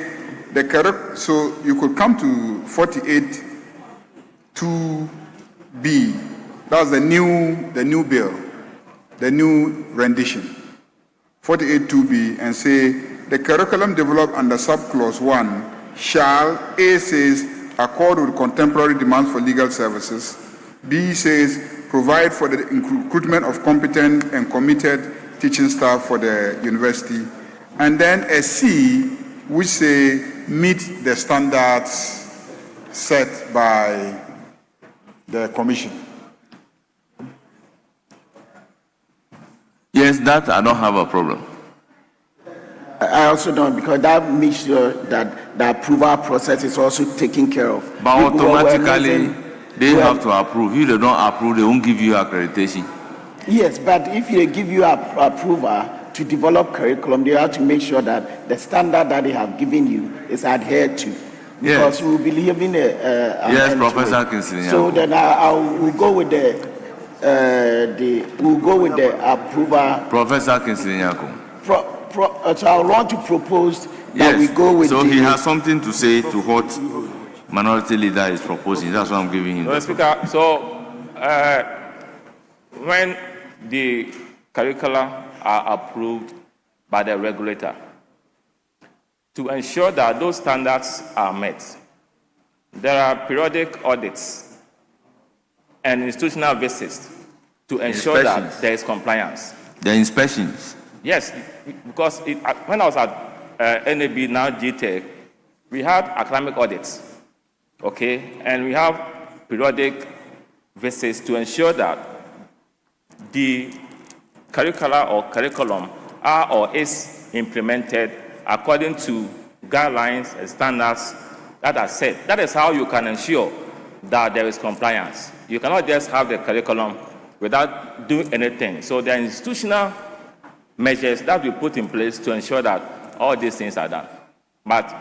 Speaker 4: so you could come to 48(2)(b). That's the new bill, the new rendition, 48(2)(b), and say the curriculum developed under subclause 1 shall, A says, accord with contemporary demands for legal services. B says, provide for the recruitment of competent and committed teaching staff for the university. And then a C, which say, meet the standards set by the Commission.
Speaker 2: Yes, that I don't have a problem.
Speaker 21: I also don't, because that makes sure that the approval process is also taken care of.
Speaker 2: But automatically, they have to approve. If they don't approve, they won't give you accreditation.
Speaker 21: Yes, but if they give you approval to develop curriculum, they have to make sure that the standard that they have given you is adhered to. Because we will be leaving
Speaker 2: yes, Professor Kinsley.
Speaker 21: So then we'll go with the approval.
Speaker 2: Professor Kinsley.
Speaker 21: So I want to propose that we go with.
Speaker 2: So he has something to say to what Minority Leader is proposing. That's what I'm giving him.
Speaker 9: Mr. Speaker, so when the curricula are approved by the regulator, to ensure that those standards are met, there are periodic audits and institutional visits to ensure that there is compliance.
Speaker 2: The inspections.
Speaker 9: Yes, because when I was at NAB, now GTech, we had academic audits, okay, and we have periodic visits to ensure that the curricula or curriculum are or is implemented according to guidelines and standards that are set. That is how you can ensure that there is compliance. You cannot just have the curriculum without doing anything. So there are institutional measures that we put in place to ensure that all these things are done. But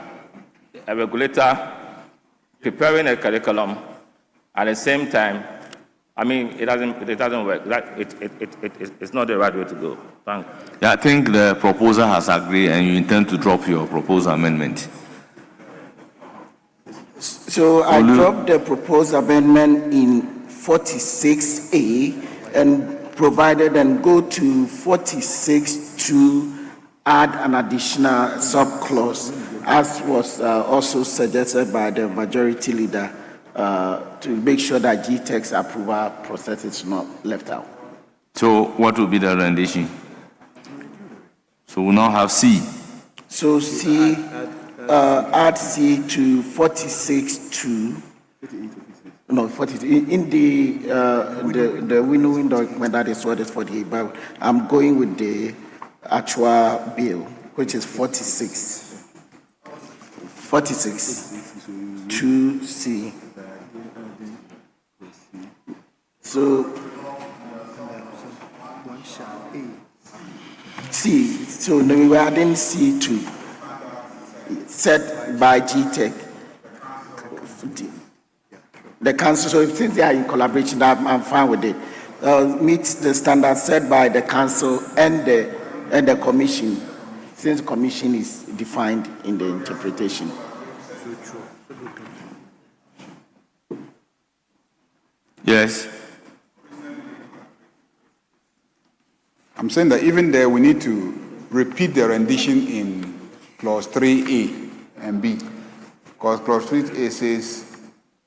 Speaker 9: a regulator preparing a curriculum at the same time I mean, it doesn't work. It's not the right way to go. Thank you.
Speaker 2: Yeah, I think the proposer has agreed and you intend to drop your proposed amendment.
Speaker 21: So I dropped the proposed amendment in 46A and provided and go to 46 to add an additional subclause, as was also suggested by the majority leader, to make sure that GTEC's approval process is not left out.
Speaker 2: So what will be the rendition? So we'll now have C.
Speaker 21: So C, add C to 46 to, no, 42. In the window document, that is what is 48, but I'm going with the actual bill, which is 46. 46 to C. So C, so we were adding C to set by GTEC. The council, so since they are in collaboration, I'm fine with it. Meets the standards set by the council and the commission, since commission is defined in the interpretation.
Speaker 2: Yes.
Speaker 4: I'm saying that even there we need to repeat the rendition in clause 3A and B, because clause 3A says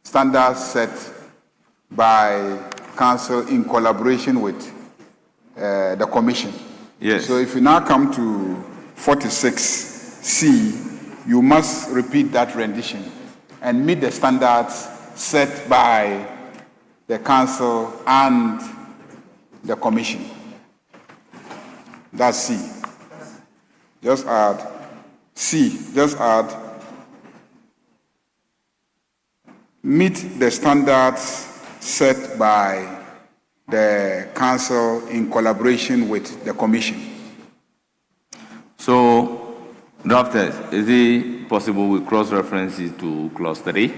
Speaker 4: standards set by council in collaboration with the commission.
Speaker 2: Yes.
Speaker 4: So if you now come to 46C, you must repeat that rendition and meet the standards set by the council and the commission. That's C. Just add C. Just add meet the standards set by the council in collaboration with the commission.
Speaker 2: So, drafters, is it possible we cross-reference it to clause 3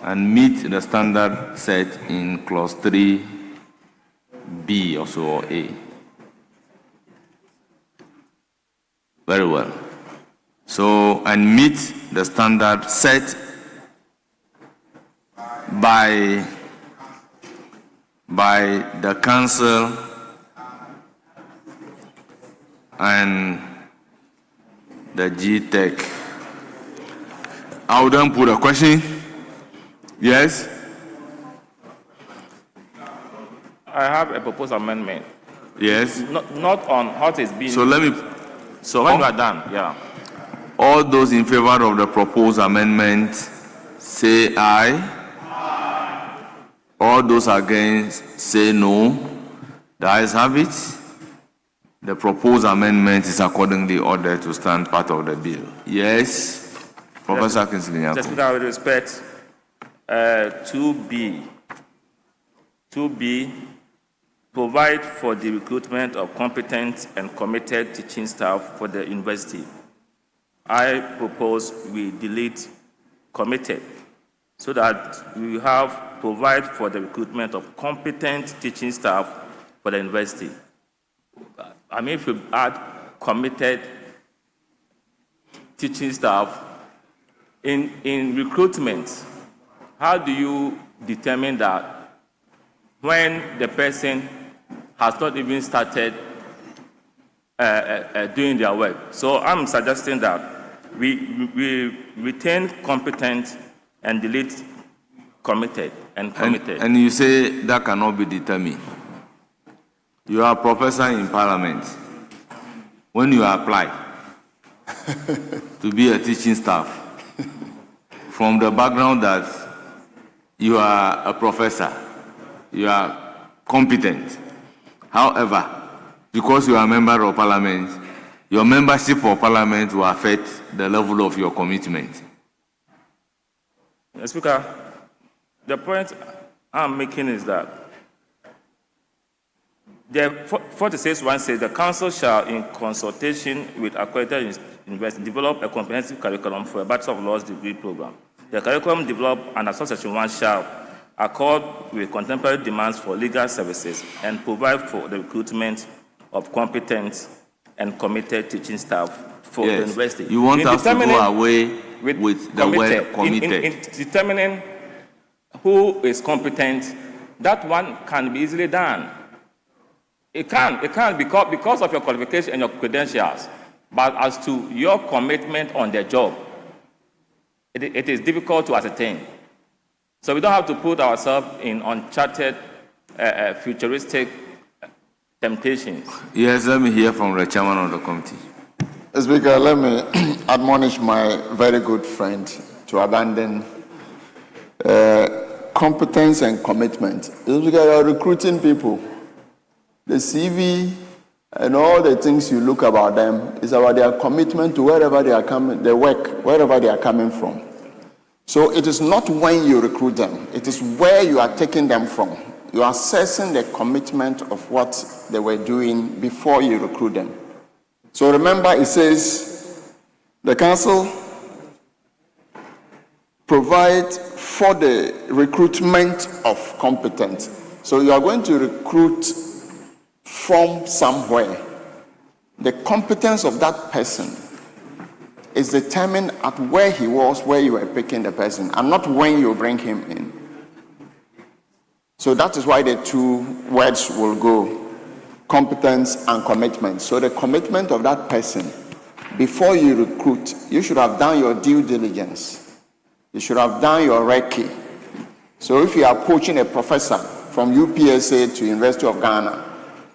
Speaker 2: and meet the standard set in clause 3B also or A? Very well. So, and meet the standard set by the council and the GTEC. I will then put a question. Yes?
Speaker 9: I have a proposed amendment.
Speaker 2: Yes?
Speaker 9: Not on how it is being.
Speaker 2: So let me.
Speaker 9: So when you are done, yeah.
Speaker 2: All those in favor of the proposed amendment say aye. All those against say no. The ayes have it. The proposed amendment is accordingly ordered to stand part of the bill. Yes, Professor Kingsley.
Speaker 9: Mr. Speaker, with respect, 2B, provide for the recruitment of competent and committed teaching staff for the university. I propose we delete committed so that we have provide for the recruitment of competent teaching staff for the university. I mean, if we add committed teaching staff in recruitment, how do you determine that when the person has not even started doing their work? So I'm suggesting that we retain competent and delete committed and committed.
Speaker 2: And you say that cannot be determined. You are a professor in Parliament. When you apply to be a teaching staff, from the background that you are a professor, you are competent. However, because you are a member of Parliament, your membership of Parliament will affect the level of your commitment.
Speaker 9: Mr. Speaker, the point I'm making is that the 46.1 says the council shall, in consultation with accredited universities, develop a comprehensive curriculum for a Bachelor of Laws degree program. The curriculum developed under Section 1 shall accord with contemporary demands for legal services, and provide for the recruitment of competent and committed teaching staff for the university.
Speaker 2: You want
Speaker 9: In
Speaker 2: us to
Speaker 9: determining
Speaker 2: go away with the word committed.
Speaker 9: In determining who is competent, that one can be easily done. It can because of your qualification and your credentials. But as to your commitment on the job, it is difficult to ascertain. So we don't have to put ourselves in uncharted, futuristic temptations.
Speaker 2: Yes, let me hear from the chairman of the committee.
Speaker 14: Speaker, let me admonish my very good friend to abandon competence and commitment. Speaker, you are recruiting people. The CV and all the things you look about them is about their commitment to wherever they are coming, their work, wherever they are coming from. So it is not when you recruit them, it is where you are taking them from. You are assessing the commitment of what they were doing before you recruit them. So remember, it says the council provides for the recruitment of competence. So you are going to recruit from somewhere. The competence of that person is determined at where he was, where you were picking the person, and not when you bring him in. So that is why the two words will go, competence and commitment. So the commitment of that person, before you recruit, you should have done your due diligence. You should have done your recce. So if you are poaching a professor from UPSA to University of Ghana,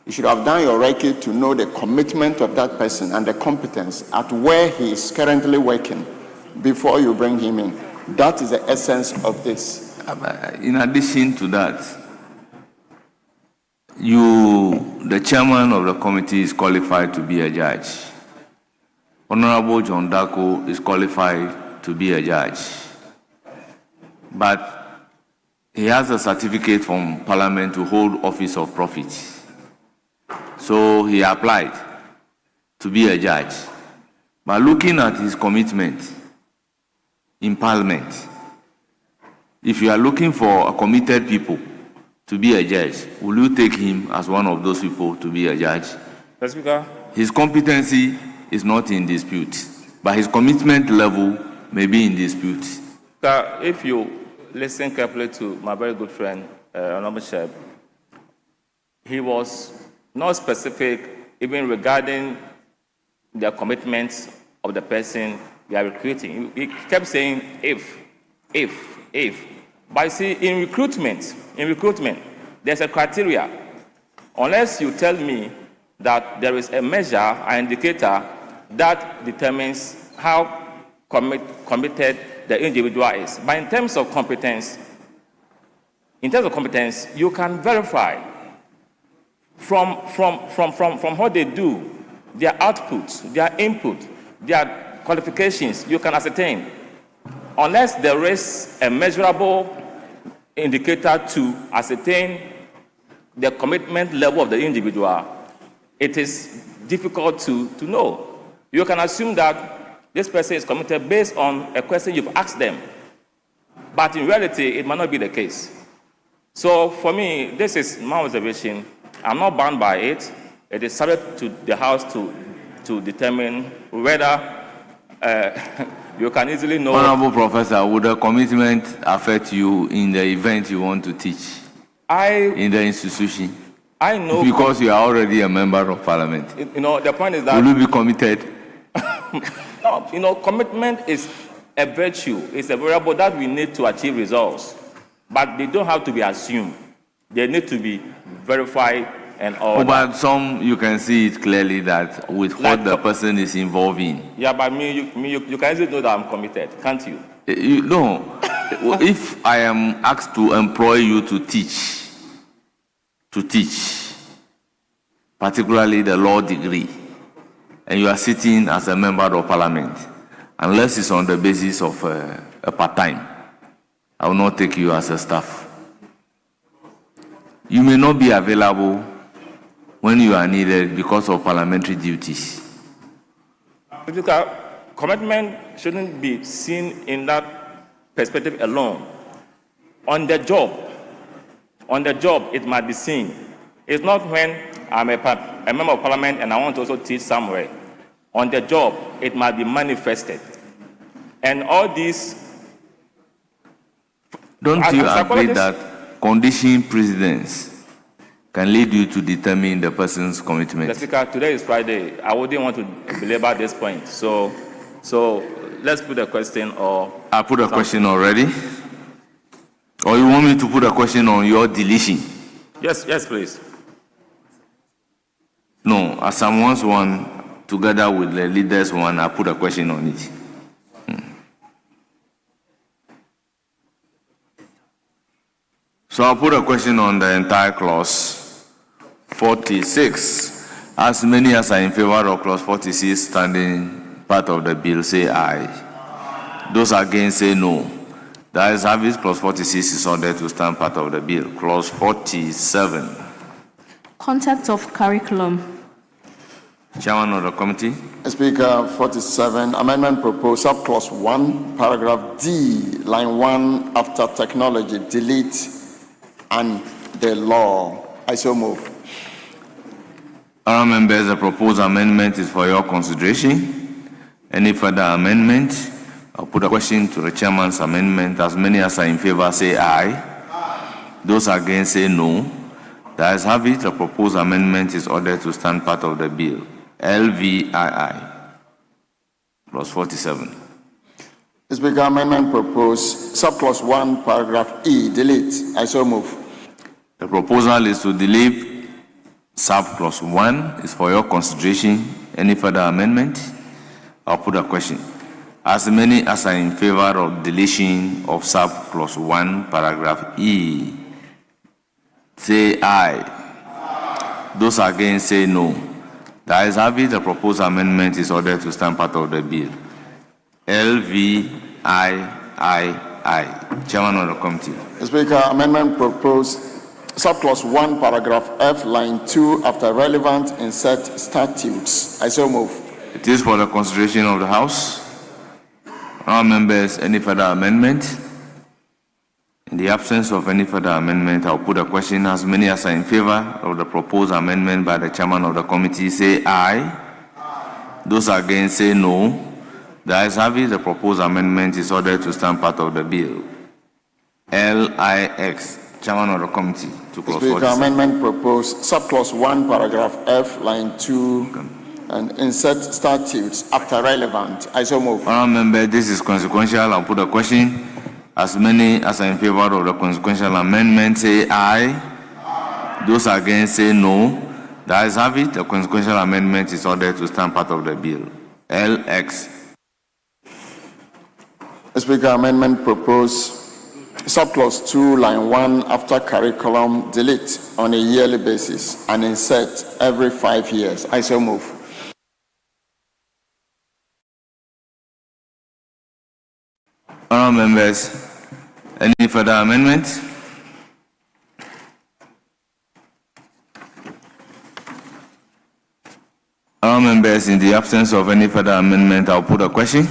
Speaker 14: you should have done your recce to know the commitment of that person and the competence at where he is currently working before you bring him in. That is the essence of this.
Speaker 2: In addition to that, the chairman of the committee is qualified to be a judge. Honorable John Dako is qualified to be a judge. But he has a certificate from Parliament to hold office of profit. So he applied to be a judge. But looking at his commitment in Parliament, if you are looking for a committed people to be a judge, will you take him as one of those people to be a judge?
Speaker 9: Mr. Speaker.
Speaker 2: His competency is not in dispute, but his commitment level may be in dispute.
Speaker 9: Sir, if you listen carefully to my very good friend, Honorable Sheb, he was not specific even regarding the commitments of the person we are recruiting. He kept saying if. But you see, in recruitment, there's a criteria. Unless you tell me that there is a measure, an indicator that determines how committed the individual is. But in terms of competence, you can verify from what they do, their outputs, their input, their qualifications, you can ascertain. Unless there is a measurable indicator to ascertain the commitment level of the individual, it is difficult to know. You can assume that this person is committed based on a question you've asked them. But in reality, it might not be the case. So for me, this is my observation. I'm not bound by it. It is subject to the House to determine whether you can easily know.
Speaker 2: Honorable Professor, would the commitment affect you in the event you want to teach in the institution?
Speaker 9: I know.
Speaker 2: Because you are already a member of Parliament.
Speaker 9: The point is that.
Speaker 2: Will you be committed?
Speaker 9: No, commitment is a virtue. It's a variable that we need to achieve results. But they don't have to be assumed. They need to be verified and all.
Speaker 2: But some, you can see it clearly that with what the person is involved in.
Speaker 9: Yeah, but you can easily know that I'm committed, can't you?
Speaker 2: No. If I am asked to employ you to teach, particularly the law degree, and you are sitting as a member of Parliament, unless it's on the basis of a part-time, I will not take you as a staff. You may not be available when you are needed because of parliamentary duties.
Speaker 9: Commitment shouldn't be seen in that perspective alone. On the job, On the job, it might be seen. It's not when I'm a member of parliament and I want to also teach somewhere. On the job, it might be manifested. And all these...
Speaker 2: Don't you agree that condition precedence can lead you to determine the person's commitment?
Speaker 9: Mr. Speaker, today is Friday. I wouldn't want to belabor this point. So let's put a question or...
Speaker 2: I put a question already. Or you want me to put a question on your deletion?
Speaker 9: Yes, please.
Speaker 2: No, as someone's one, together with the leaders one, I put a question on it. So I'll put a question on the entire clause 46. As many as are in favor of clause 46 standing part of the bill, say aye. Those against, say no. The ayes have it. Clause 46 is ordered to stand part of the bill. Clause 47.
Speaker 20: Content of curriculum.
Speaker 2: Chairman of the committee.
Speaker 14: Speaker, 47, amendment proposed, subclause 1, paragraph D, line 1, after technology, delete and the law. I so move.
Speaker 2: Honourable members, the proposed amendment is for your consideration. Any further amendment? I'll put a question to the chairman's amendment. As many as are in favor, say aye. Those against, say no. The ayes have it. The proposed amendment is ordered to stand part of the bill. LVII. Clause 47.
Speaker 14: Speaker, amendment proposed, subclause 1, paragraph E, delete. I so move.
Speaker 2: The proposal is to delete subclause 1. Is for your consideration. Any further amendment? I'll put a question. As many as are in favor of deletion of subclause 1, paragraph E, say aye. Those against, say no. The ayes have it. The proposed amendment is ordered to stand part of the bill. LVIII. Chairman of the committee.
Speaker 14: Speaker, amendment proposed, subclause 1, paragraph F, line 2, after relevant, insert statutes. I so move.
Speaker 2: It is for the consideration of the House. Honourable members, any further amendment? In the absence of any further amendment, I'll put a question. As many as are in favor of the proposed amendment by the chairman of the committee, say aye. Those against, say no. The ayes have it. The proposed amendment is ordered to stand part of the bill. LIX. Chairman of the committee. To clause
Speaker 14: Speaker,
Speaker 2: 47.
Speaker 14: amendment proposed, subclause 1, paragraph F, line 2, and insert statutes after relevant. I so move.
Speaker 2: Honourable member, this is consequential. I'll put a question. As many as are in favor of the consequential amendment, say aye. Those against, say no. The ayes have it. The consequential amendment is ordered to stand part of the bill. LX.
Speaker 14: Speaker, amendment proposed, subclause 2, line 1, after curriculum, delete on a yearly basis and insert every 5 years. I so move.
Speaker 2: Honourable members, any further amendments? Honourable members, in the absence of any further amendment, I'll put a question.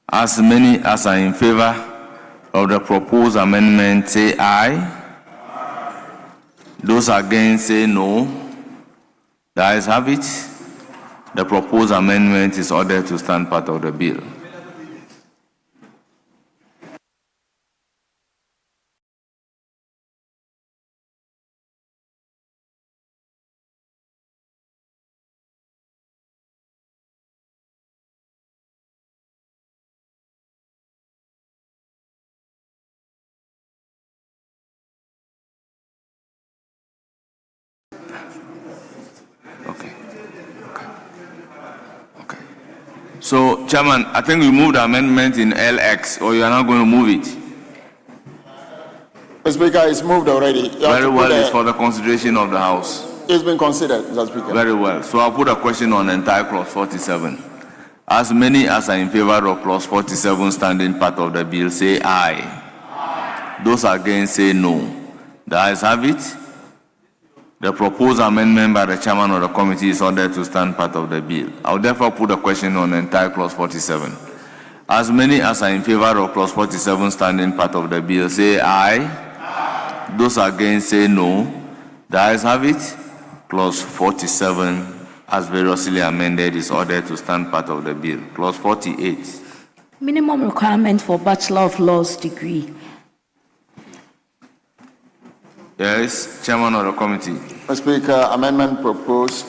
Speaker 2: As many as are in favor of the proposed amendment, say aye. Those against, say no. The ayes have it. The proposed amendment is ordered to stand part of the bill. So, Chairman, I think we moved the amendment in LX, or you are not going to move it?
Speaker 14: Speaker, it's moved already.
Speaker 2: Very well, it's for the consideration of the House.
Speaker 14: It's been considered, Mr. Speaker.
Speaker 2: Very well. So I'll put a question on entire clause 47. As many as are in favor of clause 47 standing part of the bill, say aye. Those against, say no. The ayes have it. The proposed amendment by the chairman of the committee is ordered to stand part of the bill. I will therefore put a question on entire clause 47. As many as are in favor of clause 47 standing part of the bill, say aye. Those against say no. The ayes have it. Clause 47, as variously amended, is ordered to stand part of the bill. Clause 48.
Speaker 20: Minimum requirement for Bachelor of Laws degree.
Speaker 2: Yes, Chairman of the committee.
Speaker 14: Mr. Speaker, amendment proposed.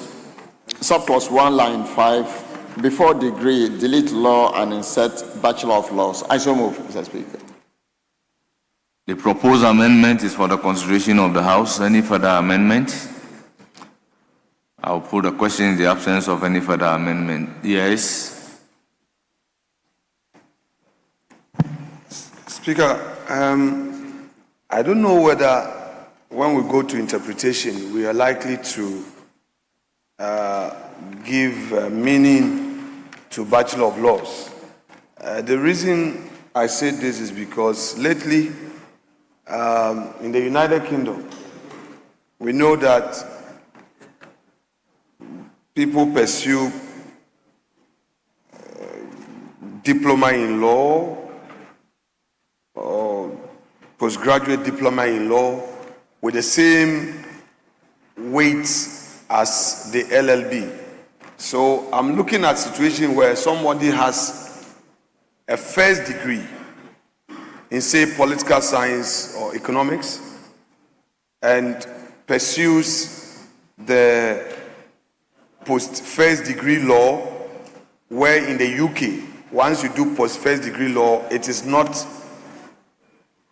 Speaker 14: Subclause 1, line 5. Before degree, delete law and insert Bachelor of Laws. I so move, Mr. Speaker.
Speaker 2: The proposed amendment is for the consideration of the House. Any further amendment? I'll put the question in the absence of any further amendment. Yes.
Speaker 7: Speaker, I don't know whether when we go to interpretation, we are likely to give meaning to Bachelor of Laws. The reason I say this is because lately, in the United Kingdom, we know that people pursue diploma in law or postgraduate diploma in law with the same weight as the LLB. So I'm looking at a situation where somebody has a first degree in, say, political science or economics and pursues the post-first degree law, where in the UK, once you do post-first degree law, it is not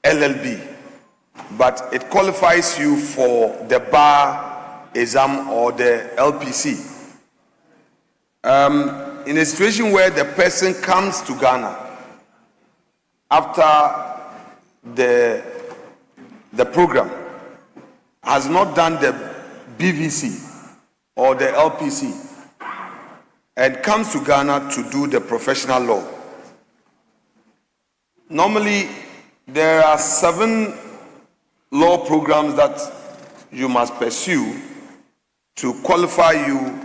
Speaker 7: LLB, but it qualifies you for the bar exam or the LPC. In a situation where the person comes to Ghana after the program, has not done the BVC or the LPC, and comes to Ghana to do the professional law. Normally, there are 7 law programs that you must pursue to qualify you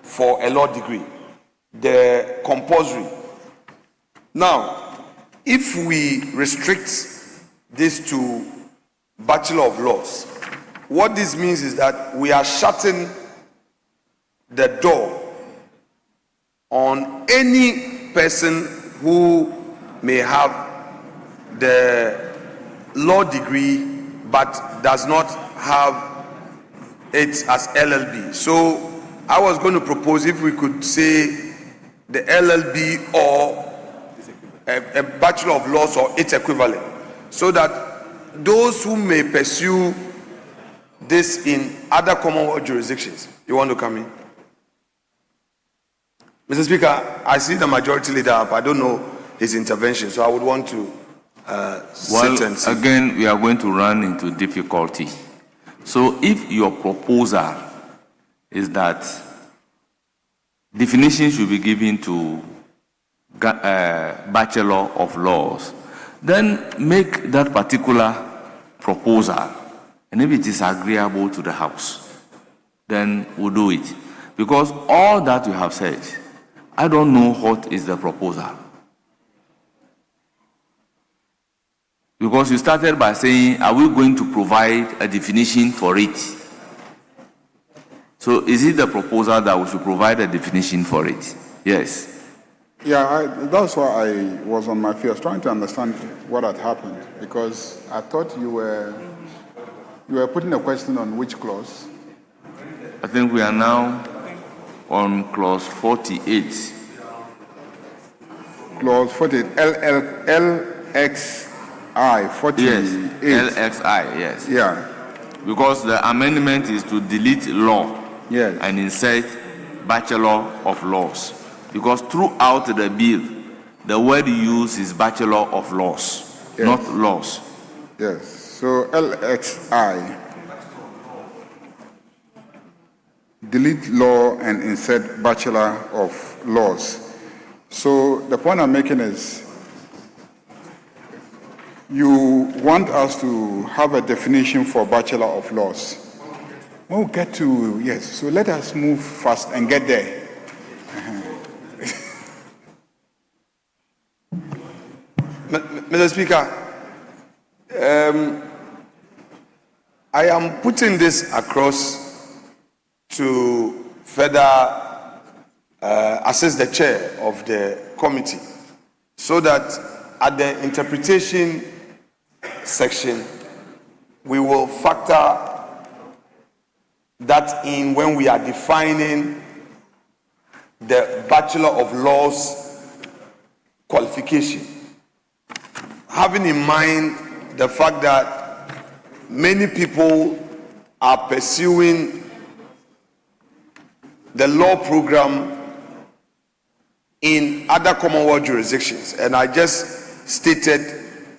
Speaker 7: for a law degree, the compulsory. Now, if we restrict this to Bachelor of Laws, what this means is that we are shutting the door on any person who may have the law degree but does not have it as LLB. So I was going to propose if we could say the LLB or a Bachelor of Laws or its equivalent, so that those who may pursue this in other Commonwealth jurisdictions. You want to come in? Mr. Speaker, I see the majority leader up. I don't know his intervention, so I would want to sit and see.
Speaker 2: Again, we are going to run into difficulty. So if your proposal is that definition should be given to Bachelor of Laws, then make that particular proposal, and if it is agreeable to the House, then we'll do it. Because all that you have said, I don't know what is the proposal. Because you started by saying, are we going to provide a definition for it? So is it the proposal that we should provide a definition for it? Yes.
Speaker 4: Yeah, that's why I was on my feet. I was trying to understand what had happened, because I thought you were putting a question on which clause?
Speaker 2: I think we are now on clause 48.
Speaker 4: Clause 48, LXI 48.
Speaker 2: Yes, LXI, yes.
Speaker 4: Yeah.
Speaker 2: Because the amendment is to delete law,
Speaker 4: yes,
Speaker 2: and insert Bachelor of Laws. Because throughout the bill, the word used is Bachelor of Laws, yes, not laws.
Speaker 4: Yes, so LXI, delete law and insert Bachelor of Laws. So the point I'm making is, you want us to have a definition for Bachelor of Laws. When we get to, yes, so let us move fast and get there.
Speaker 7: Mr. Speaker, I am putting this across to further assist the chair of the committee so that at the interpretation section we will factor that in when we are defining the Bachelor of Laws qualification, having in mind the fact that many people are pursuing the law program in other Commonwealth jurisdictions. And I just stated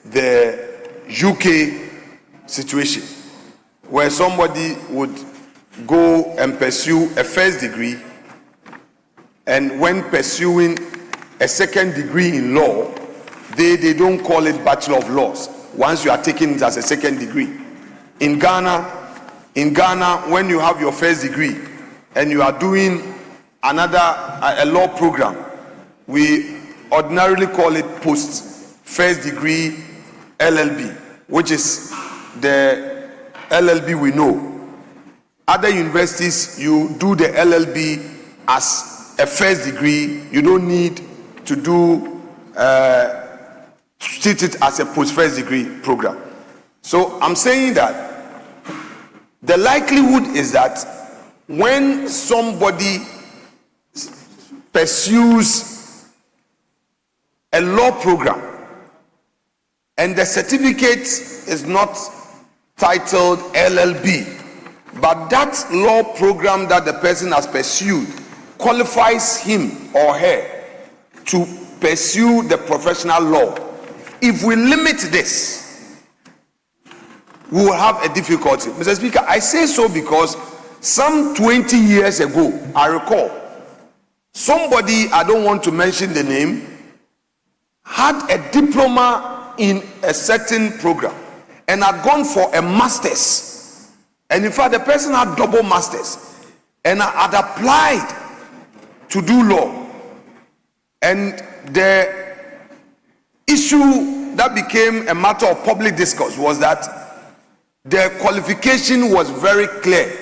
Speaker 7: the UK situation, where somebody would go and pursue a first degree, and when pursuing a second degree in law, they don't call it Bachelor of Laws once you are taking it as a second degree. In Ghana, when you have your first degree and you are doing a law program, we ordinarily call it post first degree LLB, which is the LLB we know. Other universities, you do the LLB as a first degree. You don't need to treat it as a post first degree program. So I'm saying that the likelihood is that when somebody pursues a law program and the certificate is not titled LLB, but that law program that the person has pursued qualifies him or her to pursue the professional law, if we limit this, we will have a difficulty. Mr. Speaker, I say so because some 20 years ago, I recall, somebody, I don't want to mention the name, had a diploma in a certain program and had gone for a master's. And in fact, the person had double masters and had applied to do law. And the issue that became a matter of public discourse was that the qualification was very clear,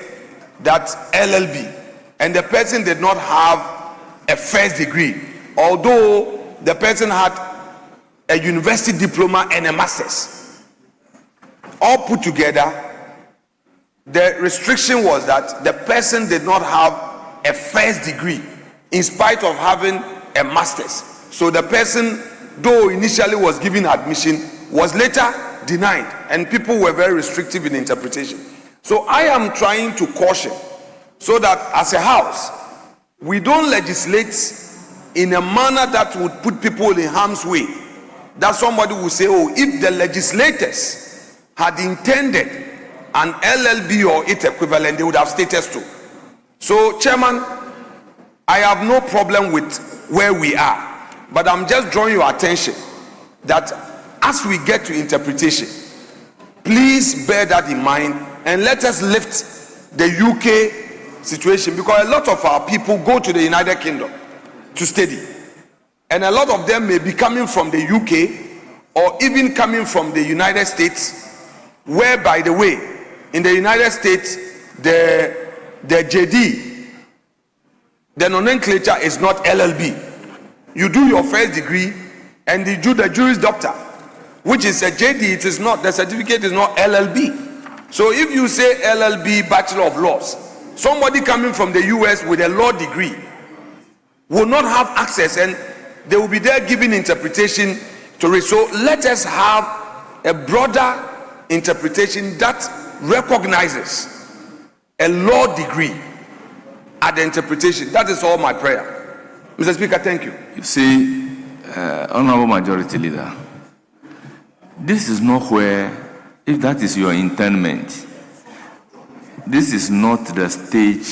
Speaker 7: that LLB, and the person did not have a first degree, although the person had a university diploma and a master's. All put together, the restriction was that the person did not have a first degree in spite of having a master's. So the person, though initially was given admission, was later denied, and people were very restrictive in interpretation. So I am trying to caution so that as a house, we don't legislate in a manner that would put people in harm's way. That somebody will say, oh, if the legislators had intended an LLB or its equivalent, they would have stated so. So, Chairman, I have no problem with where we are, but I'm just drawing your attention that as we get to interpretation, please bear that in mind and let us lift the UK situation, because a lot of our people go to the United Kingdom to study, and a lot of them may be coming from the UK or even coming from the United States, where, by the way, in the United States, the JD, the nomenclature is not LLB. You do your first degree and you do the Juris Doctor, which is a JD. It is not, the certificate is not LLB. So if you say LLB, Bachelor of Laws, somebody coming from the US with a law degree will not have access, and they will be there giving interpretation to it. So let us have a broader interpretation that recognizes a law degree at the interpretation. That is all my prayer. Mr. Speaker, thank you.
Speaker 2: You see, Honorable Majority Leader, this is not where, if that is your intendment, this is not the stage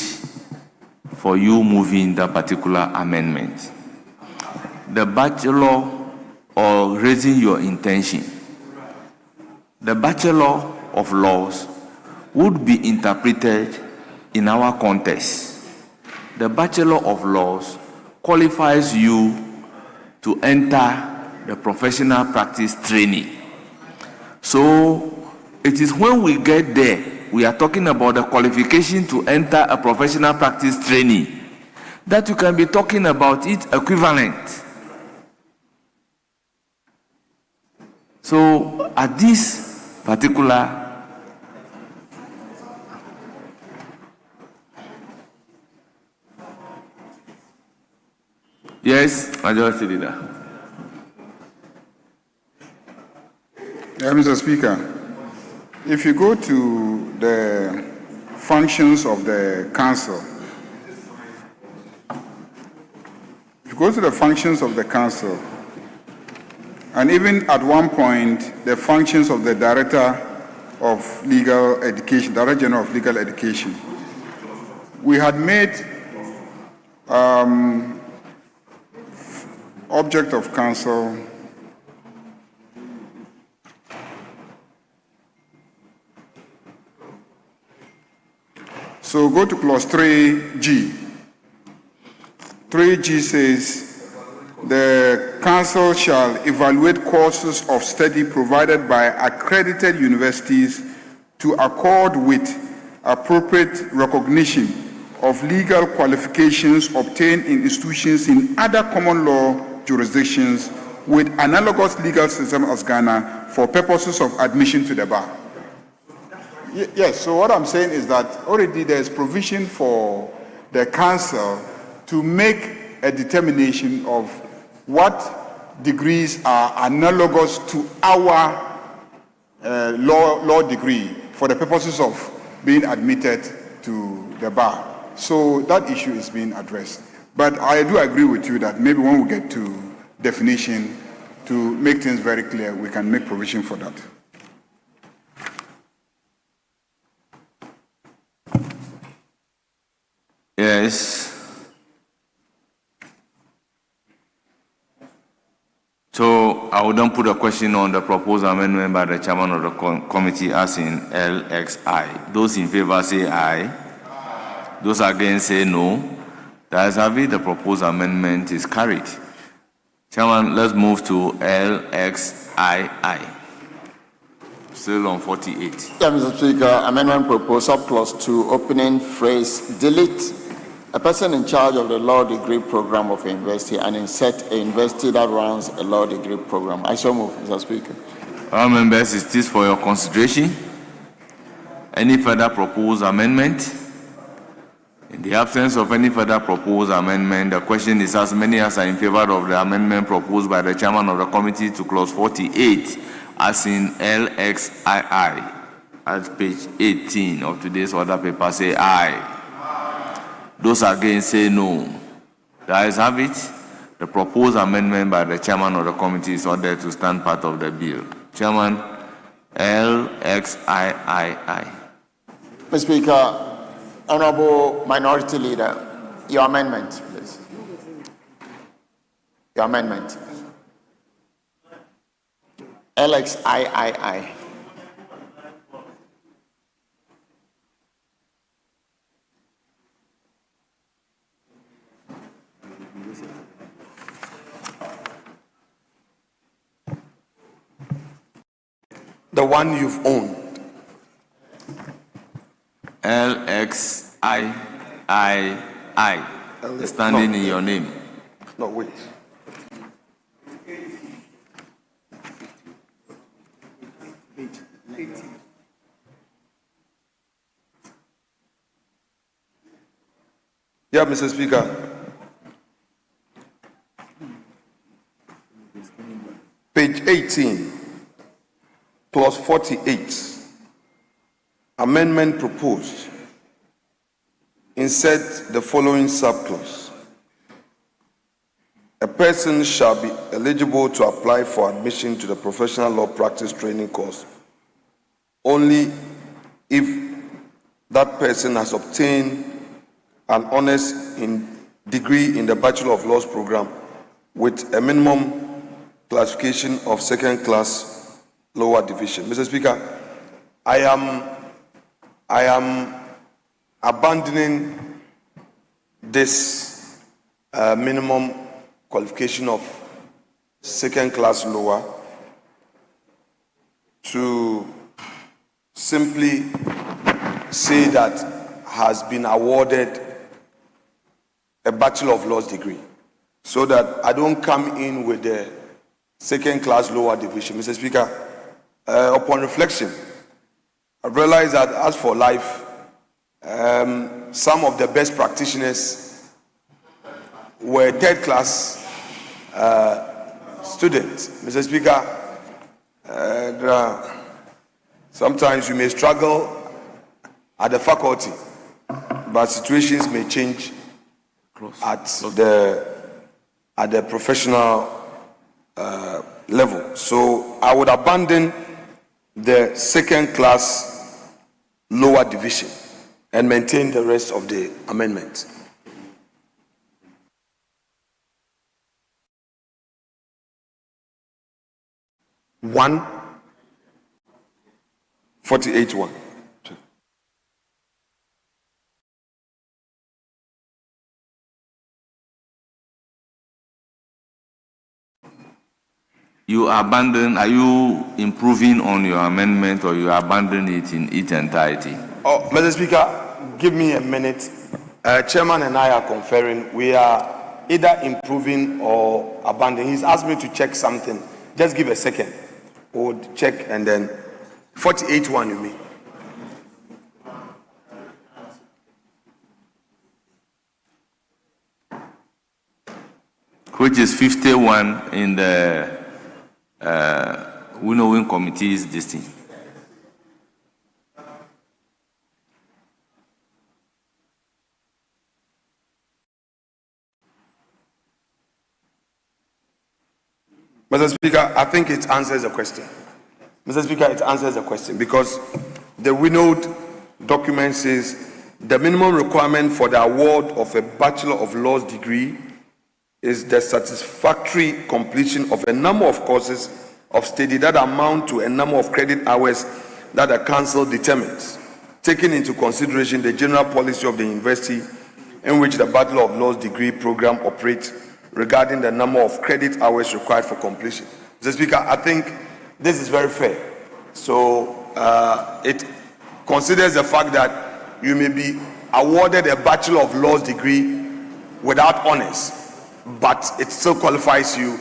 Speaker 2: for you moving that particular amendment. The Bachelor, or raising your intention, the Bachelor of Laws would be interpreted in our context. The Bachelor of Laws qualifies you to enter the professional practice training. So it is when we get there we are talking about the qualification to enter a professional practice training. That you can be talking about it equivalent. So at this particular yes, Majority Leader.
Speaker 4: Mr. Speaker, if you go to the functions of the council, and even at one point, the functions of the Director of Legal Education, Director General of Legal Education, we had made object of council so go to clause 3G. 3G says, the council shall evaluate courses of study provided by accredited universities to accord with appropriate recognition of legal qualifications obtained in institutions in other common law jurisdictions with analogous legal system as Ghana for purposes of admission to the bar. Yes, so what I'm saying is that already there's provision for the council to make a determination of what degrees are analogous to our law degree for the purposes of being admitted to the bar. So that issue is being addressed. But I do agree with you that maybe when we get to definition, to make things very clear, we can make provision for that.
Speaker 2: Yes. So I will then put a question on the proposed amendment by the chairman of the committee as in LXI. Those in favor say aye. Those against say no. The ayes have it, the proposed amendment is carried. Chairman, let's move to LXII. Still on 48.
Speaker 14: Yeah, Mr. Speaker, amendment proposed subclause 2, opening phrase, delete a person in charge of the law degree program of a university and insert a university that runs a law degree program. I so move, Mr. Speaker.
Speaker 2: All members, it is for your consideration. Any further proposed amendment? In the absence of any further proposed amendment, the question is as many as are in favor of the amendment proposed by the chairman of the committee to clause 48 as in LXII at page 18 of today's order paper say aye. Those against say no. The ayes have it. The proposed amendment by the chairman of the committee is ordered to stand part of the bill. Chairman, LXIII.
Speaker 14: Mr. Speaker, Honorable Minority Leader, your amendment, please. Your amendment. LXIII.
Speaker 7: The one you've owned.
Speaker 2: LXIII. Standing in your name.
Speaker 7: No, wait. Yeah, Mr. Speaker. Page 18, clause 48. Amendment proposed. Insert the following subclause. A person shall be eligible to apply for admission to the professional law practice training course only if that person has obtained an honors degree in the Bachelor of Laws program with a minimum classification of second class lower division. Mr. Speaker, I am abandoning this minimum qualification of second class lower to simply say that has been awarded a Bachelor of Laws degree, so that I don't come in with the second-class lower division. Mr. Speaker, upon reflection, I realized that as for life, some of the best practitioners were third-class students. Mr. Speaker, sometimes you may struggle at the faculty, but situations may change at the professional level. So I would abandon the second-class lower division and maintain the rest of the amendments. One 48-1.
Speaker 2: You abandon, are you improving on your amendment or you abandon it in its entirety?
Speaker 7: Oh, Mr. Speaker, give me a minute. Chairman and I are conferring. We are either improving or abandoning. He's asked me to check something. Just give a second. We'll check and then 48-1 you mean.
Speaker 2: Which is 51 in the winnowing committee's this thing.
Speaker 7: Mr. Speaker, I think it answers the question. Mr. Speaker, it answers the question because the winnowed document says the minimum requirement for the award of a Bachelor of Laws degree is the satisfactory completion of a number of courses of study that amount to a number of credit hours that the council determines, taking into consideration the general policy of the university in which the Bachelor of Laws degree program operates regarding the number of credit hours required for completion. Mr. Speaker, I think this is very fair. So it considers the fact that you may be awarded a Bachelor of Laws degree without honors, but it still qualifies you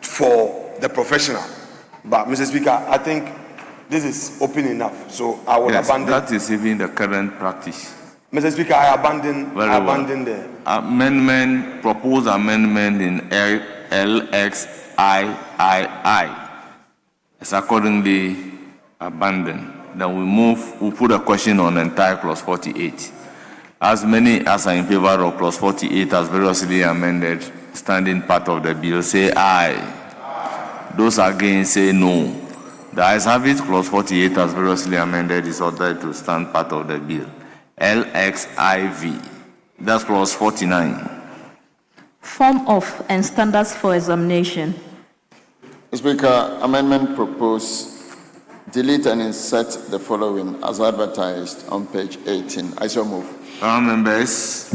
Speaker 7: for the professional. But Mr. Speaker, I think this is open enough. So I will abandon.
Speaker 2: That is even the current practice.
Speaker 7: Mr. Speaker, I abandon the
Speaker 2: amendment, proposed amendment in LXIII is accordingly abandoned. Then we put a question on entire clause 48. As many as are in favor of clause 48 as variously amended, standing part of the bill, say aye. Those against say no. The ayes have it, clause 48 as variously amended is ordered to stand part of the bill. LXIV. That's clause 49.
Speaker 20: Form of and standards for examination.
Speaker 14: Speaker, amendment proposed, delete and insert the following as advertised on page 18. I shall move.
Speaker 2: Members,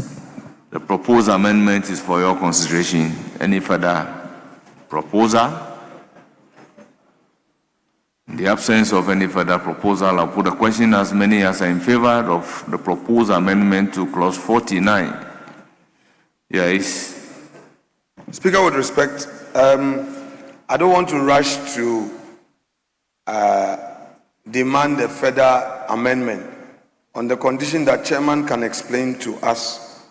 Speaker 2: the proposed amendment is for your consideration. Any further proposal? In the absence of any further proposal, I'll put a question as many as are in favor of the proposed amendment to clause 49. Yes.
Speaker 7: Speaker, with respect, I don't want to rush to demand a further amendment on the condition that Chairman can explain to us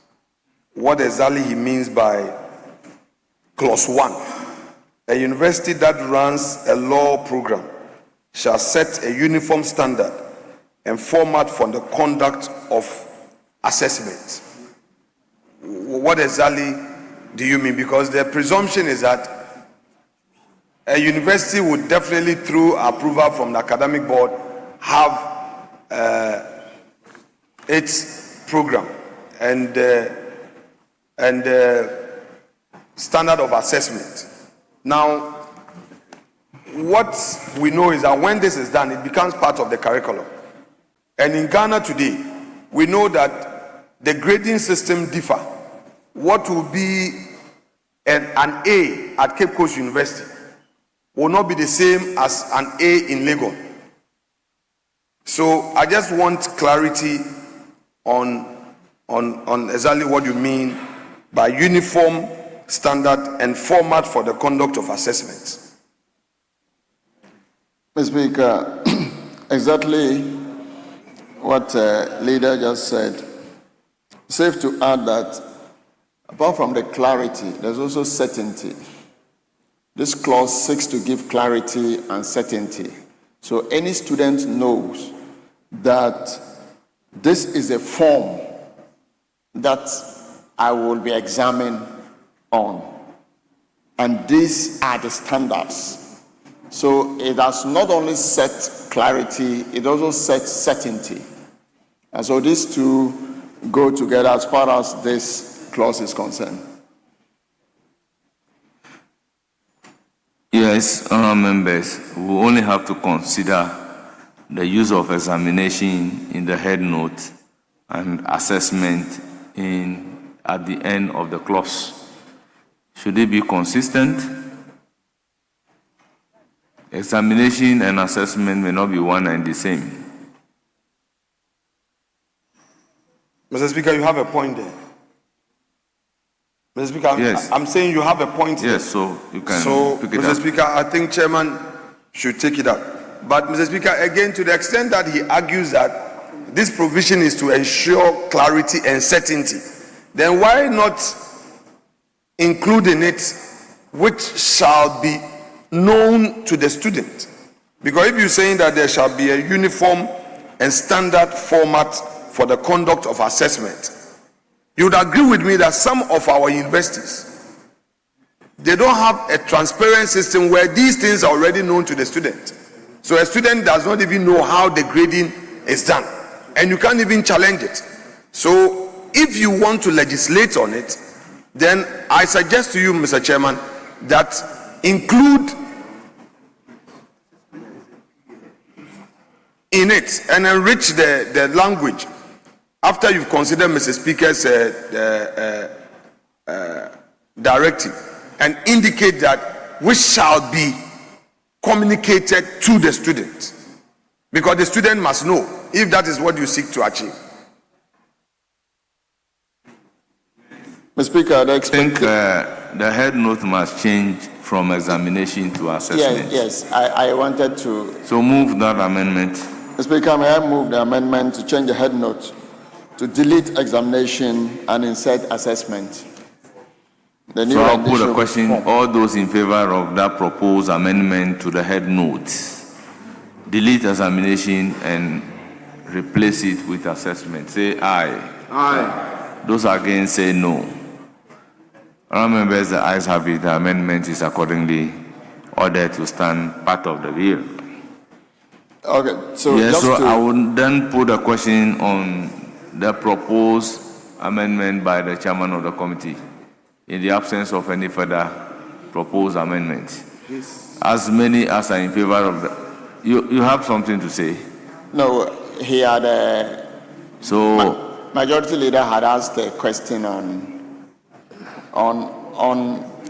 Speaker 7: what exactly he means by clause 1. A university that runs a law program shall set a uniform standard and format for the conduct of assessment. What exactly do you mean? Because the presumption is that a university would definitely, through approval from the academic board, have its program and standard of assessment. Now, what we know is that when this is done, it becomes part of the curriculum. And in Ghana today, we know that the grading system differ. What will be an A at Cape Coast University will not be the same as an A in Lagos. So I just want clarity on exactly what you mean by uniform standard and format for the conduct of assessments.
Speaker 14: Mr. Speaker, exactly what leader just said. Safe to add that apart from the clarity, there's also certainty. This clause seeks to give clarity and certainty. So any student knows that this is a form that I will be examined on. And these are the standards. So it has not only set clarity, it also sets certainty. And so these two go together as far as this clause is concerned.
Speaker 2: Yes, honourable members, we only have to consider the use of examination in the head note and assessment at the end of the clause. Should they be consistent? Examination and assessment may not be one and the same.
Speaker 7: Mr. Speaker, you have a point there. Mr. Speaker,
Speaker 2: yes.
Speaker 7: I'm saying you have a point there.
Speaker 2: Yes, so you can pick it
Speaker 7: Mr.
Speaker 2: up.
Speaker 7: Speaker, I think Chairman should take it up. But Mr. Speaker, again, to the extent that he argues that this provision is to ensure clarity and certainty, then why not include in it which shall be known to the student? Because if you're saying that there shall be a uniform and standard format for the conduct of assessment, you would agree with me that some of our universities, they don't have a transparent system where these things are already known to the student. So a student does not even know how the grading is done, and you can't even challenge it. So if you want to legislate on it, then I suggest to you, Mr. Chairman, that include in it and enrich the language after you've considered Mr. Speaker's directive, and indicate that which shall be communicated to the student, because the student must know if that is what you seek to achieve.
Speaker 14: Mr. Speaker,
Speaker 2: I think the head note must change from examination to assessment.
Speaker 14: Yes, I wanted to.
Speaker 2: So move that amendment.
Speaker 14: Mr. Speaker, may I move the amendment to change the head note to delete examination and insert assessment?
Speaker 2: So I'll put a question. All those in favor of that proposed amendment to the head note, delete examination and replace it with assessment, say aye.
Speaker 14: Aye.
Speaker 2: Those against say no. Honourable members, the ayes have it. The amendment is accordingly ordered to stand part of the bill.
Speaker 14: Okay, so
Speaker 2: yes,
Speaker 14: just
Speaker 2: so
Speaker 14: to...
Speaker 2: I will then put a question on the proposed amendment by the chairman of the committee in the absence of any further proposed amendment.
Speaker 14: Yes.
Speaker 2: As many as are in favor of the... You have something to say?
Speaker 14: No, he had a...
Speaker 2: So...
Speaker 14: Majority Leader had asked a question on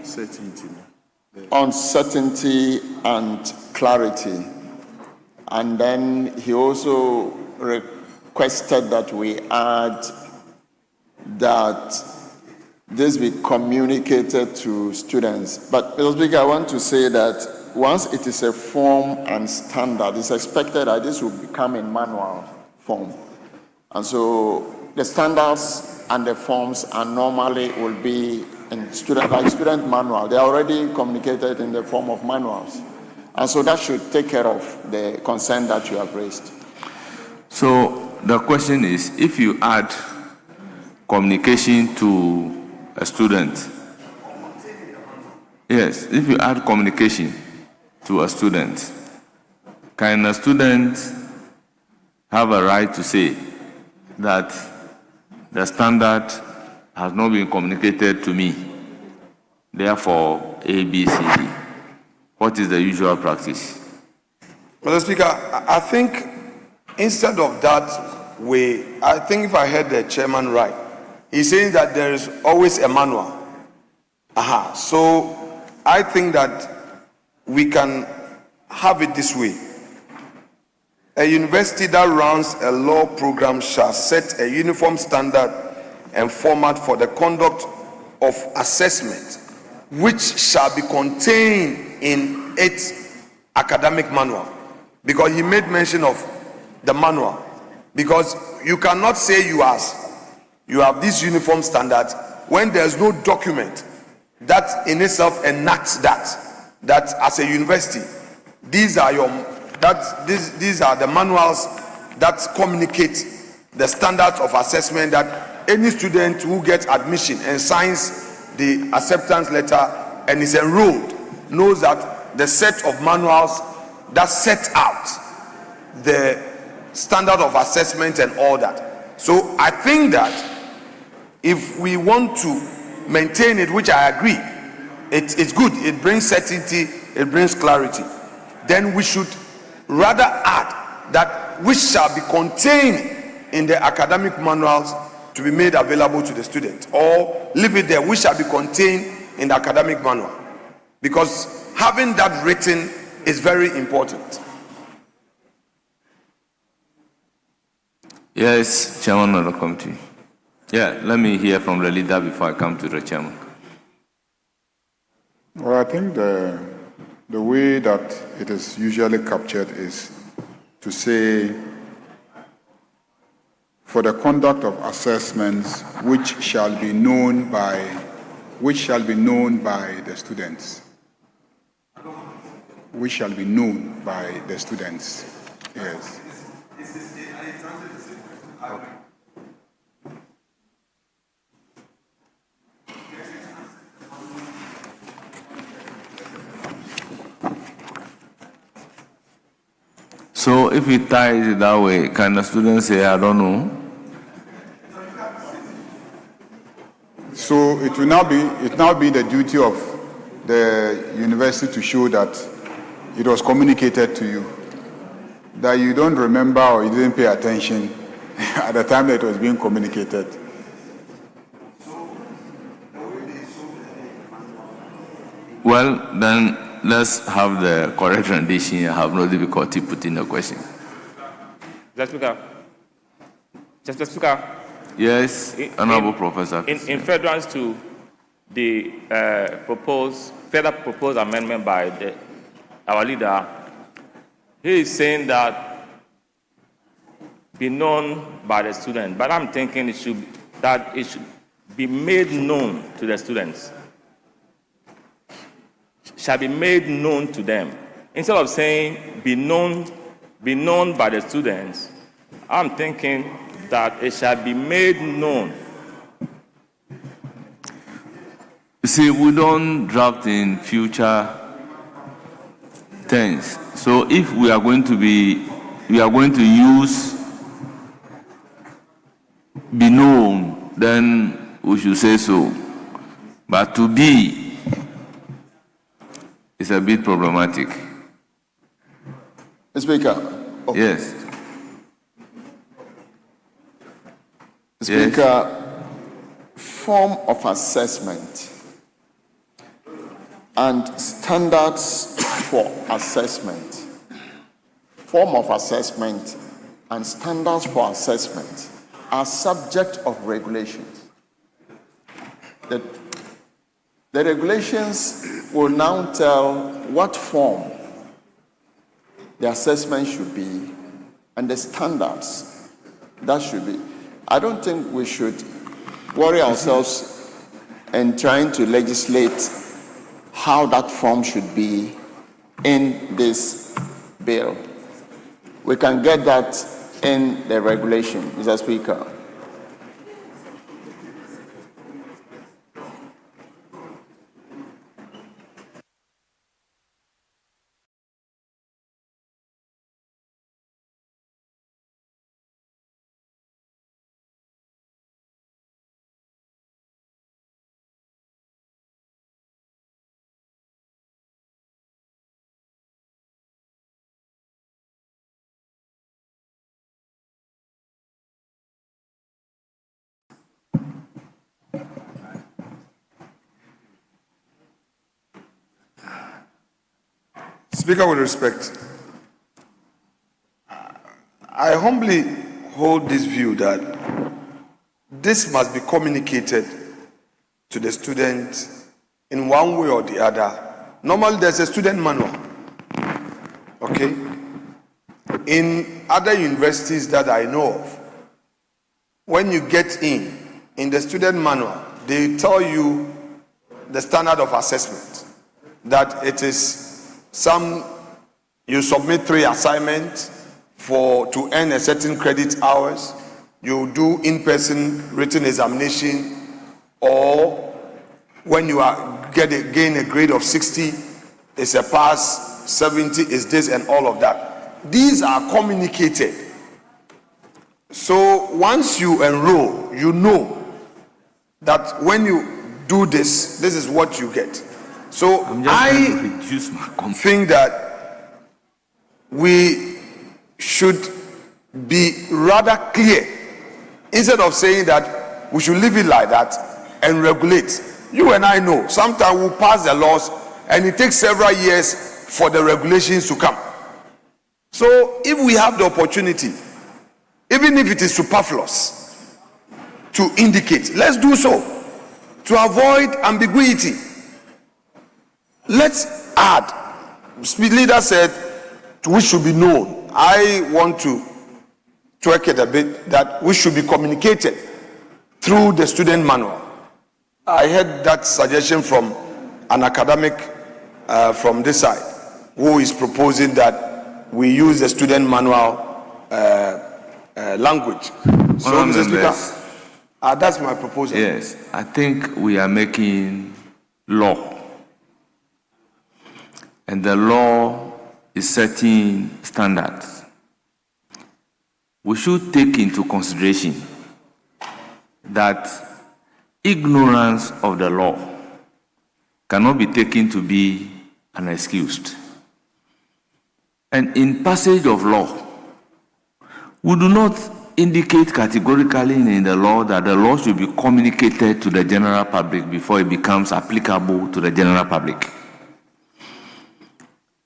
Speaker 17: certainty.
Speaker 14: On certainty and clarity. And then he also requested that we add that this be communicated to students. But, Mr. Speaker, I want to say that once it is a form and standard, it's expected that this will become in manual form. And so the standards and the forms are normally will be in student manual. They are already communicated in the form of manuals. And so that should take care of the concern that you have raised.
Speaker 2: So the question is, if you add communication to a student, yes, if you add communication to a student, can a student have a right to say that the standard has not been communicated to me, therefore A, B, C, D? What is the usual practice?
Speaker 7: Mr. Speaker, I think instead of that way, I think if I heard the chairman right, he's saying that there is always a manual. So I think that we can have it this way. A university that runs a law program shall set a uniform standard and format for the conduct of assessment, which shall be contained in its academic manual. Because he made mention of the manual. Because you cannot say you have this uniform standard when there's no document that in itself enacts that as a university, these are the manuals that communicate the standards of assessment, that any student who gets admission and signs the acceptance letter and is enrolled knows that the set of manuals that set out the standard of assessment and all that. So I think that if we want to maintain it, which I agree, it's good, it brings certainty, it brings clarity, then we should rather add that which shall be contained in the academic manuals to be made available to the student, or leave it there, which shall be contained in the academic manual, because having that written is very important.
Speaker 2: Yes, Chairman of the committee. Yeah, let me hear from the leader before I come to the chairman.
Speaker 4: Well, I think the way that it is usually captured is to say, for the conduct of assessments which shall be known by the students. Which shall be known by the students. Yes.
Speaker 2: So if we tie it that way, can the students say, I don't know?
Speaker 4: So it will now be the duty of the university to show that it was communicated to you, that you don't remember or you didn't pay attention at the time that it was being communicated.
Speaker 2: Well, then let's have the correct rendition. I have no difficulty putting the question.
Speaker 9: Mr. Speaker.
Speaker 2: Yes, Honorable Professor.
Speaker 9: In furtherance to the further proposed amendment by our leader, he is saying that be known by the student, but I'm thinking it should be made known to the students. Shall be made known to them. Instead of saying be known by the students, I'm thinking that it shall be made known.
Speaker 2: You see, we don't draft in future tense. So if we are going to use be known, then we should say so. But to be is a bit problematic.
Speaker 14: Speaker.
Speaker 2: Okay. Yes.
Speaker 14: Speaker, yes. Form of assessment and standards for assessment. Form of assessment and standards for assessment are subject of regulations. The regulations will now tell what form the assessment should be and the standards that should be. I don't think we should worry ourselves in trying to legislate how that form should be in this bill. We can get that in the regulation, Mr. Speaker.
Speaker 7: Speaker, with respect, I humbly hold this view that this must be communicated to the students in one way or the other. Normally, there's a student manual. Okay? In other universities that I know of, when you get in the student manual, they tell you the standard of assessment, that it is you submit 3 assignments to earn a certain credit hours, you do in-person written examination, or when you gain a grade of 60, it's a pass, 70 is this, and all of that. These are communicated. So once you enroll, you know that when you do this is what you get. So I think that we should be rather clear, instead of saying that we should leave it like that and regulate. You and I know sometimes we'll pass the laws and it takes several years for the regulations to come. So if we have the opportunity, even if it is superfluous, to indicate, let's do so to avoid ambiguity. Let's add. Speed leader said we should be known. I want to tweak it a bit, that we should be communicated through the student manual. I heard that suggestion from an academic from this side, who is proposing that we use the student manual language. So, Mr. Speaker, that's my proposal.
Speaker 2: Yes, I think we are making law, and the law is setting standards. We should take into consideration that ignorance of the law cannot be taken to be an excuse. And in passage of law, we do not indicate categorically in the law that the law should be communicated to the general public before it becomes applicable to the general public.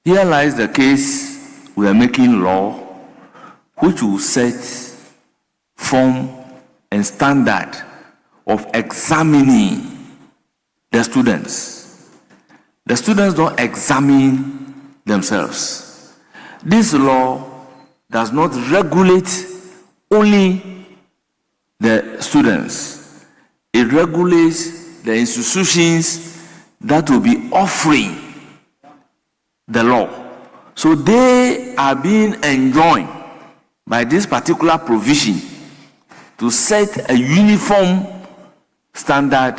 Speaker 2: Here lies the case we are making law which will set form and standard of examining the students. The students don't examine themselves. This law does not regulate only the students. It regulates the institutions that will be offering the law. So they are being enjoined by this particular provision to set a uniform standard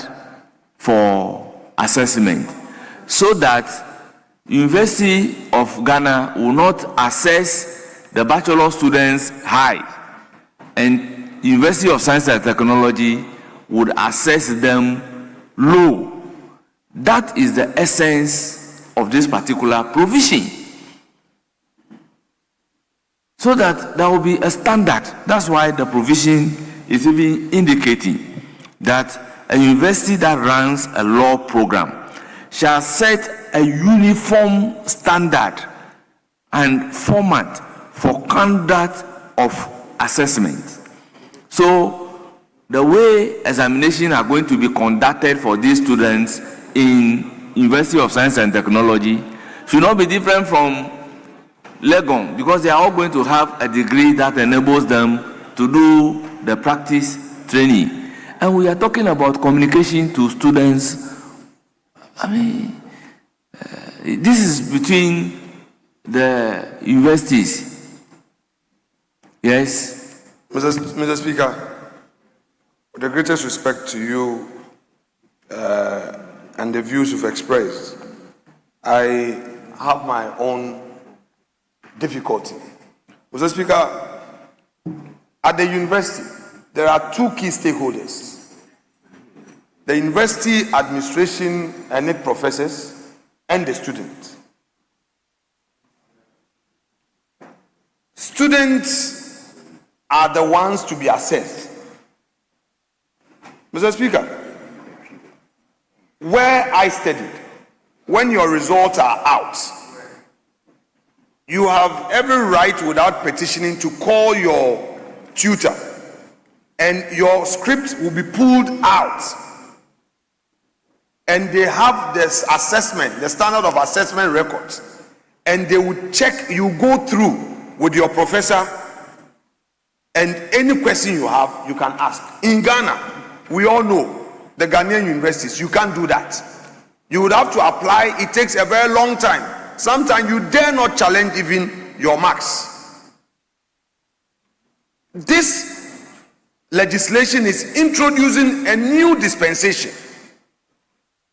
Speaker 2: for assessment, so that University of Ghana will not assess the bachelor students high, and University of Science and Technology would assess them low. That is the essence of this particular provision, so that there will be a standard. That's why the provision is even indicating that a university that runs a law program shall set a uniform standard and format for conduct of assessment. So the way examinations are going to be conducted for these students in University of Science and Technology should not be different from Legon, because they are all going to have a degree that enables them to do the practice training. And we are talking about communication to students. I mean, this is between the universities. Yes?
Speaker 7: Mr. Speaker, with the greatest respect to you and the views you've expressed, I have my own difficulty. Mr. Speaker, at the university, there are two key stakeholders: the university administration and its professors, and the students. Students are the ones to be assessed. Mr. Speaker, where I studied, when your results are out, you have every right without petitioning to call your tutor, and your script will be pulled out, and they have this assessment, the standard of assessment records, and they will check, you go through with your professor, and any question you have, you can ask. In Ghana, we all know the Ghanaian universities, you can't do that. You would have to apply, it takes a very long time. Sometimes you dare not challenge even your marks. This legislation is introducing a new dispensation.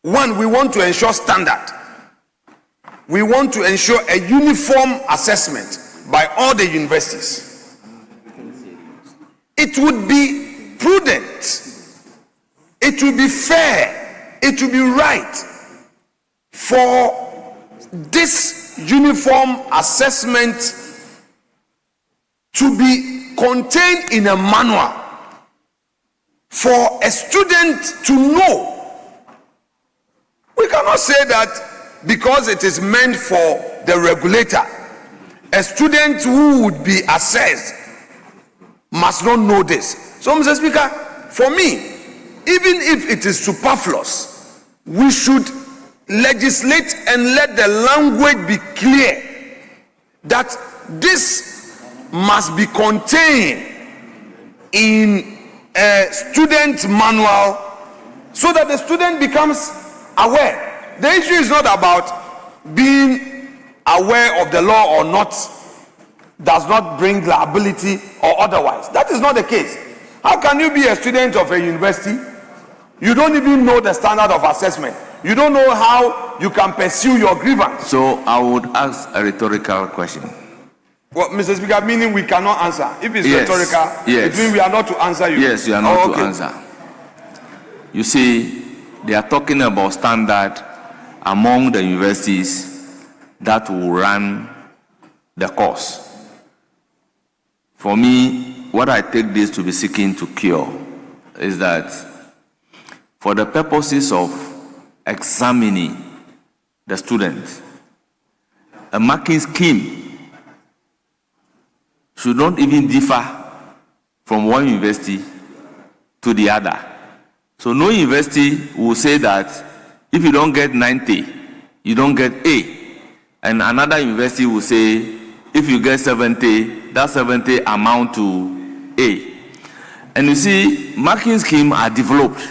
Speaker 7: One, we want to ensure standard. We want to ensure a uniform assessment by all the universities. It would be prudent. It would be fair. It would be right for this uniform assessment to be contained in a manual for a student to know. We cannot say that because it is meant for the regulator, a student who would be assessed must not know this. So, Mr. Speaker, for me, even if it is superfluous, we should legislate and let the language be clear that this must be contained in a student manual so that the student becomes aware. The issue is not about being aware of the law or not, does not bring liability or otherwise. That is not the case. How can you be a student of a university? You don't even know the standard of assessment. You don't know how you can pursue your grievance.
Speaker 2: So I would ask a rhetorical question.
Speaker 7: Well, Mr. Speaker, meaning we cannot answer. If it's rhetorical,
Speaker 2: yes.
Speaker 7: it means we are not to answer you.
Speaker 2: Yes, you are not to answer. You see, they are talking about standard among the universities that will run the course. For me, what I take this to be seeking to cure is that for the purposes of examining the students, a marking scheme should not even differ from one university to the other. So no university will say that if you don't get 90, you don't get A. And another university will say if you get 70, that 70 amount to A. And you see, marking schemes are developed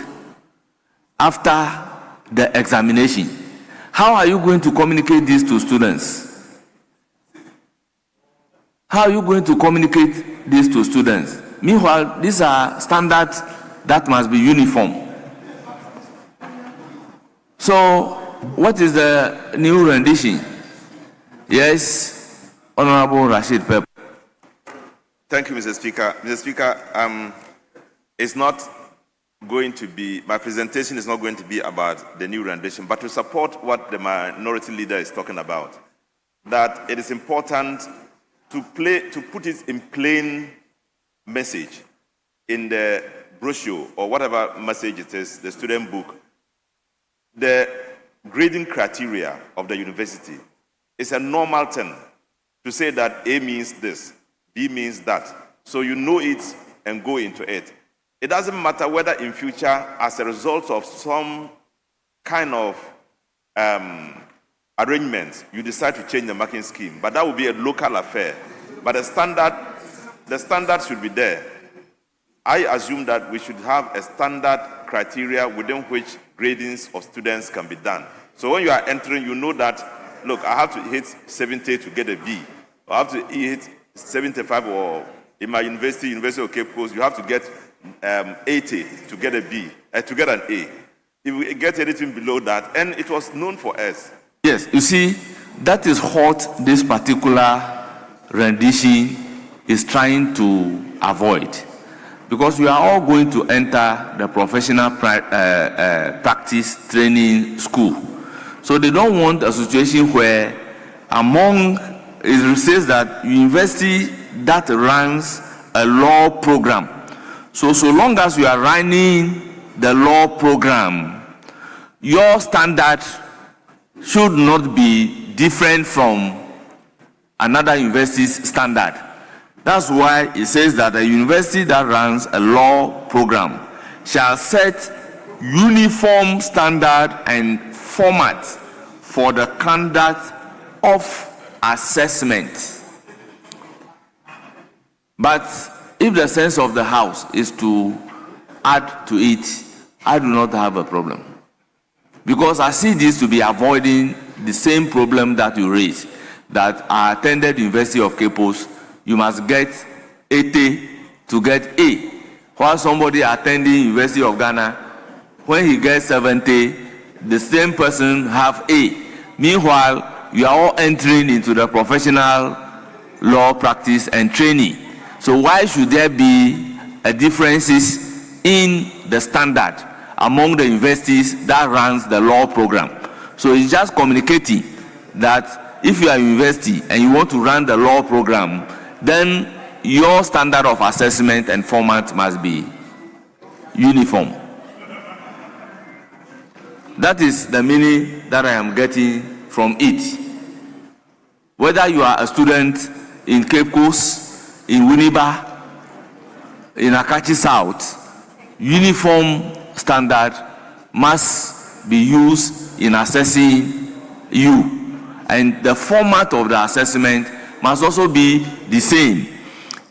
Speaker 2: after the examination. How are you going to communicate this to students? How are you going to communicate this to students? Meanwhile, these are standards that must be uniform. So, what is the new rendition? Yes, Honorable Rashid Pep.
Speaker 8: Thank you, Mr. Speaker. Mr. Speaker, it's not going to be, my presentation is not going to be about the new rendition, but to support what the minority leader is talking about, that it is important to put it in plain message in the brochure or whatever message it is, the student book. The grading criteria of the university is a normal term to say that A means this, B means that. So you know it and go into it. It doesn't matter whether in future, as a result of some kind of arrangement, you decide to change the marking scheme, but that will be a local affair. But the standard should be there. I assume that we should have a standard criteria within which gradings of students can be done. So when you are entering, you know that, look, I have to hit 70 to get a B. I have to hit 75, or in my university of Cape Coast, you have to get 80 to get a B, to get an A. If we get anything below that, and it was known for us.
Speaker 2: Yes, you see, that is what this particular rendition is trying to avoid. Because we are all going to enter the professional practice training school. So they don't want a situation where it says that university that runs a law program. So long as you are running the law program, your standard should not be different from another university's standard. That's why it says that a university that runs a law program shall set uniform standard and format for the conduct of assessment. But if the sense of the House is to add to it, I do not have a problem. Because I see this to be avoiding the same problem that you raised, that I attended University of Cape Coast, you must get 80 to get A. While somebody attending University of Ghana, when he gets 70, the same person have A. Meanwhile, you are all entering into the professional law practice and training. So why should there be a differences in the standard among the universities that runs the law program? So it's just communicating that if you are a university and you want to run the law program, then your standard of assessment and format must be uniform. That is the meaning that I am getting from it. Whether you are a student in Cape Coast, in Winneba, in Akachi South, uniform standard must be used in assessing you. And the format of the assessment must also be the same.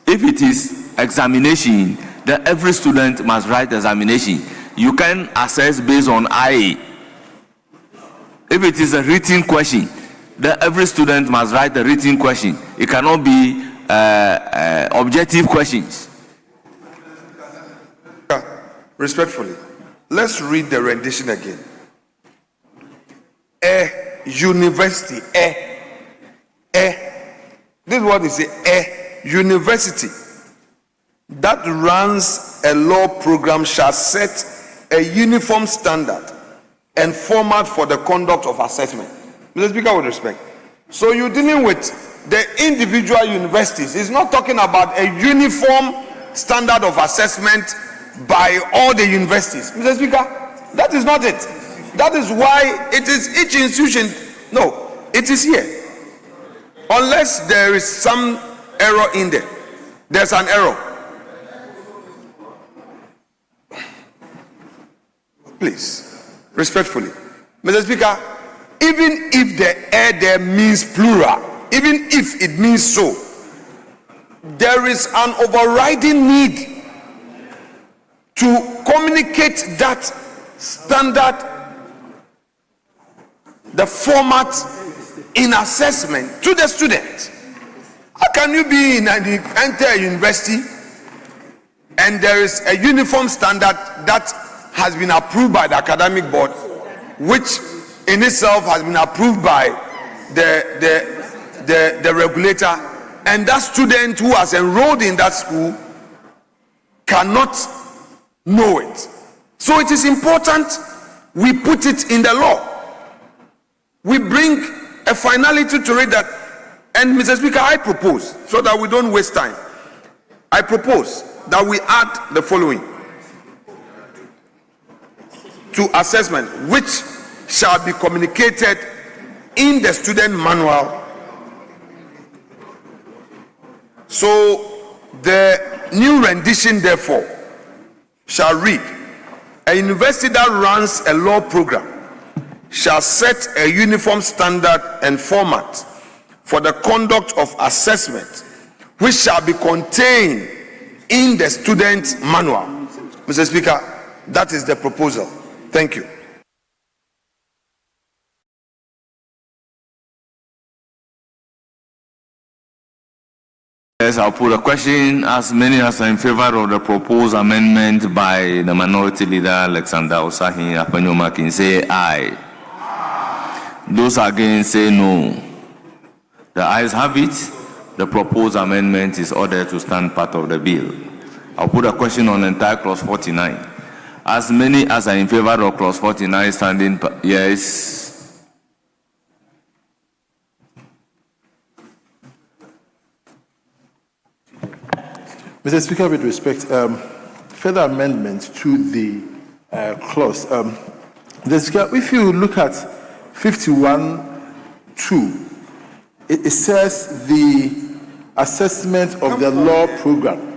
Speaker 2: If it is examination, then every student must write examination. You can assess based on IA. If it is a written question, then every student must write a written question. It cannot be objective questions.
Speaker 7: Respectfully, let's read the rendition again. A university, this is what they say, a university that runs a law program shall set a uniform standard and format for the conduct of assessment. Mr. Speaker, with respect. So you're dealing with the individual universities. It's not talking about a uniform standard of assessment by all the universities. Mr. Speaker, that is not it. That is why it is each institution. No, it is here. Unless there is some error in there. There's an error. Please, respectfully. Mr. Speaker, even if the air there means plural, even if it means so, there is an overriding need to communicate that standard, the format in assessment to the student. How can you be in an entire university and there is a uniform standard that has been approved by the academic board, which in itself has been approved by the regulator, and that student who has enrolled in that school cannot know it? So it is important we put it in the law. We bring a finality to it that, and Mr. Speaker, I propose, so that we don't waste time, I propose that we add the following to assessment, which shall be communicated in the student manual. So the new rendition, therefore, shall read: a university that runs a law program shall set a uniform standard and format for the conduct of assessment, which shall be contained in the student manual. Mr. Speaker, that is the proposal. Thank you.
Speaker 2: Yes, I'll put a question. As many as are in favor of the proposed amendment by the minority leader Alexander Osahin Afenyoman can say aye. Those against say no. The ayes have it. The proposed amendment is ordered to stand part of the bill. I'll put a question on entire clause 49. As many as are in favor of clause 49 standing, yes.
Speaker 5: Mr. Speaker, with respect, further amendment to the clause. Mr. Speaker, if you look at 51(2), it says the assessment of the law program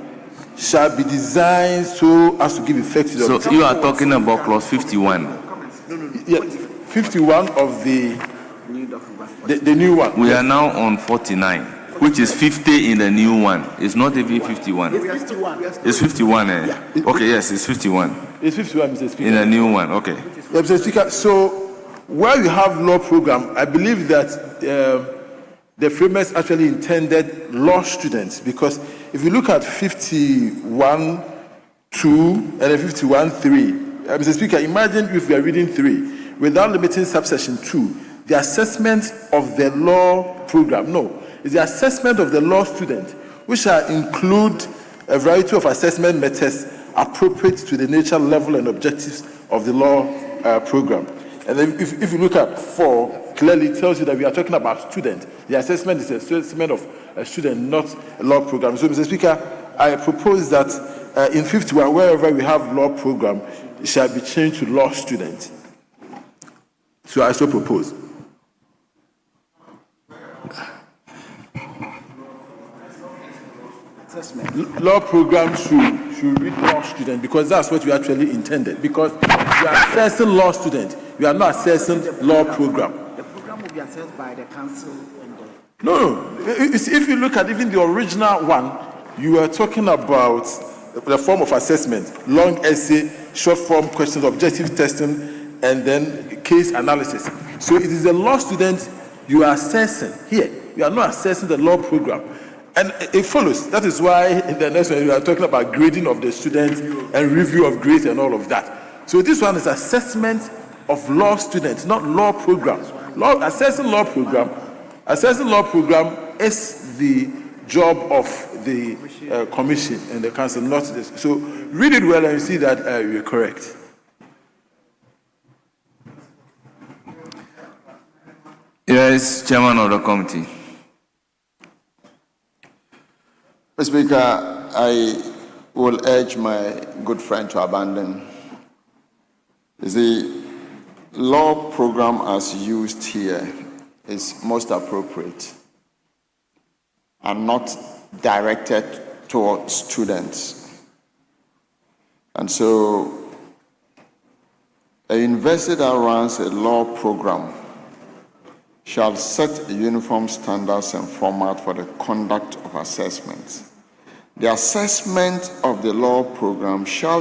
Speaker 5: shall be designed so as to give effect to the...
Speaker 2: So you are talking about clause 51.
Speaker 5: Yeah, 51 of the new one.
Speaker 2: We are now on 49, which is 50 in the new one. It's not even 51. It's 51. Okay, yes, it's 51.
Speaker 5: It's 51, Mr. Speaker.
Speaker 2: In the new one, okay.
Speaker 5: Yeah, Mr. Speaker, so where you have law program, I believe that the framers actually intended law students, because if you look at 51.2 and then 51.3, Mr. Speaker, imagine if we are reading 3 without limiting subsection 2, the assessment of the law program. No, it's the assessment of the law student, which shall include a variety of assessment methods appropriate to the nature, level, and objectives of the law program. And then if you look at 4, clearly it tells you that we are talking about student. The assessment is an assessment of a student, not a law program. So, Mr. Speaker, I propose that in 51, wherever we have law program, it shall be changed to law student. So I so propose. Law program should read law student, because that's what you actually intended. Because you are assessing law student, you are not assessing law program.
Speaker 21: The program will be assessed by the council.
Speaker 5: No. If you look at even the original one, you are talking about the form of assessment: long essay, short form questions, objective testing, and then case analysis. So it is a law student you are assessing here. You are not assessing the law program. And it follows. That is why in the next one we are talking about grading of the students and review of grades and all of that. So this one is assessment of law students, not law program. Assessing law program is the job of the commission and the council, not this. So read it well and you see that you're correct.
Speaker 2: Yes, Chairman of the committee.
Speaker 10: Mr. Speaker, I will urge my good friend to abandon. The law program as used here is most appropriate and not directed towards students. And so a university that runs a law program shall set uniform standards and format for the conduct of assessments. The assessment of the law program shall